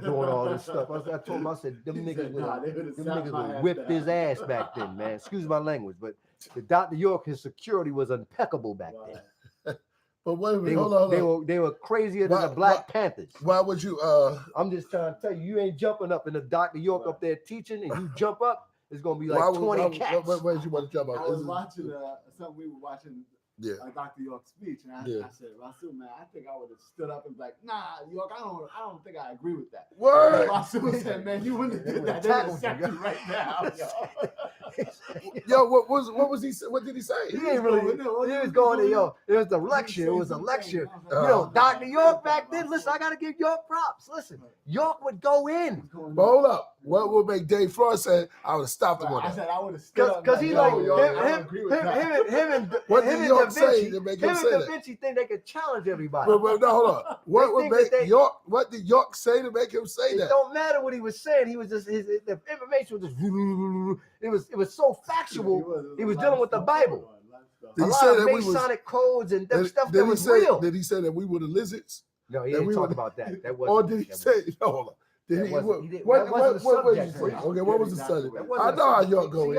doing all this stuff. I told him, I said, them niggas would whip his ass back then, man. Excuse my language, but the Dr. York, his security was impeccable back then. But wait a minute, hold on. They were crazier than the Black Panthers. Why would you? I'm just trying to tell you, you ain't jumping up, and the Dr. York up there teaching, and you jump up, it's gonna be like 20 cats. Why would you want to jump up? I was watching something we were watching. Yeah. Dr. York's speech, and I said, Rasul, man, I think I would have stood up and be like, nah, York, I don't think I agree with that. Word. Rasul said, man, you wouldn't have did that. They would have sacked you right now. Yo, what was he? What did he say? He ain't really. He was going to It was the lecture. It was a lecture. Dr. York back then. Listen, I gotta give York props. Listen, York would go in. But hold up. What would make Dave Flores say? I would have stopped him on that. I said I would have stood up. Because he like him and What did York say to make him say that? Davinci think they could challenge everybody. But no, hold on. What would make York? What did York say to make him say that? It don't matter what he was saying. He was just the information was just it was so factual. He was dealing with the Bible. Did A he lot say of that we Masonic codes and stuff did that he was say, real. Did he say that we were the lizards? No, he that didn't we talk were- about that. That Or wasn't. did he say? No, hold on. Did he? That What? wasn't- he did- What? that wasn't What? the What was he subject, saying? bro. Okay, what was the subject? That wasn't I the know how subject. y'all go in.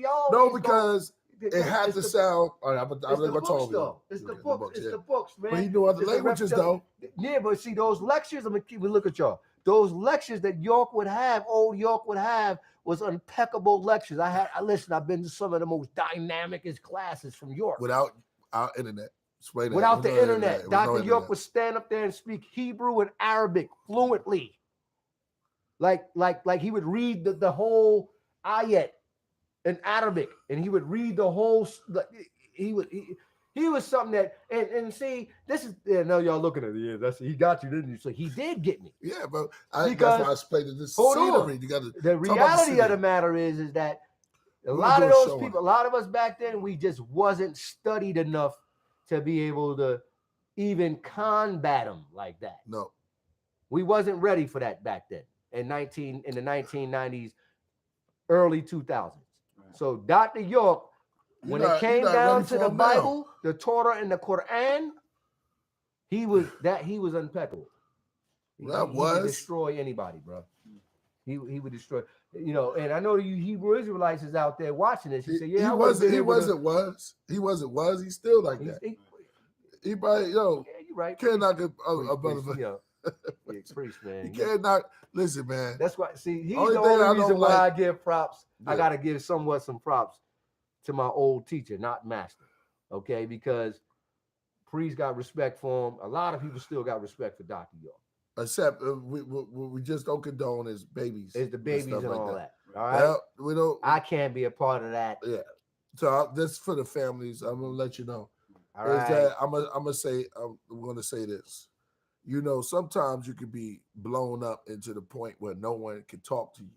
Y'all. No, because it had it's to the- sound. All right, I'm It's gonna the go books, talk. though. It's the books. It's the books, man. But he knew other It's the languages, rep- though. Yeah, but see, those lectures, I'm gonna keep look at y'all. Those lectures that York would have, old York would have, was impeccable lectures. Listen, I've been to some of the most dynamicest classes from York. Without our internet. Explain that. Without There's the no internet, There's Dr. no York internet. would stand up there and speak Hebrew and Arabic fluently. Like he would read the whole ayat in Arabic, and he would read the whole. He was something that and see, this is no, y'all looking at it. Yeah, he got you, didn't you? So he did get me. Yeah, but Because- that's why I explained it. This hold on. scenery. You got to. The reality of the matter is that a lot of those people, a lot of us back then, we just wasn't studied enough to be able to even combat them like that. No. We wasn't ready for that back then in the 1990s, early 2000s. Right. So Dr. York, when it came down to the Bible, the Torah, and the Quran, he was impeccable. He would destroy anybody, bro. He would destroy. And I know you Hebrew Israelites is out there watching this. You say, yeah, he wasn't. He's still like that. He probably, yeah, you're right. can't knock a brother. Priest, man. You can't knock. Listen, man. That's why. See, he's Only the thing I only don't reason why I like- give props. I Yeah. gotta give somewhat some props to my old teacher, not master. Okay, because Priest got respect for him. A lot of people still got respect for Dr. York. Except we just don't condone his babies. It's the babies and stuff all like that. All right. Well, we don't. I can't be a part of that. Yeah. So this for the families. I'm gonna let you know. All Is right. that I'm gonna say I'm gonna say this. Sometimes you could be blown up into the point where no one can talk to you,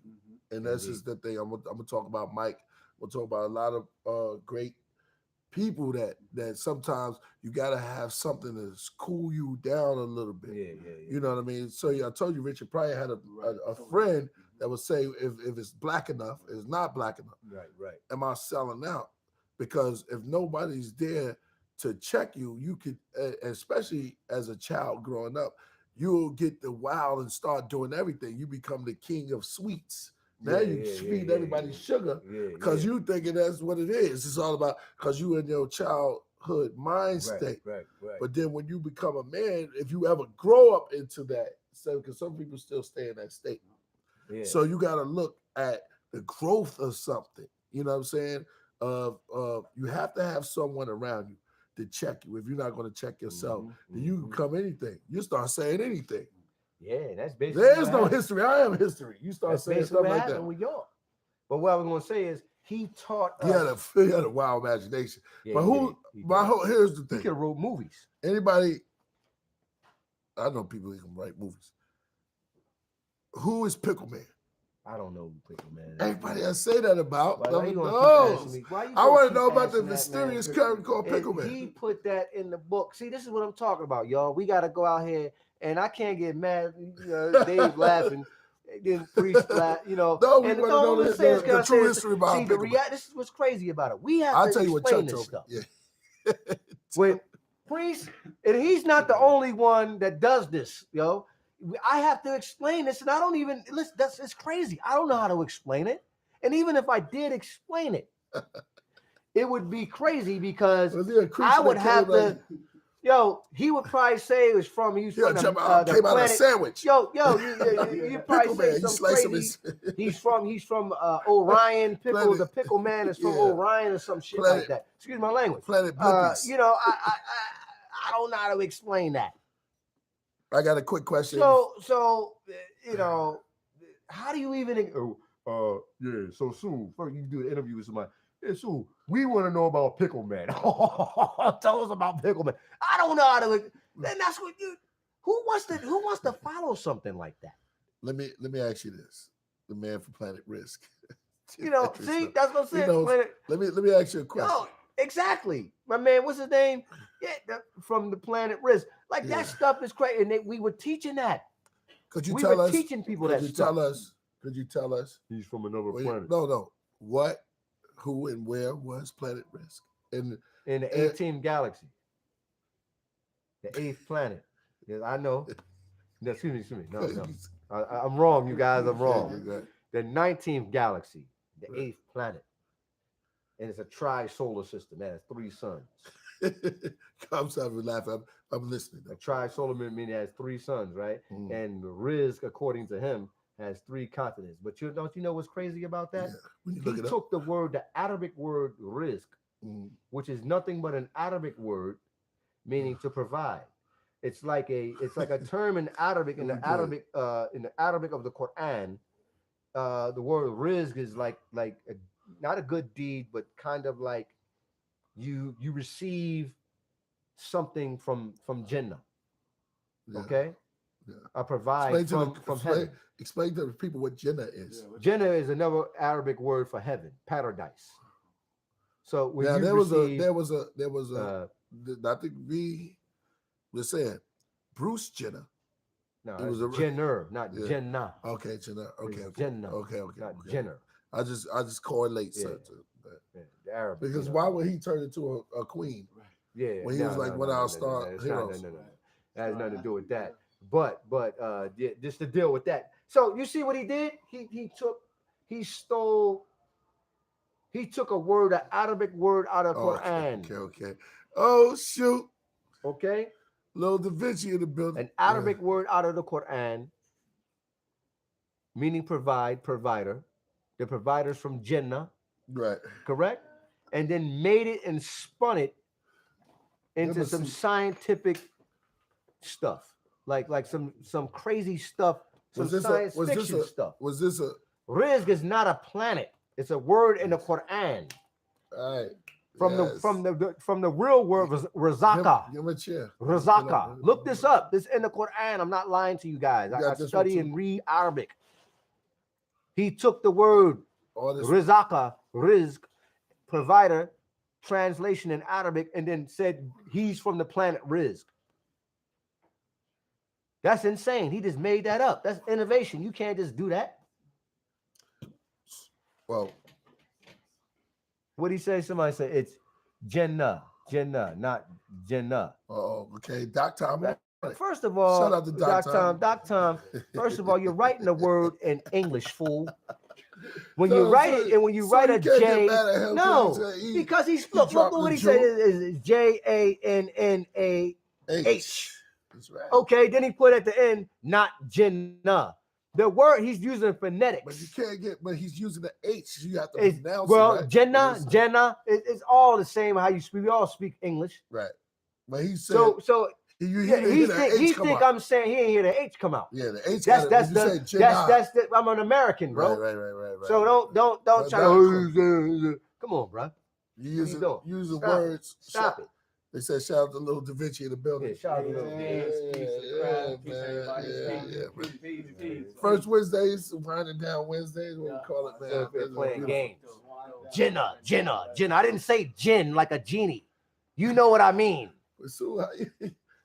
and that's just the thing. I'm gonna talk about Mike. We'll talk about a lot of great people that sometimes you gotta have something to cool you down a little bit. Yeah. You know what I mean? So I told you Richard Pryor had a friend that would say if it's black enough, it's not black enough. Right. Am I selling out? Because if nobody's there to check you, you could, especially as a child growing up, you'll get the wild and start doing everything. You become the king of sweets. Now you feed everybody sugar because you thinking that's what it is. It's all about because you in your childhood mind state. Right. But then when you become a man, if you ever grow up into that, so because some people still stay in that state. Yeah. So you got to look at the growth of something. You know what I'm saying? You have to have someone around you to check you. If you're not going to check yourself, then you can become anything. You start saying anything. Yeah, that's basically. There is no history. I am history. You start saying basically stuff what like happened that. with York. But what I was going to say is he taught us. He had a wild imagination. Yeah, But here's the he thing. could have wrote movies. Anybody, I know people who can write movies. Who is Pickle Man? I don't know who Pickle Man is. Everybody else say that about. Why Let you me gonna know. keep asking me? Why you I gonna want to keep know about the asking that, mysterious man? character called And Pickle Man. he put that in the book. See, this is what I'm talking about, y'all. We got to go out here, and I can't get mad. You know, Dave laughing, then Priest laugh. You know, No, we and want no, to I'm know gonna say this the because true history behind see, the Pickle Man. this is what's crazy about it. We have I'll to tell you what explain Chuck this told me. stuff. Yeah. When Priest, and he's not the only one that does this, yo. I have to explain this, and I don't even listen. It's crazy. I don't know how to explain it, and even if I did explain it, it would be crazy because Was there a creature I would that have came to. like- Yo, he would probably say it was from he's Yeah, from jump the out, came out of a planet. sandwich. Yo, you probably Pickle say Man, you some slice him. crazy. He's from Orion. Pickle, Planet- the Pickle Man is from yeah. Orion or some shit Planet- like that. Excuse my language. Planet Blimpies. You know, I don't know how to explain that. I got a quick question. So you know, how do you even? Yeah. So Sue, first you do the interview with somebody. Hey, Sue, we want to know about Pickle Man. Tell us about Pickle Man. I don't know how to. Then that's what you. Who wants to follow something like that? Let me ask you this: the man from Planet Risk. You know, see, that's what I'm saying. He knows. Planet, Let me ask you a question. no, exactly, my man. What's his name? Yeah, from the Planet Risk. Like Yeah. that stuff is crazy, and we were teaching that. Could you We tell were us? teaching people Could that you stuff. tell us? Could you tell us? He's from another No. What, who, and where was Planet Risk? In the 18th galaxy, the 8th planet. Yes, I know. No, excuse me. No. I'm wrong, you guys. I'm wrong. The 19th galaxy, the 8th planet. And it's a tri-solar system. It has 3 suns. I'm sorry for laughing. I'm listening. A tri-solar meaning it has 3 suns, right? Mm. And Riz, according to him, has 3 continents. But don't you know what's crazy about that? Yeah. When you He look it up. took the Arabic word rizq, Mm. which is nothing but an Arabic word meaning to provide. It's like a term in Arabic in the Arabic of the Quran. The word rizq is like not a good deed, but kind of like you receive something from Jannah. Yeah. Okay, Yeah. I provide from heaven. Explain to the people what Jannah is. Jannah is another Arabic word for heaven, paradise. So when Now you there receive, was a I think we were saying Bruce Jenner. no, it was it's a- Jenner, not yeah. Jannah. Okay, Jenner. Okay, It's okay. Jannah, Okay. not Okay. Jenner. I just correlate Yeah. to that. Yeah, the Arabic. Because you know. why would he turn into a queen? Yeah, when he was like one of our star heroes? No. That has nothing to do with that. But yeah, just to deal with that. So you see what he did? He took a word, an Arabic word out of Quran. Okay. Oh shoot. Okay? Little Davinci in the building. An Arabic word out of the Quran, meaning provider. The providers from Jannah, Right. correct? And then made it and spun it into some scientific stuff, like some crazy stuff, some science fiction stuff. Was this a Rizq is not a planet; it's a word in the Quran. all right? From the real word razaka. Give him a chair. Razaka. Look this up. This in the Quran. I'm not lying to you guys. I study and read Arabic. He took the word razaka, rizq, provider, translation in Arabic, and then said he's from the planet Rizq. That's insane. He just made that up. That's innovation. You can't just do that. Well, What did he say? Somebody said it's Jannah, not Jannah. oh, okay. Doc Tom. First of all, Shout out to Doc Tom. First of all, you're writing the word in English, fool. When you write it, and when you write a J, no, because he's look what he said is Jannaah. That's right. Okay, then he put at the end, not Jannah. The word he's using phonetics. But you can't get. But he's using the H. You have to pronounce well, it. Right? Jannah, it's all the same. How you speak? We all speak English. Right. But he said. So he think I'm saying he ain't hear the H come out. Yeah, the H. That's I'm an American, bro. Right. So don't try to. Come on, bro. You use words. Stop it. They said shout out to little Davinci in the building. Yeah, shout out to Little man. First Wednesdays, winding down Wednesdays, what we call it, man. So they're playing games. Jenna. I didn't say gin like a genie. You know what I mean. So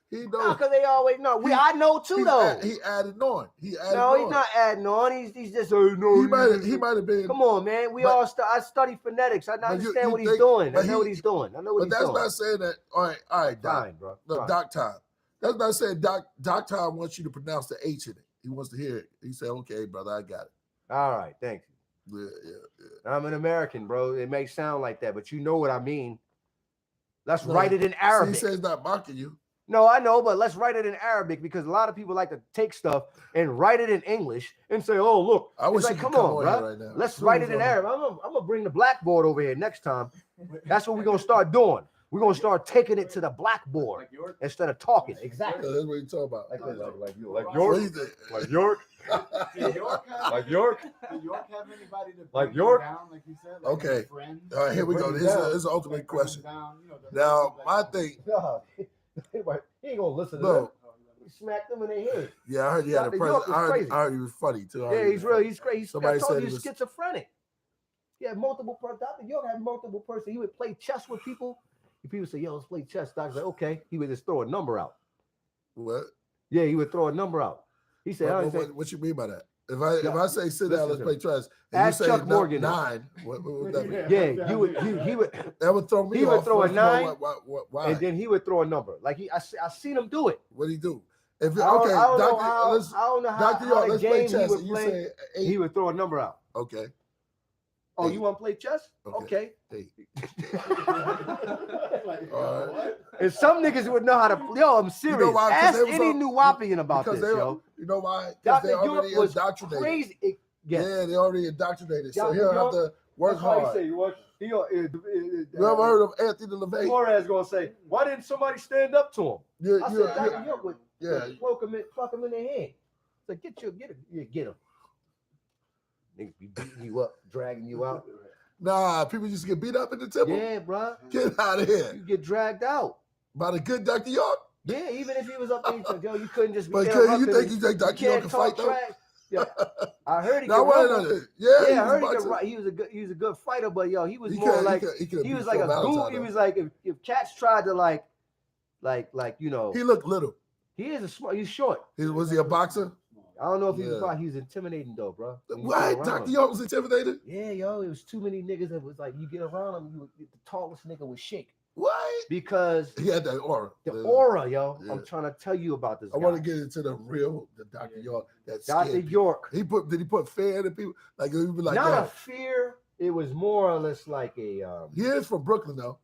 he No, knows. because they always know. I know too, though. He added on. He's not adding on. He's just. He might have been. Come on, man. I study phonetics. I understand what he's doing. I know what he's doing. But that's not saying that. All right, Doc. Fine, bro. No, Doc Time. That's not saying Doc Time wants you to pronounce the H in it. He wants to hear it. He said, "Okay, brother, I got it." All right, thank you. Yeah. I'm an American, bro. It may sound like that, but you know what I mean. Let's write it in Arabic. He says not mocking you. No, I know, but let's write it in Arabic because a lot of people like to take stuff and write it in English and say, "Oh, look." I wish it's like, come on, bro. Right now. Let's write it in Arabic. I'm gonna bring the blackboard over here next time. That's what we're gonna start doing. We're gonna start taking it to the blackboard instead of talking. Exactly. Yeah, that's what you talking about. Like York. What do you think? Like York. Did York have, Like York. Did York have anybody to Like bring York? him down, like you said? Okay. Friends? All right, here we go. This is the ultimate question. Now, my thing. He ain't gonna listen to No. them. He smacked them in their head. Yeah, I heard you had a Dr. present. York was crazy. I heard he was funny too. Yeah, he's real. He's crazy. Somebody I told said you he he's was- schizophrenic. He had multiple. Dr. York had multiple person. He would play chess with people. If people say, "Yo, let's play chess," Doc's like, "Okay." He would just throw a number out. What? Yeah, he would throw a number out. He said, What you mean by that? If I say sit down, let's play chess, and Ask you say Chuck Morgan. 9, what would that mean? "Yeah, he would." That would throw me He off. would throw a First of all, 9, why? and then he would throw a number. Like I seen him do it. What do he do? If I don't know how Dr. York, the let's play game he chess. would And you play. say 8. He would throw a number out. Okay. Oh, 8. you want to play chess? Okay. Okay. 8. All right. And some niggas would know how to. Yo, I'm serious. why? 'Cause Ask they was any on- New Wapian about Because this, yo. you know why? Because Dr. they York already was indoctrinated. crazy. Yeah, they already indoctrinated. So Dr. he'll have York, to work That's why he hard. say, You ever heard of Anthony LaVey? Flores gonna say, why didn't somebody stand up to him? Yeah, I said, Dr. York would yeah. pluck him in the head. It's like, get him. Niggas be beating you up, dragging you out. Nah, people used to get beat up in the temple. Yeah, bro. Get out of here. You get dragged out. By the good Dr. York. Yeah, even if he was up there, he said, yo, you couldn't just be But interrupted. you think Dr. York can fight though? Yeah. I heard he No, could wait, rumble. no, Yeah, he I heard was he could. boxing. He was a good fighter, but yo, he was He more could- like could he was beat like Phil a Valentine, goon. He though. was like if cats tried to like you know. He looked little. He is a smart. He's short. Was he a boxer? I don't know if he was. Yeah. Probably, he was intimidating though, bro. When you What? get around Dr. him. York was intimidated? Yeah, yo, it was too many niggas that was like you get around him, the tallest nigga would shake What? because He had that aura. the aura, yo. Yeah. I'm trying to tell you about this. I want to get into the Dr. York. That Dr. scared people. York. Did he put fear into people? Like he'd be like Not that. a fear. It was more or less like a. He is from Brooklyn though.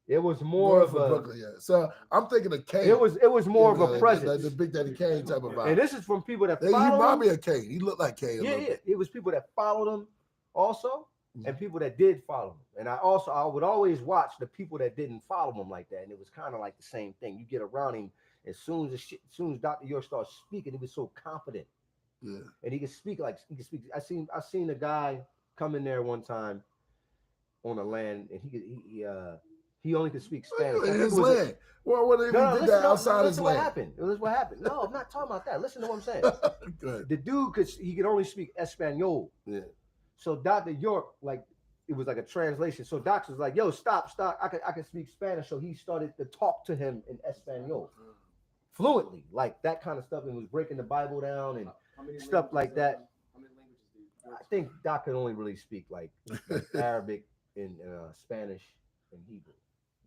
It was more of from a. Brooklyn, yeah. So I'm thinking of Kane. It was more of a presence. The Big Daddy Kane type of vibe. And this is from people that He follow remind me him. of Kane. He looked like Kane. a Yeah, little yeah. bit. It was people that followed him also, and people that did follow him. And I would always watch the people that didn't follow him like that. And it was kind of like the same thing. You get around him as soon as Dr. York started speaking, he was so confident. Yeah. And he could speak like he could speak. I seen a guy come in there one time on a land, and he only could speak Spanish. I In think his it was a- land. Well, what if he did listen, that outside his listen what land? happened. Listen what happened. No, I'm not talking about that. Listen to what I'm saying. Good. The dude could only speak Espanol. Yeah. So Dr. York, like it was like a translation. So Doc was like, yo, stop. I can speak Spanish. So he started to talk to him in Espanol fluently, like that kind of stuff, and was breaking the Bible down and stuff like that. How many languages do you I think Doc could only really speak like Arabic and Spanish and Hebrew.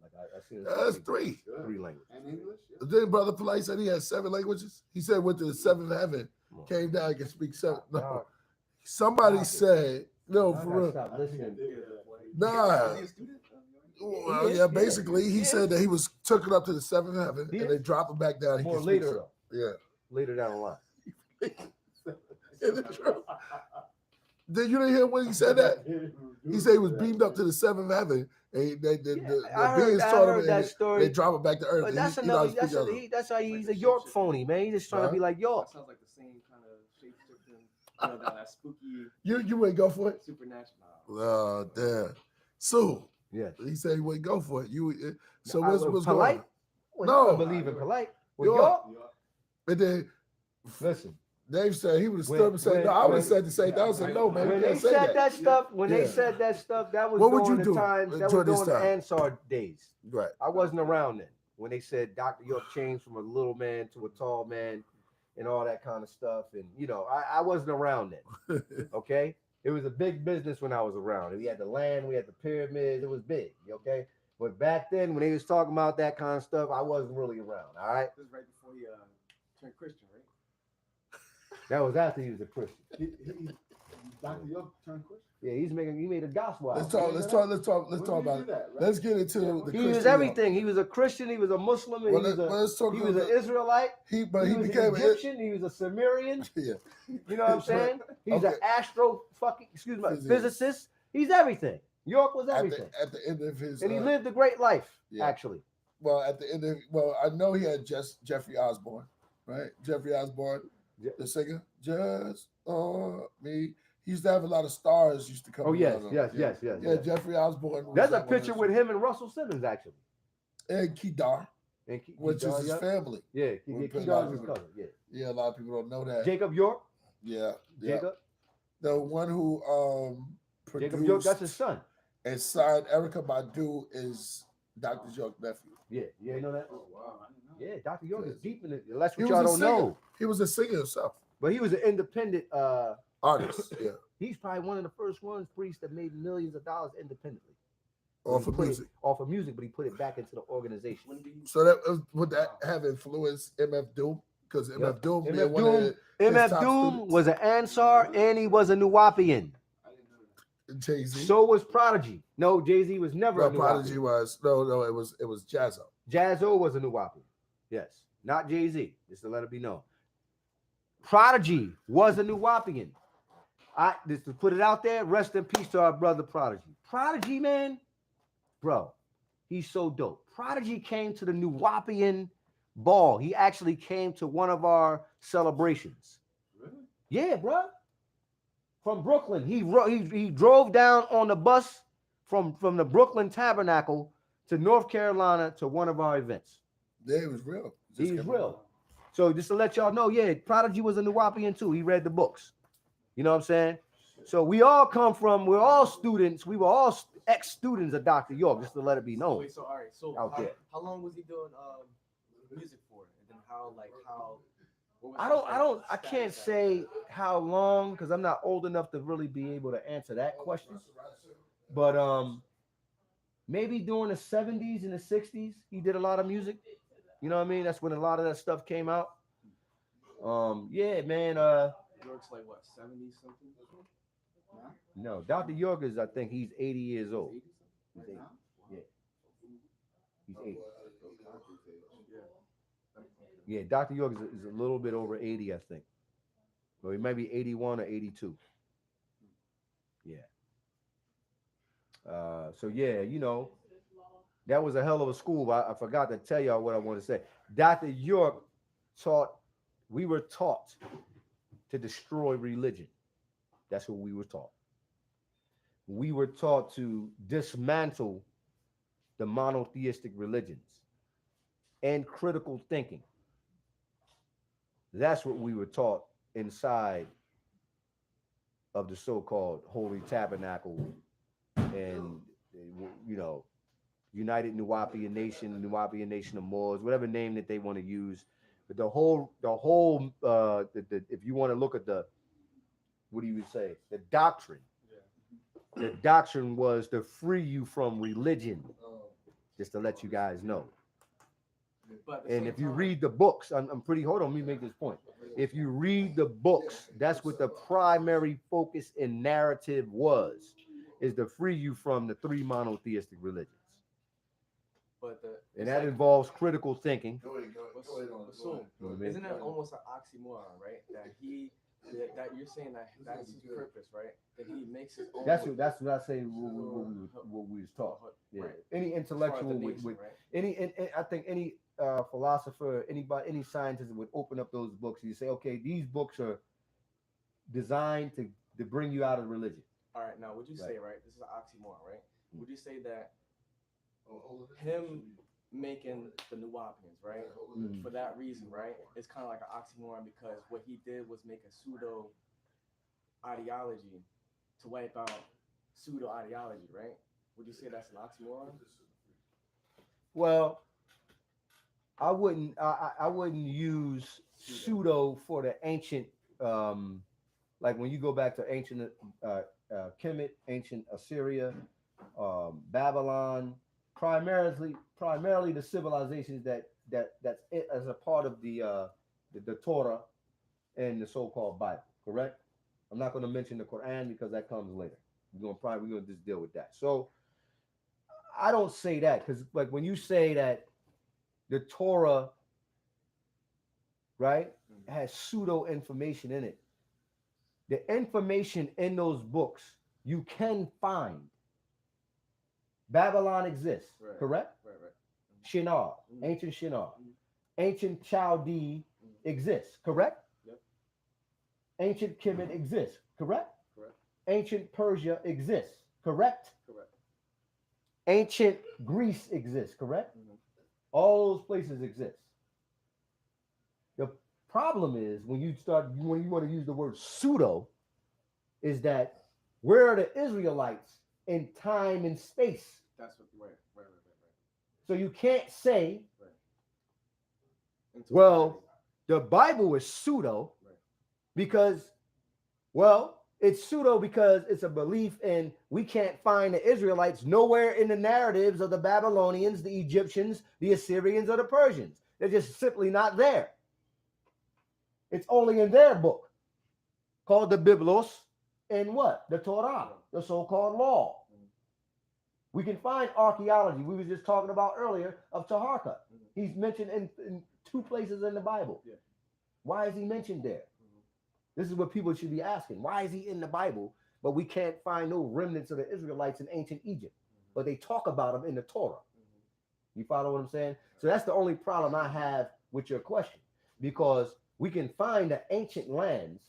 Like I see That's three. 3 languages. And English? Yeah. Then Brother Polite said he had 7 languages. He said went to the 7th heaven, Come on. came down and could speak 7. No. Dog, Somebody Stop it. said, no, I for gotta real. stop listening. Nah. Is he a student? Well, He yeah, is, basically, he he said that he was took it up to the 7th heaven He and they dropped him back down. He More could speak later, some- later down the line. Yeah. Is it true? Did you didn't hear when he said that? He said he was beamed up to the 7th heaven, and the I heard, beings I taught him, heard and that story. they drop him back to earth. But and that's he know how another. to speak other. That's how he's a York phony, man. He's just trying to be like York. That sounds like the same kind of shape-shifting, that spooky You wouldn't go for it? supernatural. Oh, damn. So Yes. He said he wouldn't go for it. So I what's was what's polite? going on? Well, No. you don't believe in polite. Well, York. York, And then listen. Dave said he would have stood When- up and said, when- "No, I would when- have said the same thing." I said, "No, man, When you they can't say said that." that stuff, when they Yeah. said that stuff, that was What would during you the do times. That was during during this the time? Ansar days. Right. I wasn't around then when they said Dr. York changed from a little man to a tall man and all that kind of stuff. And I wasn't around then. Okay. It was a big business when I was around. We had the land, we had the pyramids, it was big. Okay. But back then, when they was talking about that kind of stuff, I wasn't really around. All right. This is right before he turned Christian, right? That was after he was a Christian. Dr. York turned Christian. Yeah, he made a gospel Let's album. talk about it. Let's get into the He Christian. was everything. He was a Christian. He was a Muslim. And Well, he let's talk was about an Israelite. he He became was an Egyptian. He was a Sumerian. Yeah. You know what I'm saying? He's an Physicist. physicist. He's everything. York was everything. At the end of his, And he lived a great life, yeah. actually. Well, at the end of, I know he had Jeffrey Osborne, right? Jeffrey Osborne, the singer, just me. He used to have a lot of stars used to come. Oh, yes. Yeah, Jeffrey Osborne. There's a picture with him and Russell Simmons, actually. And Kedar, which is his family. Yeah, Kedar's his cousin. Yeah. Yeah, a lot of people don't know that. Jacob York. Yeah. Jacob. The one who produced Jacob York, that's his son. and signed Erykah Badu is Dr. York's nephew. Yeah, you know that? Oh, wow. I didn't know. Yeah, Dr. York is deep in it. That's He what was y'all a don't singer. know. He was a singer himself. But he was an independent Artist, yeah. He's probably one of the first priests that made millions of dollars independently. Off of music. Off of music, but he put it back into the organization. So that would that have influenced MF Doom? Because MF Doom, MF Doom was an Ansar and he was a Nuwapian. Jay-Z. So was Prodigy. No, Jay-Z was never a Nuwapian. Prodigy was it was Jazzo. Jazzo was a Nuwapian. Yes, not Jay-Z. Just to let it be known. Prodigy was a Nuwapian. Just to put it out there, rest in peace to our brother Prodigy. Prodigy, man, bro, he's so dope. Prodigy came to the Nuwapian ball. He actually came to one of our celebrations. Really? Yeah, bro. From Brooklyn, he drove down on the bus from the Brooklyn Tabernacle to North Carolina to one of our events. Yeah, it was real. He's real. So just to let y'all know, yeah, Prodigy was a Nuwapian too. He read the books. You know what I'm saying? So we're all students. We were all ex-students of Dr. York, just to let it be known. Wait, so all right, so out there. How long was he doing music for? And then how what was I can't say how long because I'm not old enough to really be able to answer that question. But maybe during the 70s and the 60s, he did a lot of music. You know what I mean? That's when a lot of that stuff came out. Yeah, man. York's like what, 70 something? No, Dr. York is, I think he's 80 years old. He's 80. Yeah. He's 80. Yeah, Dr. York is a little bit over 80, I think. Or he might be 81 or 82. Yeah. So yeah, that was a hell of a school. I forgot to tell y'all what I want to say. Dr. York we were taught to destroy religion. That's what we were taught. We were taught to dismantle the monotheistic religions and critical thinking. That's what we were taught inside of the so-called Holy Tabernacle and, United Nuwapian Nation of Moors, whatever name that they want to use. But the whole, if you want to look at the doctrine. Yeah. The doctrine was to free you from religion, just to let you guys know. And if you read the books, hold on, let me make this point. If you read the books, that's what the primary focus and narrative is to free you from the three monotheistic religions. And that involves critical thinking. Isn't it almost an oxymoron, right? That you're saying that's his purpose, right? That he makes his own. That's what I say. What we was taught. Yeah. Right. Any intellectual I think any philosopher, any scientist would open up those books and you say, okay, these books are designed to bring you out of religion. All right. Now, would you say, right? This is an oxymoron, right? Would you say that him making the Nuwapians, right? For that reason, right? It's kind of like an oxymoron because what he did was make a pseudo ideology to wipe out pseudo ideology, right? Would you say that's an oxymoron? Well, I wouldn't use pseudo for the ancient, like when you go back to ancient Kemet, ancient Assyria, Babylon, primarily the civilizations that's it as a part of the Torah and the so-called Bible. Correct? I'm not going to mention the Quran because that comes later. We're gonna just deal with that. So I don't say that because like when you say that the Torah, right, has pseudo information in it. The information in those books you can find. Babylon exists, correct? Right. Shinar, ancient Shinar. Ancient Chaldee exists, correct? Yep. Ancient Kemet exists, correct? Correct. Ancient Persia exists, correct? Correct. Ancient Greece exists, correct? All those places exist. The problem is when you want to use the word pseudo, is that where are the Israelites in time and space? That's what right. So you can't say, Right. well, the Bible is pseudo because, well, it's pseudo because it's a belief in we can't find the Israelites nowhere in the narratives of the Babylonians, the Egyptians, the Assyrians, or the Persians. They're just simply not there. It's only in their book called the Biblos and what? The Torah, the so-called law. We can find archaeology. We were just talking about earlier of Taharka. He's mentioned in 2 places in the Bible. Yeah. Why is he mentioned there? This is what people should be asking. Why is he in the Bible, but we can't find no remnants of the Israelites in ancient Egypt? But they talk about them in the Torah. You follow what I'm saying? So that's the only problem I have with your question, because we can find the ancient lands,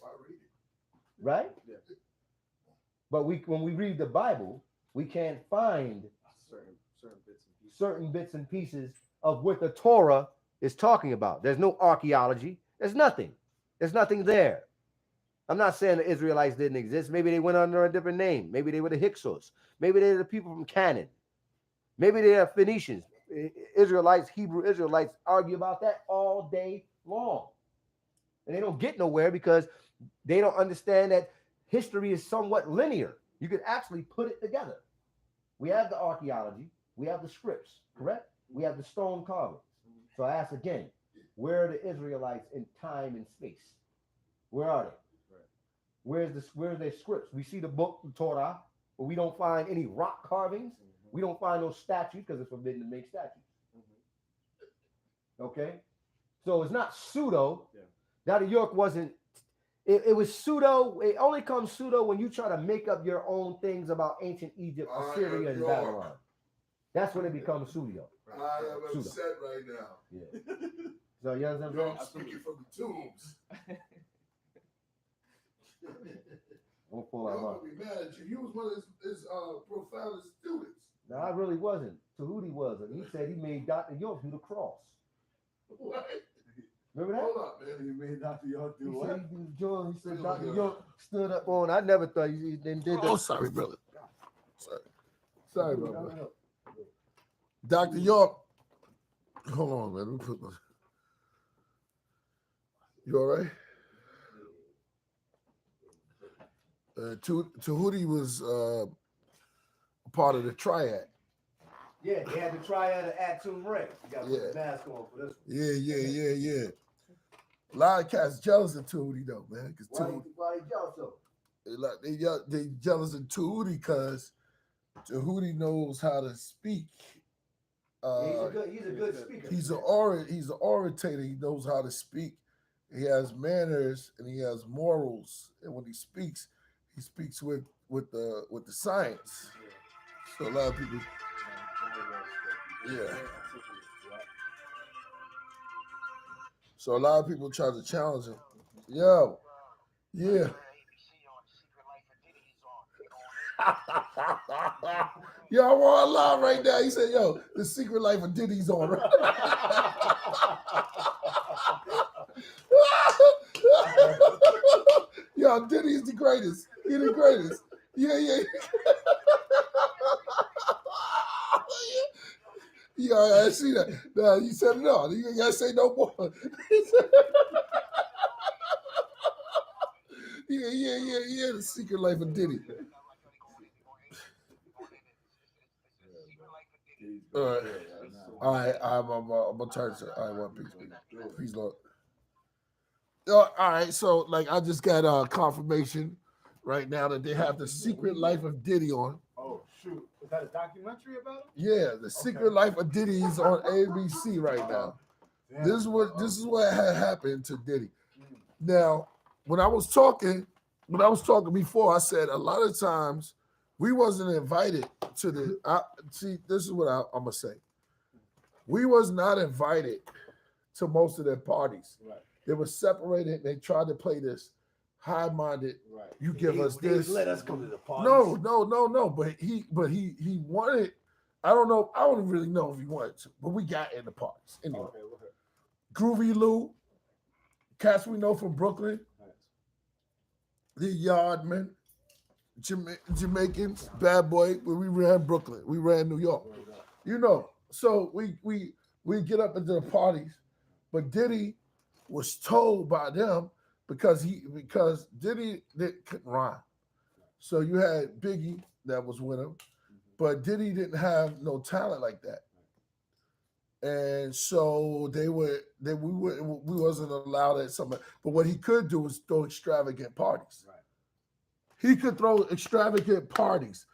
right? Yeah. But when we read the Bible, we can't find certain bits and pieces of what the Torah is talking about. There's no archaeology. There's nothing. There's nothing there. I'm not saying the Israelites didn't exist. Maybe they went under a different name. Maybe they were the Hyksos. Maybe they're the people from Canaan. Maybe they are Phoenicians. Israelites, Hebrew Israelites argue about that all day long. And they don't get nowhere because they don't understand that history is somewhat linear. You could actually put it together. We have the archaeology. We have the scripts, correct? We have the stone carvings. So I ask again, where are the Israelites in time and space? Where are they? Where's their scripts? We see the book, the Torah, but we don't find any rock carvings. We don't find no statues because it's forbidden to make statues. Okay? So it's not pseudo. Dr. York wasn't, it was pseudo. It only comes pseudo when you try to make up your own things about ancient Egypt, Assyria, and Babylon. That's when it becomes pseudo. I am upset right now. Yeah. So you understand what I'm I'm speaking from the tubes. Don't pull that I'm up. gonna be mad at you. You was one of his profoundest students. No, I really wasn't. Tahuti wasn't. He said he made Dr. York do the cross. What? Remember that? Hold up, man. You made Dr. York do He what? said he did John. He said Dr. York stood up on. I never thought he did that. Oh, sorry, brother. Sorry, brother. Dr. York. Hold on, man. Let me put my. You all right? Tahuti was a part of the triad. Yeah, they had the triad of Atum Ray. You got to put the mask on for this one. Yeah. A lot of cats jealous of Tahuti though, man. Why they jealous of? They jealous of Tahuti because Tahuti knows how to speak. He's a good speaker. He's an orator. He knows how to speak. He has manners and he has morals. And when he speaks with the science. So a lot of people. Yeah. So a lot of people try to challenge him. Yo. Yeah. Yo, I'm on live right now. He said, yo, the secret life of Diddy's on. Yo, Diddy's the greatest. He the greatest. Yeah. Yeah, I see that. No, you said it all. You ain't gotta say no more. Yeah. The secret life of Diddy. All right. I'm gonna turn to. All right, one peace, Lord. All right, so like I just got confirmation right now that they have the secret life of Diddy on. Oh shoot! Is that a documentary about him? Yeah, the secret life of Diddy is on ABC right now. Damn. This is what had happened to Diddy. Now, when I was talking before, I said a lot of times we wasn't invited to the. See, this is what I'm gonna say. We was not invited to most of their parties. Right. They were separated. They tried to play this high-minded. Right. You give us They this. let us come to the party. No. But he wanted. I don't know. I don't really know if he wanted to, but we got in the parties anyway. Okay. Groovy Lou, cats we know from Brooklyn, the Yardmen, Jamaicans, Bad Boy. We ran Brooklyn. We ran New York. You know. So we get up into the parties, but Diddy was told by them because Diddy couldn't rhyme. So you had Biggie that was with him, but Diddy didn't have no talent like that. And so we wasn't allowed at something. But what he could do was throw extravagant parties. Right. He could throw extravagant parties.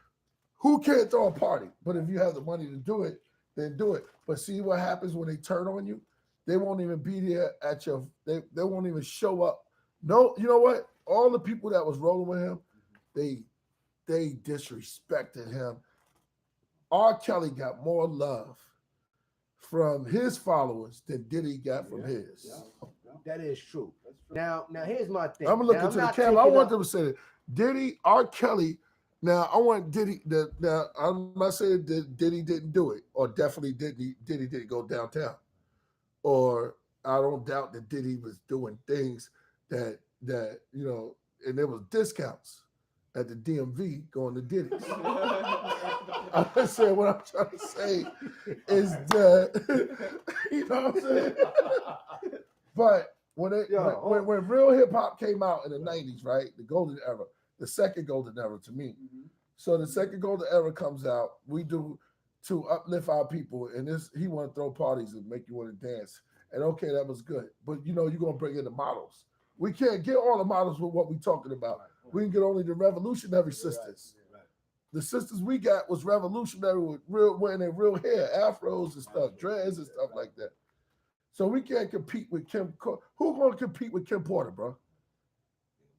Who can't throw a party? But if you have the money to do it, then do it. But see what happens when they turn on you? They won't even be there at your. They won't even show up. No, you know what? All the people that was rolling with him, they disrespected him. R. Kelly got more love from his followers than Diddy got from his. That is true. Now here's my thing. I'm looking now, to the camera. I want them to say that Diddy, R. Kelly. Now I want Diddy. Now I'm not saying that Diddy didn't do it, or definitely Diddy didn't go downtown, or I don't doubt that Diddy was doing things that you know, and there was discounts at the DMV going to Diddy's. I said what I'm trying to say is that you know what I'm saying. But when real hip hop came out in the '90s, right, the golden era. The second golden era to me. So the second golden era comes out. We do to uplift our people, and he want to throw parties and make you want to dance. And okay, that was good, but you know you're gonna bring in the models. We can't get all the models with what we're talking about. We can get only the revolutionary sisters. The sisters we got was revolutionary with wearing their real hair, afros and stuff, dreads and stuff like that. So we can't compete with Kim. Who gonna compete with Kim Porter, bro?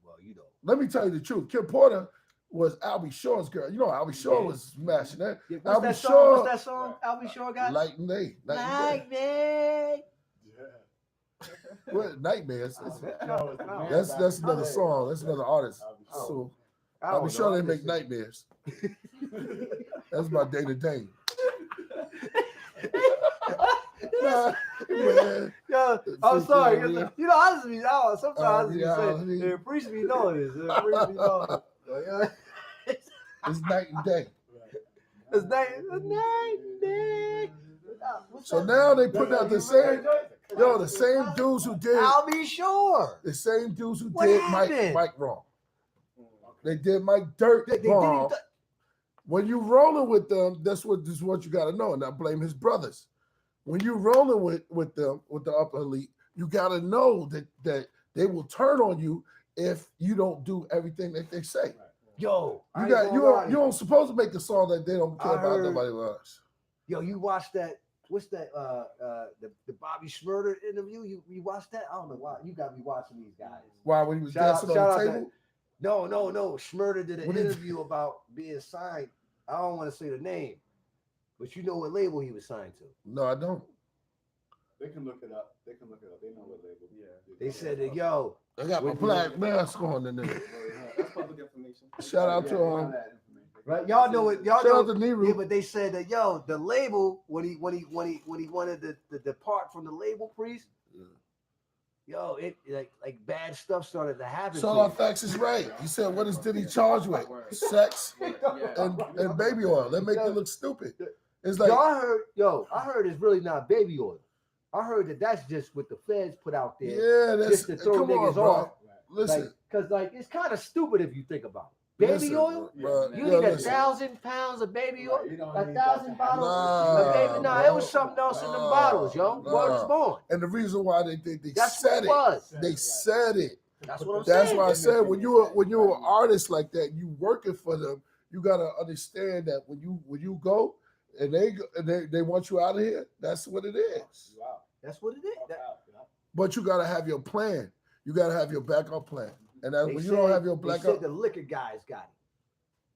Well, you know. Let me tell you the truth. Kim Porter was Albie Shaw's girl. You know, Albie Shaw was smashing that. Yeah, What's that song? Albie Shaw got? Lightning. Lightning. What? Nightmares. No, That's another song. That's another artist. Oh. So I don't Albie Shaw know. didn't make nightmares. That's my day to day. Man. Yo, I'm sorry. You know, I just be sometimes you say the priest be knowing this. The priest be knowing this. It's night and day. It's night, day. So now they put out the same dudes who did. I'll be sure. The same dudes who What did happened? Mike wrong. They did Mike Dirt They wrong. did it. When you rolling with them, this is what you got to know, and I blame his brothers. When you rolling with them, with the upper elite, you got to know that they will turn on you if you don't do everything that they say. Yo, You don't supposed to make a song that they don't care about nobody else. Yo, you watched that? What's that? The Bobby Shmurda interview. You watched that? I don't know why. You got me watching these guys. Why when he was dancing on the table? No. Shmurda did an interview about being signed. I don't want to say the name, but you know what label he was signed to. No, I don't. They can look it up. They know what label. Yeah. They said that, yo. I got my black mask on in there. That's public information. Shout out to Right? Y'all know it. Y'all Shout out know. to Nehru. Yeah, but they said that the label when he wanted to depart from the label, Priest. It like bad stuff started to happen. Solar Facts is right. He said, "What is Diddy charged with? Sex and baby oil. They make you look stupid." It's like I heard it's really not baby oil. I heard that's just what the feds put out there. yeah, that's just to throw come on, niggas bro. off. Listen, Because it's kind of stupid if you think about it. Baby listen, oil? bro. You Yeah, need listen. 1,000 pounds of baby oil? You don't 1,000 bottles? Nah, Baby, bro. it was something else in them bottles, yo. Word is born. And the reason why they That's said what it was. They said it. That's what I'm That's saying. why I said when you're an artist like that, you working for them, you gotta understand that when you go and they want you out of here, that's what it is. That's what it is. But you gotta have your plan. You gotta have your backup plan. And that, when you don't have your they backup, said the liquor guys got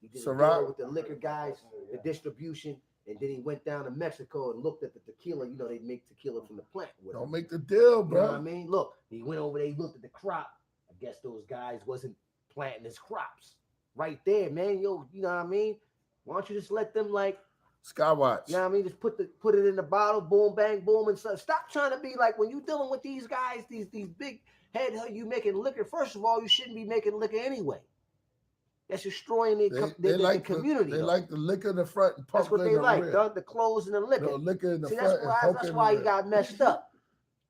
it. He did a Ciroc? deal with the liquor guys, the distribution, and then he went down to Mexico and looked at the tequila. You know, they make tequila from the plant. don't make the deal, You know what I bro. mean? Look, he went over there, he looked at the crop. I guess those guys wasn't planting his crops. Right there, man. Yo, you know what I mean? Why don't you just let them Skywatch. you know what I mean? Just put it in the bottle, boom, bang, boom, and stuff. Stop trying to be like when you dealing with these guys, these big head, you making liquor. First of all, you shouldn't be making liquor anyway. That's destroying the community. They like the liquor in the front and That's what poker in they the like, rear. dog, the clothes and the liquor. No, liquor in the See, front and poker that's in why the he rear. got messed up.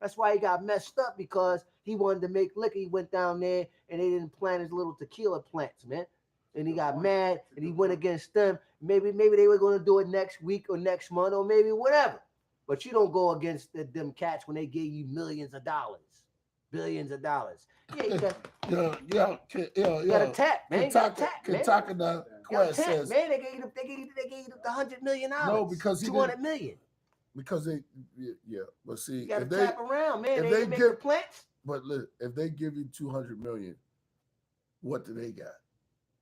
That's why he got messed up, because he wanted to make liquor. He went down there and they didn't plant his little tequila plants, man. And he got mad and he went against them. Maybe they were going to do it next week or next month or maybe whatever. But you don't go against them cats when they gave you millions of dollars, billions of dollars. Yeah, you got a tap, man. Kentucky Quest says man. They gave you the $100 million. no, because he 200 million. because they but see You got if to they tap around, man. if They they make give- the plants. but look, if they give you 200 million, what do they got?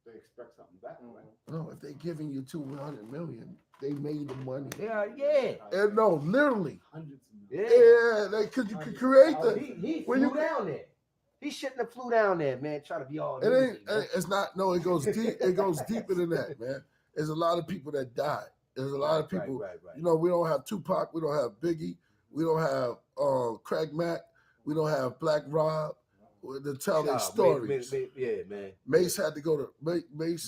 They expect something back, right? No, if they giving you 200 million, they made the money. Yeah. And no, literally. Hundreds of Yeah. millions. Yeah, because you could create Oh, the. he when flew you- down there. He shouldn't have flew down there, man. Try to be all. It ain't. It's not. No, it goes deep. It goes deeper than that, man. There's a lot of people that died. There's a lot of people. Right. You know, we don't have Tupac. We don't have Biggie. We don't have Craig Mack. We don't have Black Rob to tell their stories. Yeah, man. Mace had to go to Mace. Mace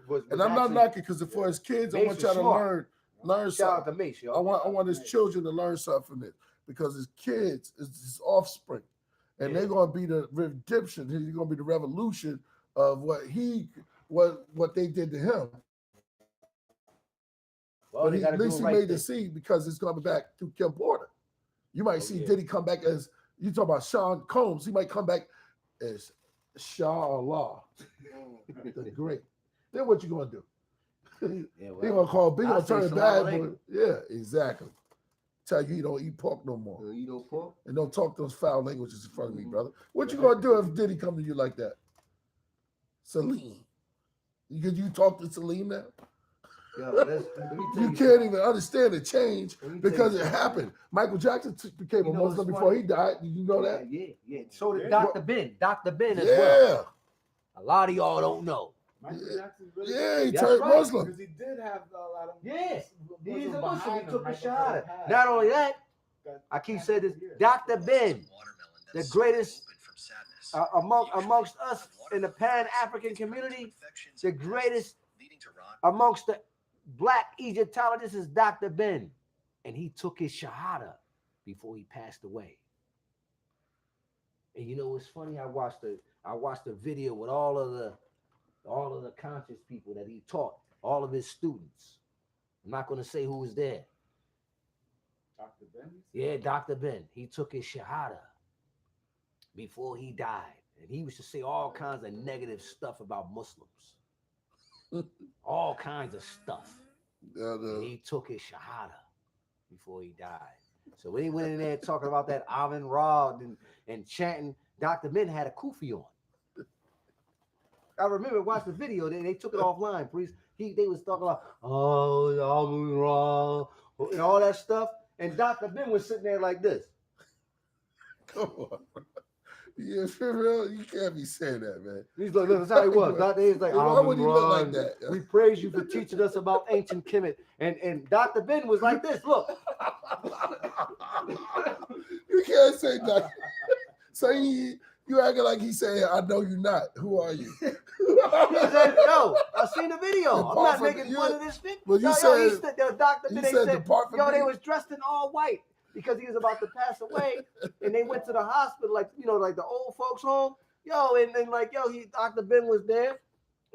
was and I'm not knocking because for his kids, I Mace want was y'all to smart. learn Shout out something. to Mace, yo. I want his children to learn something from this because his kids is his offspring, and they're gonna be the redemption. He's gonna be the revolution of what they did to him. Well, But at least he made the seed because it's coming back through Kim Porter. You might see Diddy come back as you talk about Sean Combs. He might come back as Shah Allah, the great. Then what you gonna do? He gonna call Big, gonna turn it bad. Boy. Yeah, exactly. Tell you don't eat pork no more. You know pork? And don't talk those foul languages in front of me, brother. What you gonna do if Diddy come to you like that? Salim. You talk to Salim now? You can't even understand the change because it happened. Michael Jackson became a Muslim before he died. Did you know that? Yeah. So did Dr. Ben. Dr. Ben as Yeah. well. A lot of y'all don't know. Michael Jackson really Yeah, he That's turned right. Muslim. because he did have a lot of Yeah. He's a Muslim. behind He him took a right before shahada. he passed. Not only that, Got I keep passed saying this, for years. Dr. Ben, the greatest amongst us in the Pan-African community, the greatest amongst the black Egyptologists is Dr. Ben. And he took his shahada before he passed away. And you know what's funny? I watched the video with all of the conscious people that he taught, all of his students. I'm not going to say who was there. Dr. Ben? Yeah, Dr. Ben. He took his shahada before he died. And he used to say all kinds of negative stuff about Muslims. All kinds of stuff. And he took his shahada before he died. So when he went in there talking about that Amin Ra and chanting, Dr. Ben had a kufi on. I remember watching the video. They took it offline, Priest. They was talking about, Amin Ra, and all that stuff. And Dr. Ben was sitting there like this. Come on. Yeah, for real, you can't be saying that, man. He's like, look, that's how he was. Dr. He's like, Why would he look like that? We praise you for teaching us about ancient Kemet. And Dr. Ben was like this. Look. You can't say that. So you acting like he's saying, I know you're not. Who are you? He said, yo, I seen the video. I'm not making fun of this thing. Well, you Dr. Ben, they said, yo, they me. was dressed in all white because he was about to pass away. And they went to the hospital, like, you know, like the old folks home. Yo, and then like, yo, Dr. Ben was there.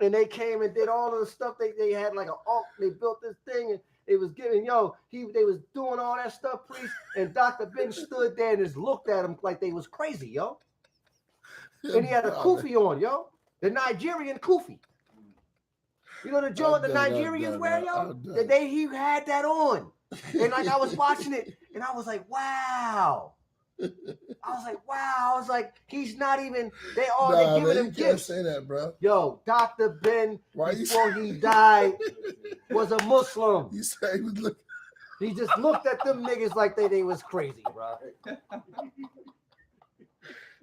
And they came and did all of the stuff. They had like they built this thing and they was giving, they was doing all that stuff, Priest. And Dr. Ben stood there and just looked at him like they was crazy, yo. And he had a kufi on, yo. The Nigerian kufi. You know the joint the Nigerians wear, yo? He had that on. And like I was watching it and I was like, wow. I was like, he's not even, they're giving him gifts. You can't say that, bro. Yo, Dr. Ben, before he died, was a Muslim. You say he was looking. He just looked at them niggas like they was crazy, bro.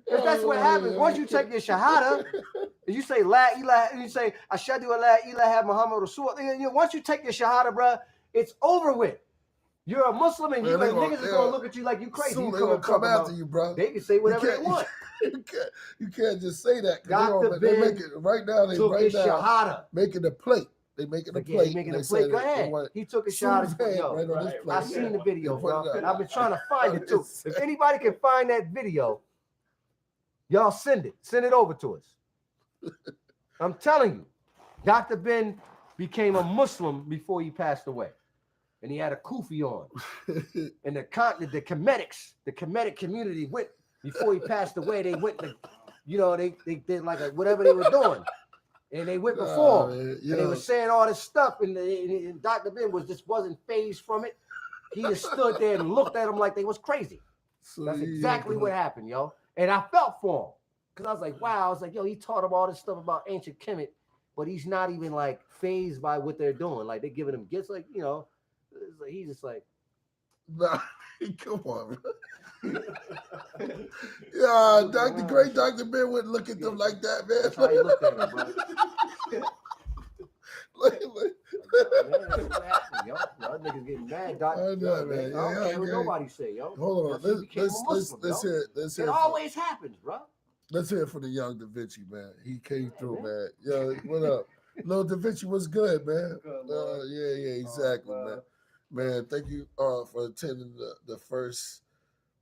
If that's what happens, once you take your shahada, and you say la ilaha, and you say ashhadu an la ilaha Muhammad Rasul, once you take your shahada, bro, it's over with. You're a Muslim, and niggas is gonna look at you like you crazy. Soon they gonna come after you, bro. They can say whatever they want. You can't just say that. Dr. They make it right now. They took his shahada. Making the plate. They making a plate. Making a plate. Go ahead. He took a shot. I seen the video, bro. I've been trying to find it too. If anybody can find that video, y'all send it. Send it over to us. I'm telling you, Dr. Ben became a Muslim before he passed away. And he had a kufi on. And the Kemetic community went, before he passed away, they went to, they did like whatever they were doing. And they went before him. And they were saying all this stuff. And Dr. Ben wasn't fazed from it. He just stood there and looked at them like they was crazy. That's exactly what happened, yo. And I felt for him. Because I was like, wow. I was like, yo, he taught him all this stuff about ancient Kemet, but he's not even like fazed by what they're doing. Like they're giving him gifts, like, he's just like, nah, come on, bro. Yeah, Great Dr. Ben wouldn't look at them like that, man. That's how he looked at him, bro. That's what happened, yo. Y'all niggas getting mad, Doc. I know, man. I don't care what nobody say, yo. Hold on, let's hear it. It always happens, bro. Let's hear it for the young Davinci, man. He came through, man. Yo, what up? Little Davinci was good, man. Yeah, exactly, man. Man, thank you for attending the first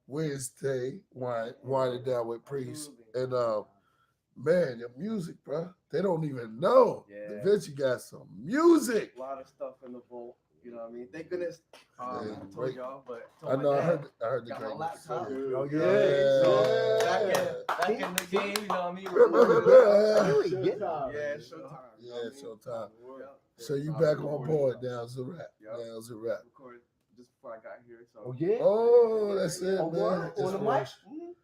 Wednesday winding down with Priest. And man, your music, bro. They don't even know. Yeah. Davinci got some music. A lot of stuff in the vault. You know what I mean? Thank goodness. I told y'all, but I know. I heard the got my great laptop. Oh, Back in the game, you know what I mean? Showtime. Yeah, showtime. So you back on board now, it's a wrap. Now it's a wrap. Recorded just before I got here. So. Oh yeah. Oh, that's it, man. On the mic.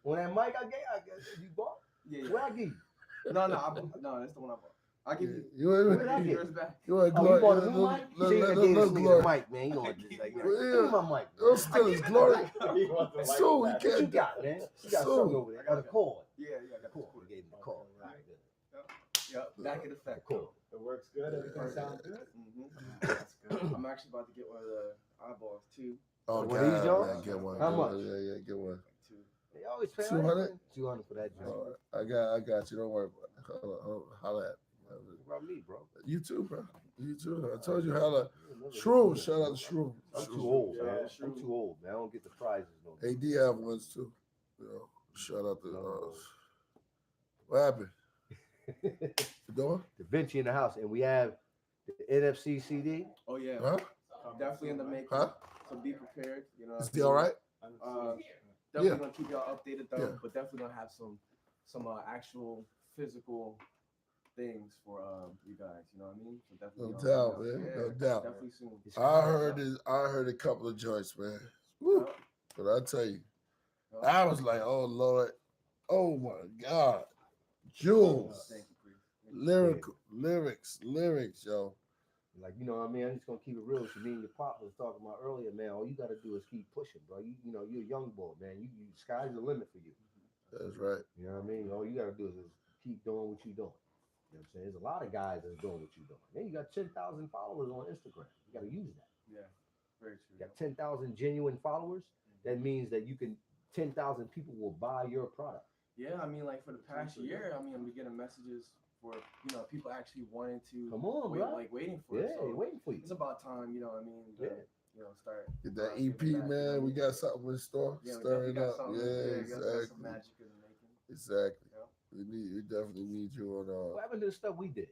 On that mic, I you bought. Yeah. Where I give you? No, that's the one I bought. I give you. You want glory? You bought a new mic? Look, glory. Mic, man. You know just like, yeah. My mic. Don't steal his glory. So we What can't. you got, man? You got something over there. I got a cord. Yeah, I got Cool. Gave him the cord. All right, good. Yep. Back in effect. Cool. It works good. Everything sounds good. That's good. I'm actually about to get one of the eyeballs too. Oh, What these, y'all? man, get one. How much? Yeah, get one. They always pay 200? 200 for that joint. I got you. Don't worry about it. Hold on. Holla at me. What about me, bro? You too, bro. You too. I told you holla. Shroom. Shout out to Shroom. I'm too old, man. Yeah, I'm too old, man. I don't get the prizes no more. AD have ones too. Shout out to what happened? The door? Davinci in the house, and we have the NFC CD. Oh yeah. Huh? Definitely in the making. Huh? So be prepared. You know. Is he all right? Definitely gonna keep y'all updated though, Yeah. but definitely gonna have some actual physical things for you guys. You know what I mean? So definitely. No doubt, man. No doubt. Definitely soon. I heard a couple of joints, man. Woo. But I tell you, I was like, oh Lord, oh my God, jewels, Thank you, Priest. lyrics, yo. Like, you know what I mean? I'm just gonna keep it real. So me and your pop was talking about earlier, man. All you gotta do is keep pushing, bro. You know, you're a young boy, man. You sky's the limit for you. That's right. You know what I mean? All you gotta do is just keep doing what you're doing. You know what I'm saying? There's a lot of guys that's doing what you're doing. Then you got 10,000 followers on Instagram. You gotta use that. Yeah, very true. You got 10,000 genuine followers. That means that you can 10,000 people will buy your product. Yeah, I mean, like for the past year, I mean, I'm getting messages for people actually wanting to Come on, bro. like waiting for Yeah, it. So waiting for you. it's about time, you know what I mean? To, start. Get that giving EP, back, man. We got something in store. Yeah, Stirring we got up. something. Yeah, we got exactly. some magic in the making. Exactly. Yeah. We definitely need you on. What happened to the stuff we did?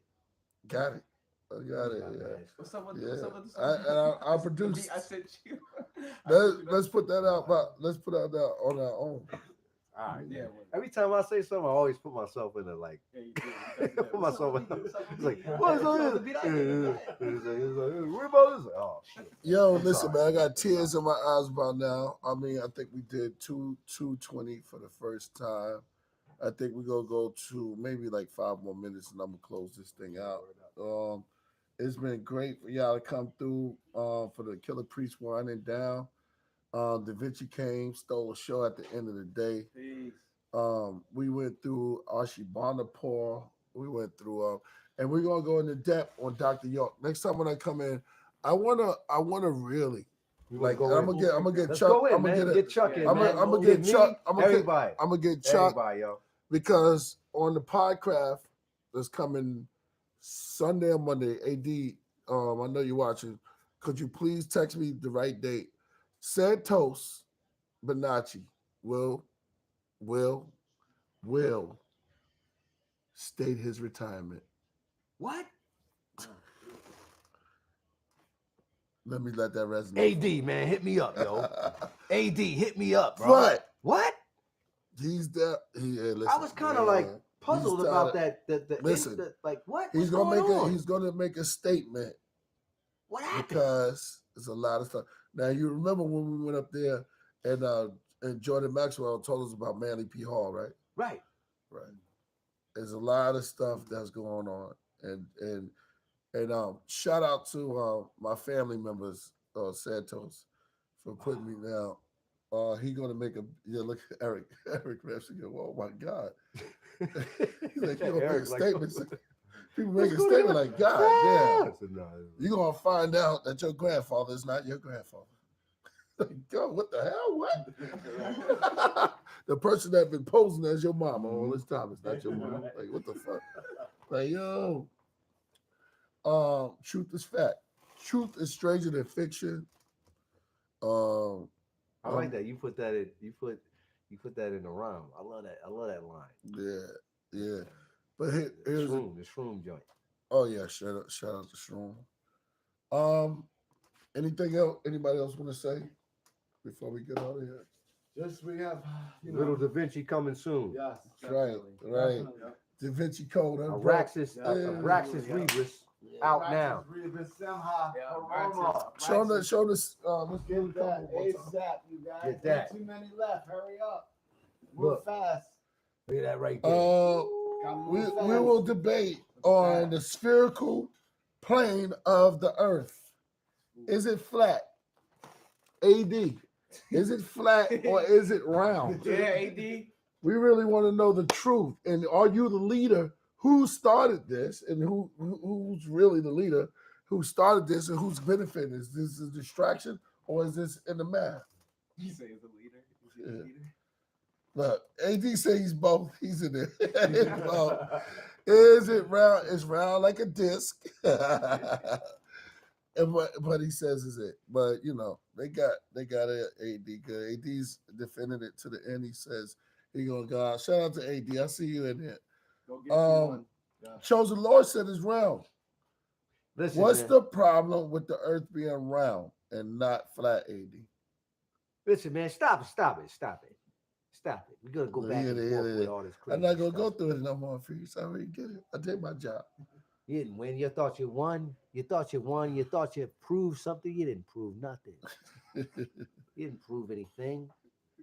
Got it. I got it. Yeah. What's up with Yeah. what's up with the I produced. I sent you. Let's put that out. But let's put out that on our own. All right. Yeah. Every time I say something, I always put myself in a like. Yeah, you did. Put myself in. What's up It's with like, the- what's what's up on with the this? beat? What about this? Oh shit. Yo, I'm listen, sorry. man. I got tears in my eyes by now. I mean, I think we did 220 for the first time. I think we're gonna go to maybe like 5 more minutes, and I'm gonna close this thing out. It's been great for y'all to come through for the Killah Priest winding down. Davinci came, stole a show at the end of the day. Peace. We went through Ashibandapur. We went through, and we're gonna go into depth on Dr. York. Next time when I come in, I wanna really like. I'm gonna get Let's Chuck. go in, I'm gonna man. get Chuck in, I'm man. gonna get me, Chuck. I'm everybody. gonna get Chuck Everybody, yo. because on the Podcraft that's coming Sunday or Monday. AD, I know you're watching. Could you please text me the right date? Santos Bonacci will state his retirement. What? Let me let that resonate. AD, man, hit me up, yo. AD, hit me up, bro. But What? he's there. I was kind of like puzzled about that. Listen, like what? He's What's gonna going make on? he's gonna make a statement What happened? because there's a lot of stuff. Now you remember when we went up there and Jordan Maxwell told us about Manly P. Hall, right? Right. Right. There's a lot of stuff that's going on, and shout out to my family members, Santos, for putting me down. He gonna make look at Eric. Eric Ramsey go, oh my God. He's like, you gonna make a statement. People make a statement like, God damn. You're gonna find out that your grandfather is not your grandfather. Like, yo, what the hell? What? The person that been posing as your mama all this time is not your mama. Like, what the fuck? Like, yo. Truth is fact. Truth is stranger than fiction. I like that. You put that in. You put that in the rhyme. I love that. I love that line. Yeah. But here's the shroom joint. Oh yeah, shout out to Shroom. Anything else? Anybody else want to say before we get out of here? Just we have Little Davinci coming soon. Yes, Right. Davinci Code. Araxis Rebus out now. Show this. Let's get that ASAP, you guys. Get that. Too many left. Hurry up. Move Look. fast. Look at that right there. We will debate on the spherical plane of the Earth. Is it flat? AD. Is it flat or is it round? Yeah, AD. We really want to know the truth. And are you the leader who started this and who's really the leader who started this and who's benefiting? Is this a distraction or is this in the math? You say he's the leader. Is he the leader? Look, AD says he's both. He's in there. Is it round? It's round like a disc. And but he says is it. But you know, they got it AD good. AD's defending it to the end. He says he gonna go out. Shout out to AD. I see you in here. Go get one. Chosen Lord said it's round. Listen, What's man. the problem with the earth being round and not flat, AD? Listen, man, stop it. We're gonna go back and forth with all this crazy I'm not gonna stuff. go through it no more for you. So I already get it. I did my job. You didn't win. You thought you won. You thought you proved something. You didn't prove nothing. You didn't prove anything.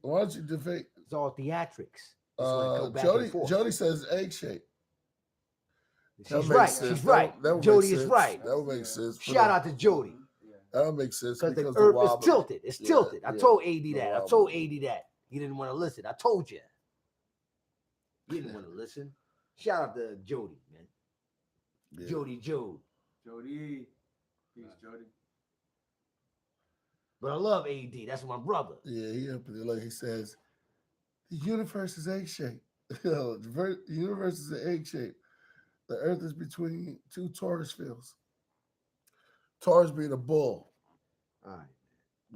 Why don't you debate? It's all theatrics. Just wanna go back and forth. Jody says egg shape. She's right. That would Jody make is sense. right. That would make sense. Shout out to Jody. That would make sense Because the because earth is wobble- tilted. It's Yeah, tilted. I yeah. told AD The that. I wobble. told AD that. He didn't want to listen. I told you. He didn't want to listen. Shout out to Jody, man. Yeah. Jody Jode. Jody. Peace, Jody. But I love AD. That's my brother. Yeah, like he says, the universe is egg-shaped. The universe is an egg-shaped. The earth is between two Taurus fields. Taurus being a bull. All right.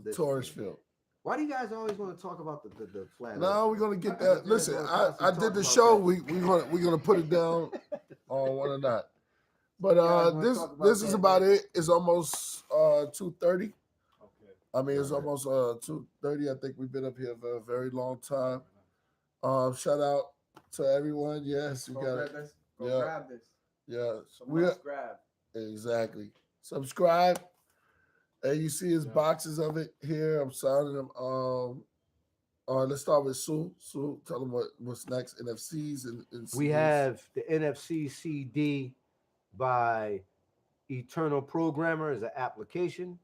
Listen, Taurus field. why do you guys always want to talk about the flat? No, we're gonna get that. Listen, I did the show. We're gonna put it down on one or not. But this is about it. It's almost 2:30. Okay. I mean, it's almost 2:30. I think we've been up here for a very long time. Shout out to everyone. Yes, we Go got grab it. this. Go Yeah. grab this. Yeah, Some we must grab. exactly. Subscribe. And you see his Yeah. boxes of it here. I'm signing them. Let's start with Sue. Sue, tell them what's next. NFCs and We CDs. have the NFC CD by Eternal Programmer as an application,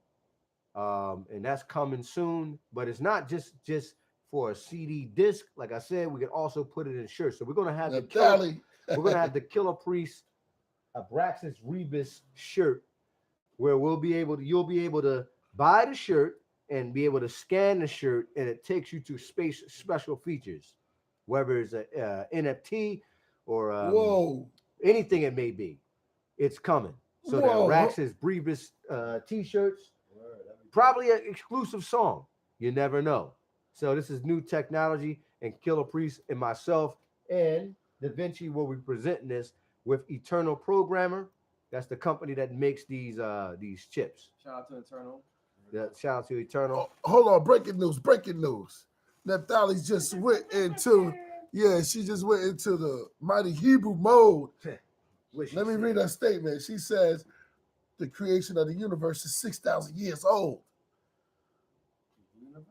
and that's coming soon. But it's not just for a CD disc. Like I said, we can also put it in shirts. So we're gonna have we're gonna have the Killah Priest Abraxas Rebus shirt, where you'll be able to buy the shirt and be able to scan the shirt, and it takes you to special features, whether it's a NFT or Whoa. anything it may be. It's coming. So the Whoa. Abraxas Rebus t-shirts, probably an exclusive song. You never know. So this is new technology, and Killah Priest and myself and Davinci will be presenting this with Eternal Programmer. That's the company that makes these chips. Shout out to Eternal. Yeah, shout out to Eternal. Oh, hold on, breaking news. Naphtali just went into, she just went into the mighty Hebrew mode. Let me read her statement. She says, the creation of the universe is 6,000 years old.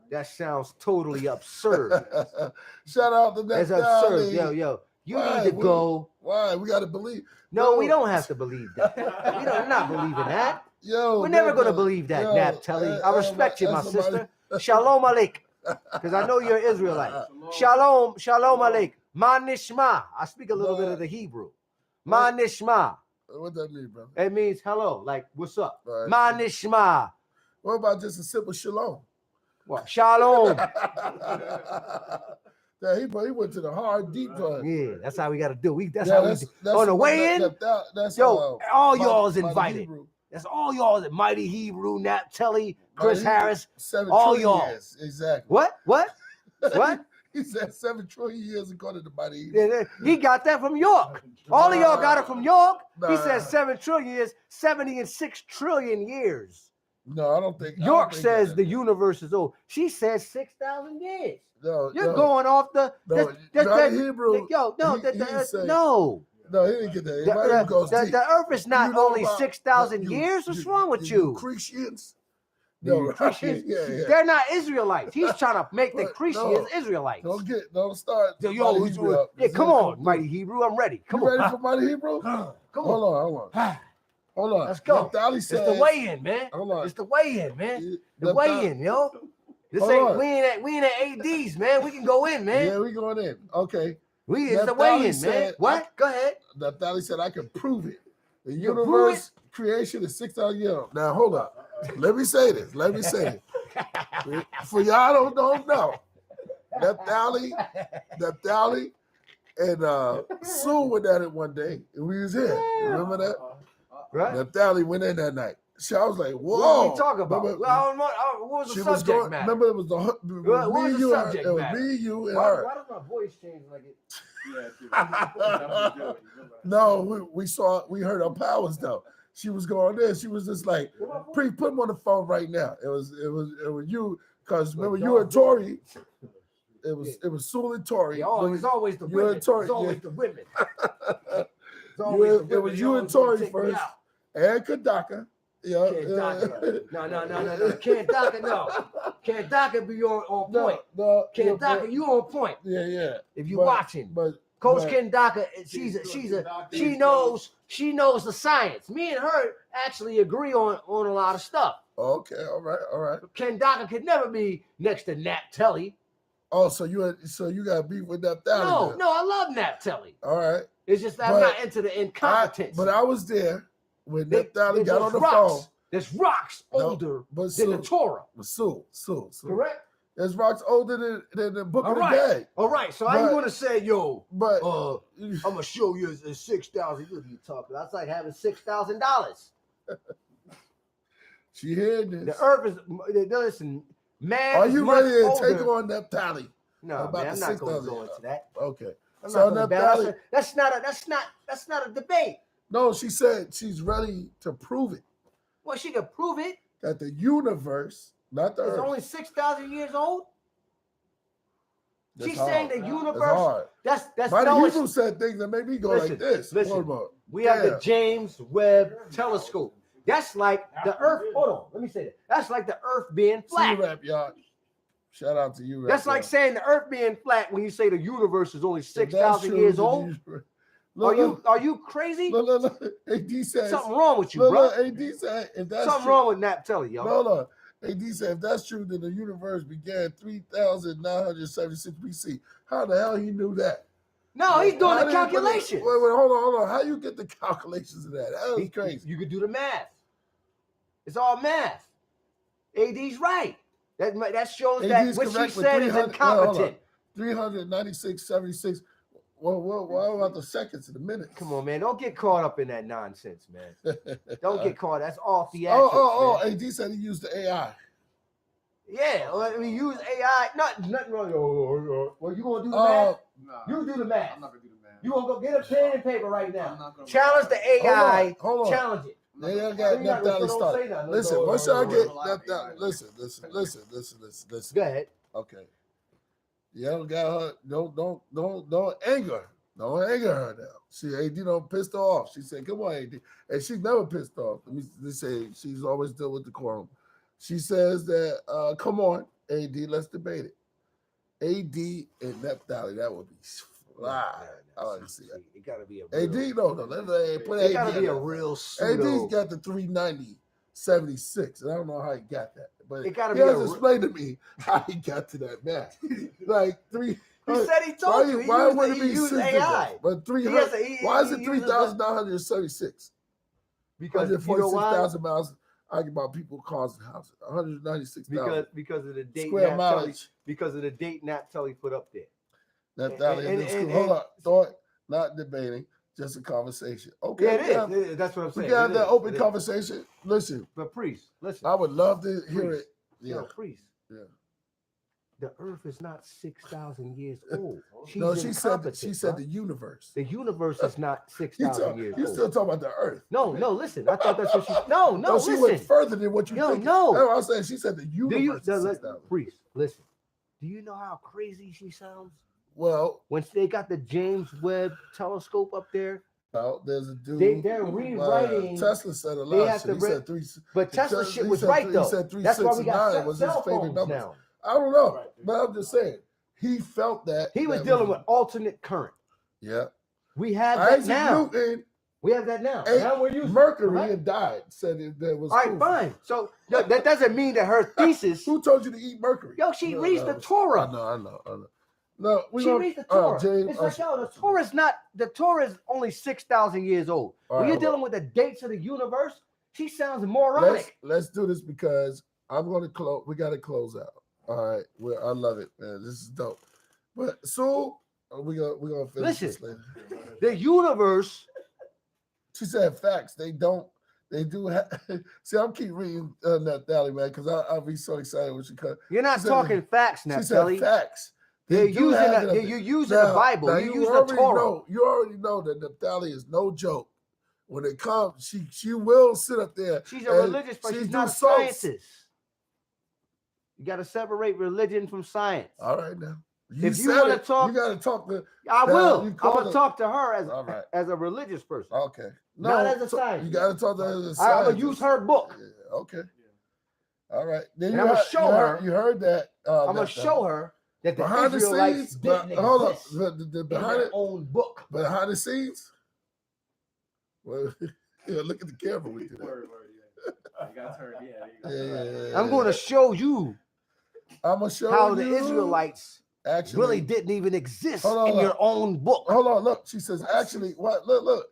That sounds totally absurd. Shout out to That's Naphtali. absurd. Yo, you Why? need to go. Why? We got to believe. No, Yo. we don't have to believe that. We don't not believe in that. Yo, We're never going to yo, believe that, yo, Naphtali. I respect you, my that's somebody- sister. Shalom aleik. Because I know you're Israelite. Shalom aleik. Ma nishma. I speak a little bit of the Hebrew. Ma nishma. What that mean, brother? It means hello, like what's up. Right. Ma nishma. What about just a simple shalom? What? Shalom. Yeah, he went to the hard deep part. Yeah, that's how we got to do. That's Yeah, how we do. On the way in, that's yo, all Mighty- y'all is Mighty invited. Hebrew. That's all y'all. Mighty Hebrew, Naphtali, Chris Mighty Hebrew, Harris. 7 all trillion y'all. years, exactly. What? What? He said 7 trillion years according to Mighty Hebrew. Yeah, he got that from York. All of y'all got it from York. He Nah. says 7 trillion years, 76 trillion years. No, I don't think. York says the universe is old. She says 6,000 years. No, You're going off the. Mighty Hebrew. Yo, no, he said- no. No, he didn't get that. The, Mighty Hebrew goes deep. the Earth is not You know only about- 6,000 you- years. What's wrong with you? Christians. The No, right? Christians, Yeah. they're not Israelites. He's trying to make the But Christians no, Israelites. Don't start. Yo, Mighty Hebrew up. yeah, come on, Mighty Hebrew. I'm ready. Come You on. ready for Mighty Hebrew? Come Hold on. Hold on. Let's go. Naphtali It's says, the weigh-in, man. Hold on. It's the weigh-in, man. The Naphtali- weigh-in, yo. This Hold ain't on. we ain't at ADs, man. We can go in, man. Yeah, we going in. Okay. It's the Naphtali weigh-in, man. said- What? Go ahead. Naphtali said, I can prove it. The You prove universe creation is 6,000 years old. Now, hold up. Let me say this. For y'all don't know. Naphtali and Sue went at it one day, and we was here. You remember that? Right? Naphtali went in that night. So I was like, whoa. What are we talking about? Remember- What was she the was subject going, matter? remember it was the What me was and the you, subject it was matter? me, you, and Why her. does my voice change like it? Yeah, No, we heard her powers though. She was going there. She was just like, put him on the phone right now. It was you, because remember you and Tori. It was Sue and Tori. It's always the You women. and Tori, It's always yeah. the women. It's You always and- the it women. was They you and always wanna Tori take me first. out. And Kadaka. Yeah. Kandaka. No. Kandaka, no. Kandaka be on point. No. Kandaka, you on point. Yeah. If you But- watching. But Coach but- Kendaka, she knows the science. Me and her actually agree on a lot of stuff. Okay, all right. Kendaka could never be next to Naphtali. Oh, so you got beef with Naphtali? No, then. no, I love Naphtali. All right. It's just that I'm But not into the incompetence. But I was there when Naphtali got there's on the rocks. phone. There's rocks No, older but than the Torah. Sue. Correct? There's rocks older than the Book All of right. the Day. All right. So how you But- want to say, yo, But I'm gonna show you it's 6,000. What are you talking about? That's like having $6,000. she heard this. The earth is listen, man. Are is you much ready to older. take on Naphtali? No, about man, the I'm not going to 6,000? go into that. Okay. I'm So not gonna Naphtali, that's not a debate. no, she said she's ready to prove it. Well, she can prove it. That the universe, not the It's earth. only 6,000 years old. That's She's hard. saying the That's universe. hard. That's Mighty no. Hebrew said things that made me go Listen, like this. listen. Hold on. We have the Damn. James Webb Telescope. That's like the Earth. Hold on, let me say that. That's like the Earth being See flat. you, rap, y'all. Shout out to you, rap. That's like y'all. saying the Earth being flat when you say the universe is only If that's 6,000 true, years then old. you- Are you crazy? No. AD says. Something wrong with you, No, bro. AD said if that's Something true, wrong with Naphtali, y'all. No. AD said if that's true, then the universe began 3,976 BC. How the hell he knew that? No, he's doing How the did he put it- calculations. Wait, hold on. How you get the calculations of that? That was crazy. You could do the math. It's all math. AD's right. That shows that AD's what she correct with said is 300 hold on. incompetent. 396.76. Well, what about the seconds and the minutes? Come on, man. Don't get caught up in that nonsense, man. Don't get caught. That's all theatrics. Oh, man. AD said he used the AI. Yeah, well, I mean, use AI. Nothing wrong. Well, you gonna do the Uh, math? You do the math. I'm not gonna do the math. You gonna go get a pen and paper right I'm now. not gonna Challenge the AI. Hold on. Challenge it. They I'm got You got- Naphtali so don't started. say nothing. Listen, No, once no, y'all no, get no, Naphtali, no. listen. Go ahead. Okay. You don't got her. Don't anger her. Don't anger her now. She AD don't pissed her off. She said, "Come on, AD," and she's never pissed off. Let me say she's always dealt with the quorum. She says that, "Come on, AD, let's debate it." AD and Naphtali, that would be fly. I like to see that. It gotta be a AD, real, let's put it AD. gotta be a in there. real pseudo. AD's got the 390.76, and I don't know how he got that, but It gotta he be a hasn't re- explained to me how he got to that math. Like three. He said he told you. Why He would it be used 6 AI. digits? But He has 300. a- Why is it he uses 3,976? Because you know why? 146,000 miles. Arguing about people causing houses. 196,000 Because of the date square Naphtali, mileage. because of the date Naphtali put up there. Naphtali and- in school. and- Hold and- on. Thought, not debating, just a conversation. Okay. Yeah, it is. That's what I'm We saying. can have It that is. open It is. conversation. Listen, But Priest, listen. I would love to hear Priest, it. Yeah. Yo, Priest. Yeah. The Earth is not 6,000 years old. She's No, she said incompetent, the bro. universe. The universe is not 6,000 years You old. still talking about the earth. No, listen. I thought that's what she. No, No, she went listen. further than what you Yo, think. no. That's what I'm saying. She said the Do you, universe is 6,000. Priest, listen. Do you know how crazy she sounds Well, when they got the James Webb Telescope up there? there's a dude. They're rewriting. Tesla said a they lot have of shit. to He re- said 3. But Tesla he shit was said right three- though. He said 3, That's 6, why we and got 9 was his cell favorite phones numbers. now. I don't know, but I'm just saying he felt that He was that dealing with alternate current. Yeah, We have that Isaac now. Newton We have that now. ate Now we're using it, mercury correct? and died. Said it that was All right, cool. fine. So that doesn't mean that her thesis. Who told you to eat mercury? Yo, she No, reads no, the Torah. I know. No, we She gonna- reads the Torah. James, It's like, yo, the Torah is only 6,000 years old. All When right, you're hold dealing with the dates of the universe, she sounds moronic. let's do this because I'm going to close. We got to close out. All right, I love it, man. This is dope. But so we're gonna finish this later. The universe. She said facts. They do have. See, I'm keep reading Naphtali, man, because I'll be so excited when she comes. You're not She said- talking facts, She Naphtali. said facts. You're do have it up there. using the Bible. Now, You use the already Torah. you already know that Naphtali is no joke. When it comes, she will sit up there. She's a and religious person. she She's do not a sauce. scientist. You got to separate religion from science. All right, now. If you said wanna it. talk- you got to talk to. I Now, will. you I'm call gonna it- talk to her All right. as a religious person. Okay. Not as a so scientist. You got to talk to her as a I'm scientist. gonna use her book. Yeah, okay. All right. Then And you I'm gonna heard- show you her- heard- You heard that. I'm gonna show her that the behind the Israelites scenes. didn't Hold up. exist The in behind their it. own book. Behind the scenes. Well, yeah, look at the camera with you. Word, yeah. You got turned, yeah. Yeah. I'm going to show you I'm gonna show how you the Israelites actually really didn't even exist Hold on, in your own book. Hold on, look. She says, actually, what? Look.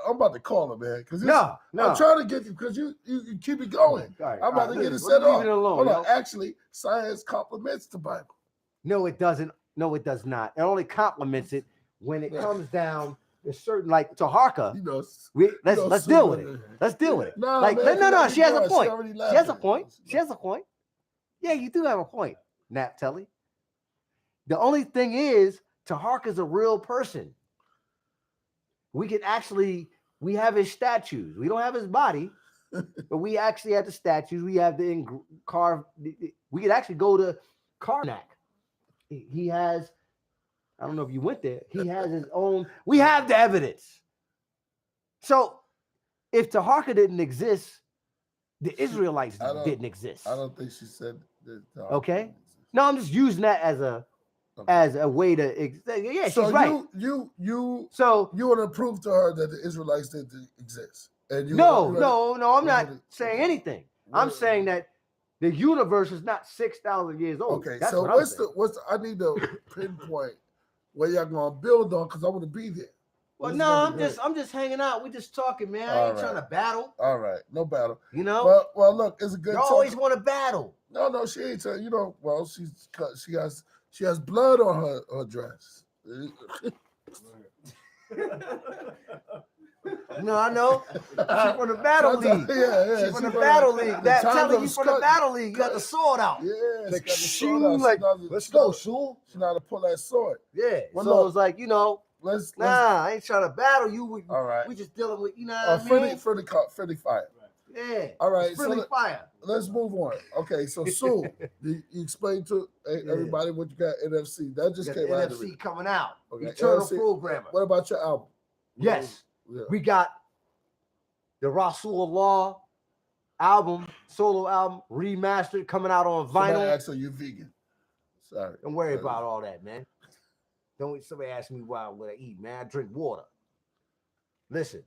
I'm about to call her, man, because No. I'm trying to get you because you keep it going. Right, I'm about to get it listen, set leave off. it alone, Hold yo. on. Actually, science complements the Bible. No, it doesn't. No, it does not. It only complements it when it comes down to certain, like to Harka. You know, Let's deal with it. Let's deal with it. No, like, man, no. She has a She point. already She has a laughing. point. She has a point. Yeah, you do have a point, Nap Telly. The only thing is, Taharka's a real person. We have his statues. We don't have his body, but we actually have the statues. We have the carved. We could actually go to Karnak. He has, I don't know if you went there. He has his own. We have the evidence. So if Taharka didn't exist, the Israelites didn't exist. I don't think she said that. Okay. No, I'm just using that as a way to. Yeah, so she's right. You so you want to prove to her that the Israelites didn't exist, and no. I'm not saying anything. I'm saying that the universe is not 6,000 years old. Okay, That's so what what's the? I need to pinpoint where y'all gonna build on because I want to be there. Well, no, I'm just hanging out. We just talking, man. I ain't trying to battle. All right, no battle. You know. Well, look, it's a good. You always want to battle. No, she ain't. You know, well, she has blood on her dress. No, I know. She's from the battle league. Yeah. She's from the battle league. That telling you from the battle league. You got the sword out. Yeah, like, got the sword out. like let's go, Shul. She know how to pull that sword. Yeah. Well, so look, it's like, you know, I ain't trying to battle you. All right. We just dealing with, you know what I mean? Friendly fire. Yeah. All right. Friendly fire. Let's move on. Okay, so Sue, you explain to everybody what you got NFC. That just came out. NFC coming out. Okay. Eternal NFC. Programmer. What about your album? Yes. Yeah. We got the Rasul album, solo album, remastered, coming out on vinyl. Actually, you vegan. Sorry. Don't worry about all that, man. Don't somebody ask me what I eat, man. I drink water. Listen,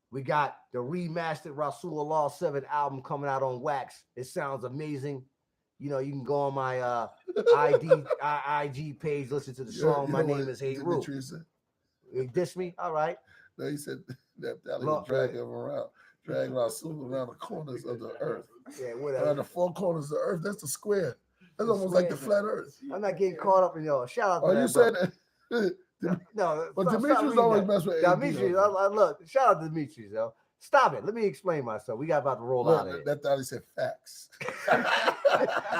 we got the remastered Rasulullah 7 album coming out on wax. It sounds amazing. You know, you can go on my IG page, listen to the song. My name is Hey Ru. You diss me? All right. No, he said that was dragging him around, dragging Rasul around the corners of the earth. Yeah, whatever. Around the 4 corners of the earth. That's the square. That's almost like the flat earth. I'm not getting caught up in y'all. Shout out to that. You said that? No, but Demetrius always mess with Demetrius. Look, shout out to Demetrius, yo. Stop it. Let me explain myself. We got about to roll out of it. That thought he said facts.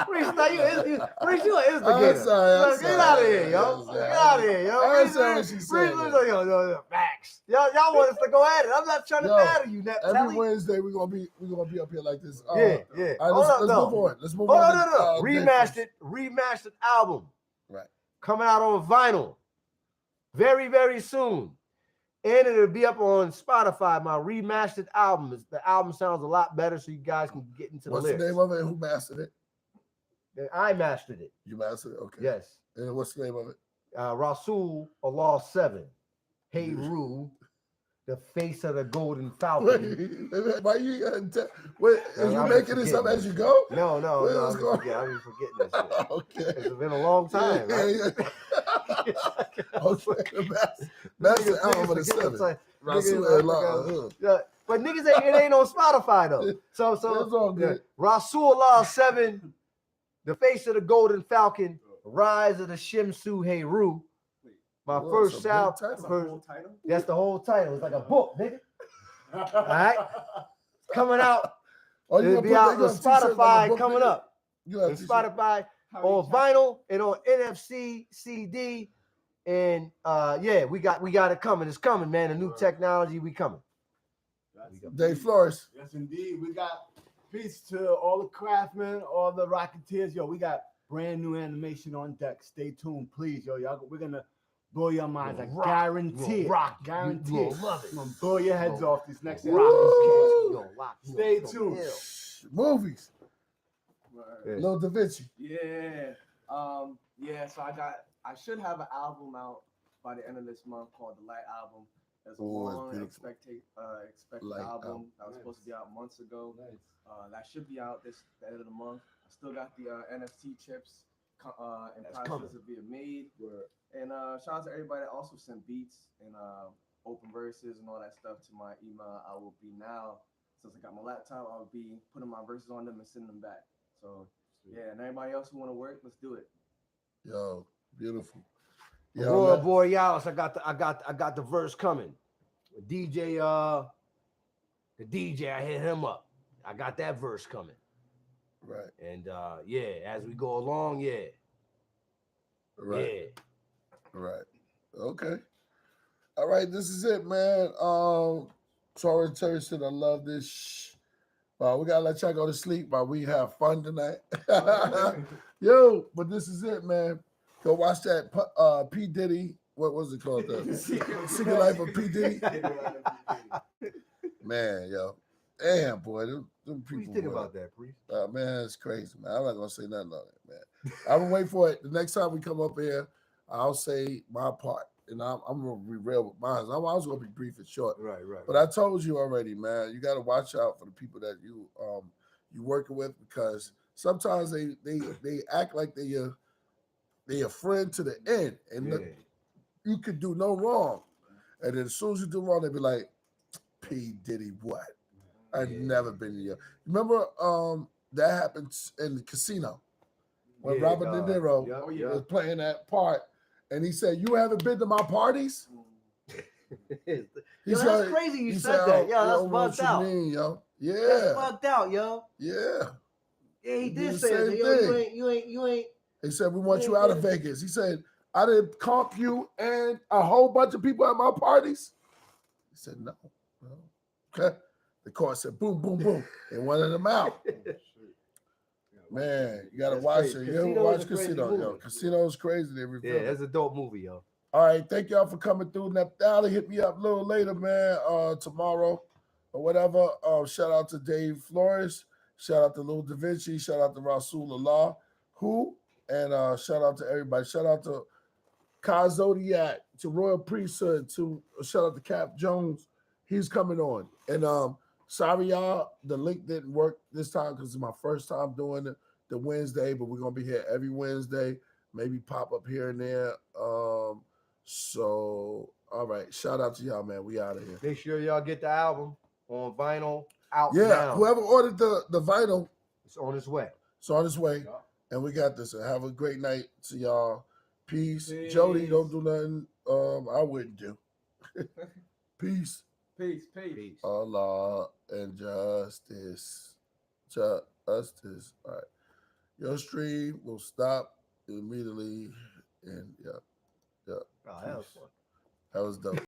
Reese, now you an instigator. I'm sorry. Get out of here, yo. Get out of here, yo. I understand what she said. Yo, facts. Y'all want us to go at it. I'm not trying to battle you, Nat. Every Wednesday we're gonna be up here like this. Yeah. All right, let's move on. Let's move on. No. Remastered album. Right. Coming out on vinyl. Very, very soon. And it'll be up on Spotify. My remastered album. The album sounds a lot better, so you guys can get into the lyrics. What's the name of it? Who mastered it? I mastered it. You mastered it? Okay. Yes. And what's the name of it? Rasul Allah 7. Hey Ru, the face of the golden falcon. Why you? Are you making this up as you go? No. I'm just forgetting this shit. Okay. It's been a long time, right? That's the album of the 7. But niggas it ain't on Spotify though. So it's all good. Rasulullah 7, the face of the golden falcon, rise of the Shimsu Heru. My first sound. That's the whole title. It's like a book, nigga. All right, coming out. It'll be out on Spotify coming up. Spotify on vinyl and on NFC CD. And we got it coming. It's coming, man. The new technology, we coming. Dave Flores. Yes, indeed. We got peace to all the craftsmen, all the rocketeers. Yo, we got brand new animation on deck. Stay tuned, please. Yo, y'all, we're gonna blow your minds. I guarantee it. Guarantee it. Love it. I'm gonna blow your heads off this next episode. Stay tuned. Movies. Right. Lil Davinci. Yeah. So I should have an album out by the end of this month called The Light Album. There's a long expected album that was supposed to be out months ago. That should be out the end of the month. I still got the NFC chips in That's process coming. of being made. And shout out to everybody that also sent beats and open verses and all that stuff to my email. I will be now, since I got my laptop, I'll be putting my verses on them and sending them back. So yeah, and everybody else who want to work, let's do it. Yo, beautiful. Aurora Borealis, I got the verse coming. The DJ, I hit him up. I got that verse coming. Right. And yeah, as we go along, yeah. Right. Yeah. Right. Okay. All right, this is it, man. Sorry, Thurston, I love this. We gotta let y'all go to sleep while we have fun tonight. Yo, but this is it, man. Go watch that P. Diddy. What was it called? The Secret Life of P. Diddy. Man, yo. Damn, boy. Them What do you people. think about that, Priest? Man, it's crazy, man. I'm not gonna say nothing on it, man. I'm gonna wait for it. The next time we come up here, I'll say my part. And I'm gonna be real with mine. I was gonna be brief and short. Right. But I told you already, man, you gotta watch out for the people that you working with, because sometimes they act like they a friend to the end. And look, you could do no wrong. And then as soon as you do wrong, they be like, P. Diddy, what? I've never been here. Remember that happened in the casino when Robert De Niro was playing that part, and he said, "You haven't been to my parties." That's crazy. You said that. Yeah, that's bugged out. Yo? Yeah, that's bugged out, yo. Yeah, he did say that. Yo, you ain't. He said, "We want you out of Vegas." He said, "I didn't comp you and a whole bunch of people at my parties." He said, "No." Okay. The court said, "Boom, boom, boom," and wanted them out. Man, you gotta watch it. You ever watch Casino? Yo, Casino's crazy. They reveal that's a dope movie, yo. All right, thank y'all for coming through. Naphtali, hit me up a little later, man. Tomorrow or whatever. Shout out to Dave Flores. Shout out to Lil Davinci. Shout out to Rasul Allah. And shout out to everybody. Shout out to Kai Zodiac, to Royal Priesthood, to shout out to Cap Jones. He's coming on. And sorry, y'all, the link didn't work this time because it's my first time doing the Wednesday, but we're going to be here every Wednesday, maybe pop up here and there. So, all right, shout out to y'all, man. We out of here. Make sure y'all get the album on vinyl out Yeah, now. whoever ordered the vinyl, it's on its way. It's on its way. Yeah. And we got this. Have a great night to y'all. Peace. Jody, don't do nothing I wouldn't do. Peace. Peace. Allah and justice. Justice. All right. Your stream will stop immediately. And yeah. Oh, that was fun. That was dope.